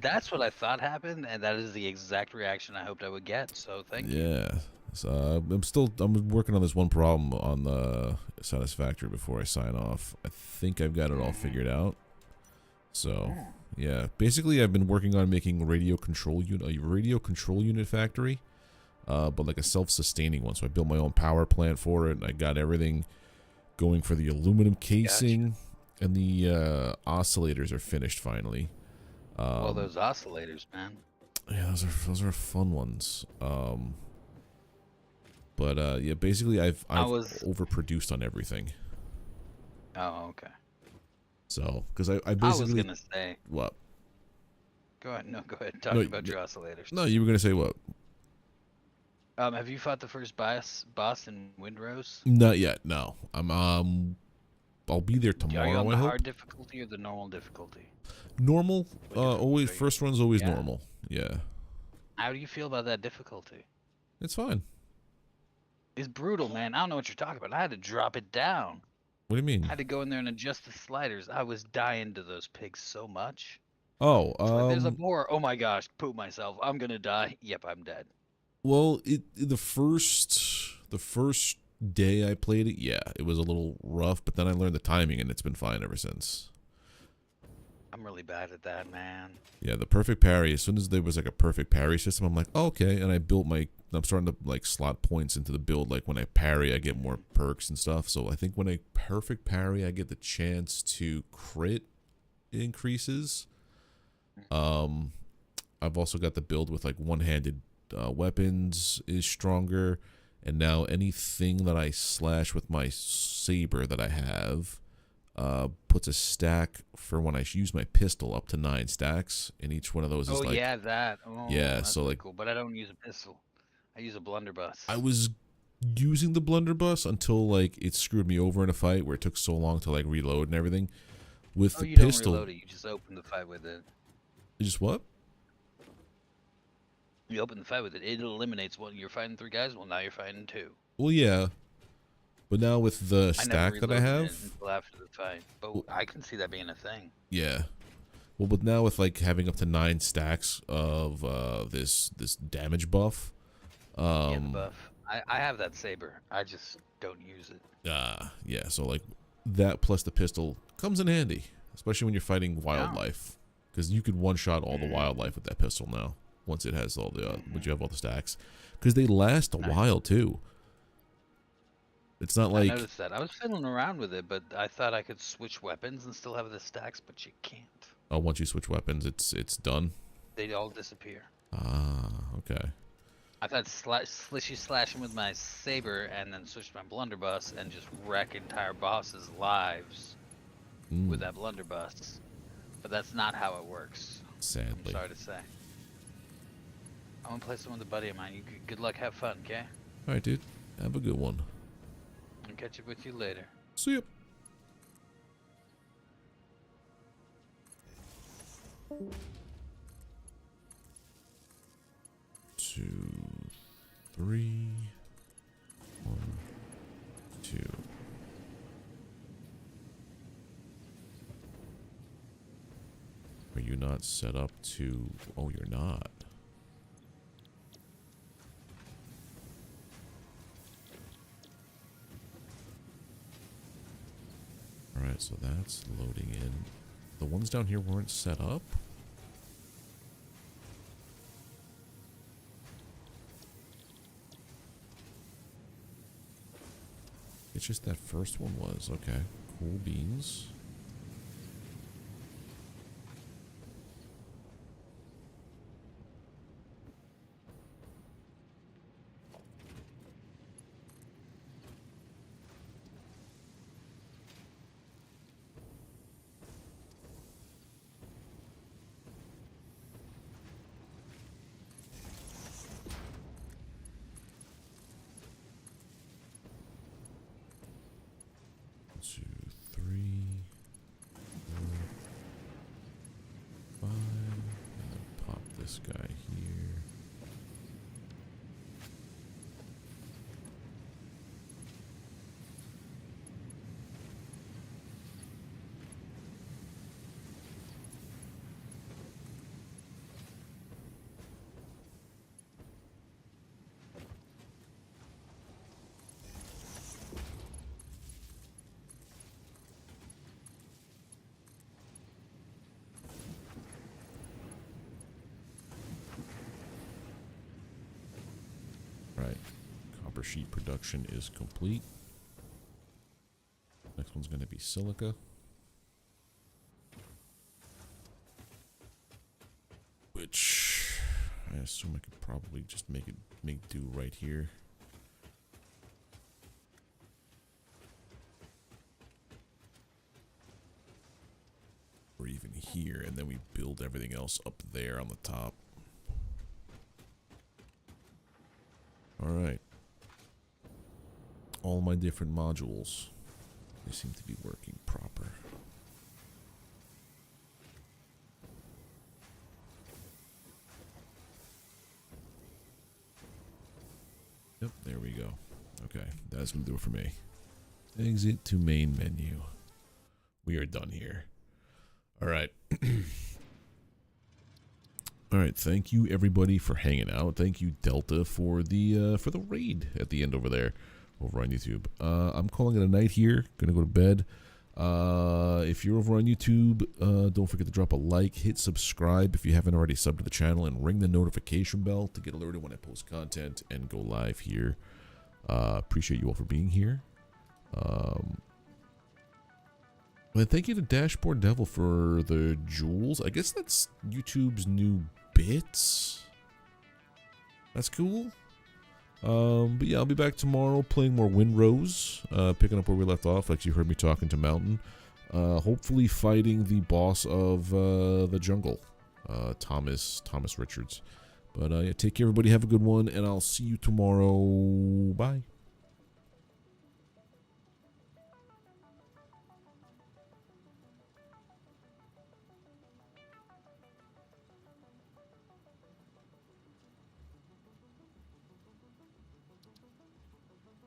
That's what I thought happened, and that is the exact reaction I hoped I would get. So thank you. Yeah. So, I'm working on this one problem on the Satisfactory before I sign off. I think I've got it all figured out. So, yeah. Basically, I've been working on making a radio control unit factory, but like a self-sustaining one. So I built my own power plant for it, and I got everything going for the aluminum casing, and the oscillators are finished finally. Well, those oscillators, man. Yeah, those are fun ones. But yeah, basically I've overproduced on everything. Oh, okay. So, because I basically. I was gonna say. What? Go ahead. No, go ahead. Talk about your oscillators. No, you were gonna say what? Have you fought the first boss in Windrose? Not yet. No, I'll be there tomorrow. Are you on the I hope. hard difficulty or the normal difficulty? Normal. Always first run's always normal. Yeah. How do you feel about that difficulty? It's fine. It's brutal, man. I don't know what you're talking about. I had to drop it down. What do you mean? I had to go in there and adjust the sliders. I was dying to those pigs so much. Oh, So like, there's a boar. Oh my gosh, poop myself. I'm gonna die. Yep, I'm dead. Well, the first day I played it, yeah, it was a little rough, but then I learned the timing and it's been fine ever since. I'm really bad at that, man. Yeah, the perfect parry, as soon as there was like a perfect parry system, I'm like, oh, okay, and I'm starting to like slot points into the build. Like when I parry, I get more perks and stuff. So I think when I perfect parry, I get the chance to crit increases. I've also got the build with like one-handed weapons is stronger, and now anything that I slash with my saber that I have puts a stack for when I use my pistol up to 9 stacks, and each one of those is Oh like yeah, that. Oh, yeah. that's So really like cool. But I don't use a pistol. I use a blunderbuss. I was using the blunderbuss until like it screwed me over in a fight where it took so long to like reload and everything. With Oh, the you pistol, don't reload it. You just open the fight with it. just what? You open the fight with it. It eliminates one. You're fighting 3 guys. Well, now you're fighting 2. Well, yeah, but now with the I never stack that I reloaded have, it until after the fight. But I can see that being a thing. yeah. Well, but now with like having up to 9 stacks of this damage buff, Yeah, the buff. I have that saber. I just don't use it. yeah. So like that plus the pistol comes in handy, especially when you're fighting wildlife, because you could one shot all the wildlife with that pistol now. Once it has all the once you have all the stacks, because they last a while too. It's not like I noticed that. I was fiddling around with it, but I thought I could switch weapons and still have the stacks, but you can't. oh, once you switch weapons, it's done. They all disappear. Ah, okay. I thought slishy slashing with my saber and then switch my blunderbuss and just wreck entire bosses' lives with that blunderbuss. But that's not how it works. Sadly. I'm sorry to say. I want to play some with a buddy of mine. You good luck, have fun, okay? All right, dude. Have a good one. I'll catch up with you later. See ya. Two, 3, 1, 2. Are you not set up to? Oh, you're not. Alright, so that's loading in. The ones down here weren't set up? It's just that first one was. Okay. Cool beans. This guy here. Right. Copper sheet production is complete. Next one's going to be silica. Which I assume I could probably just make do right here. Or even here, and then we build everything else up there on the top. Alright. All my different modules. They seem to be working proper. Yep, there we go. Okay, that's gonna do it for me. Exit to main menu. We are done here. Alright. All right, thank you everybody for hanging out. Thank you Delta for the raid at the end over there, over on YouTube. I'm calling it a night here. Gonna go to bed. If you're over on YouTube, don't forget to drop a like, hit subscribe if you haven't already subbed to the channel, and ring the notification bell to get alerted when I post content and go live here. Appreciate you all for being here. And thank you to Dashboard Devil for the jewels. I guess that's YouTube's new bits. That's cool. But yeah, I'll be back tomorrow playing more Windrose, picking up where we left off, like you heard me talking to Mountain. Hopefully fighting the boss of the jungle, Thomas Richards. But yeah, take care everybody, have a good one, and I'll see you tomorrow. Bye.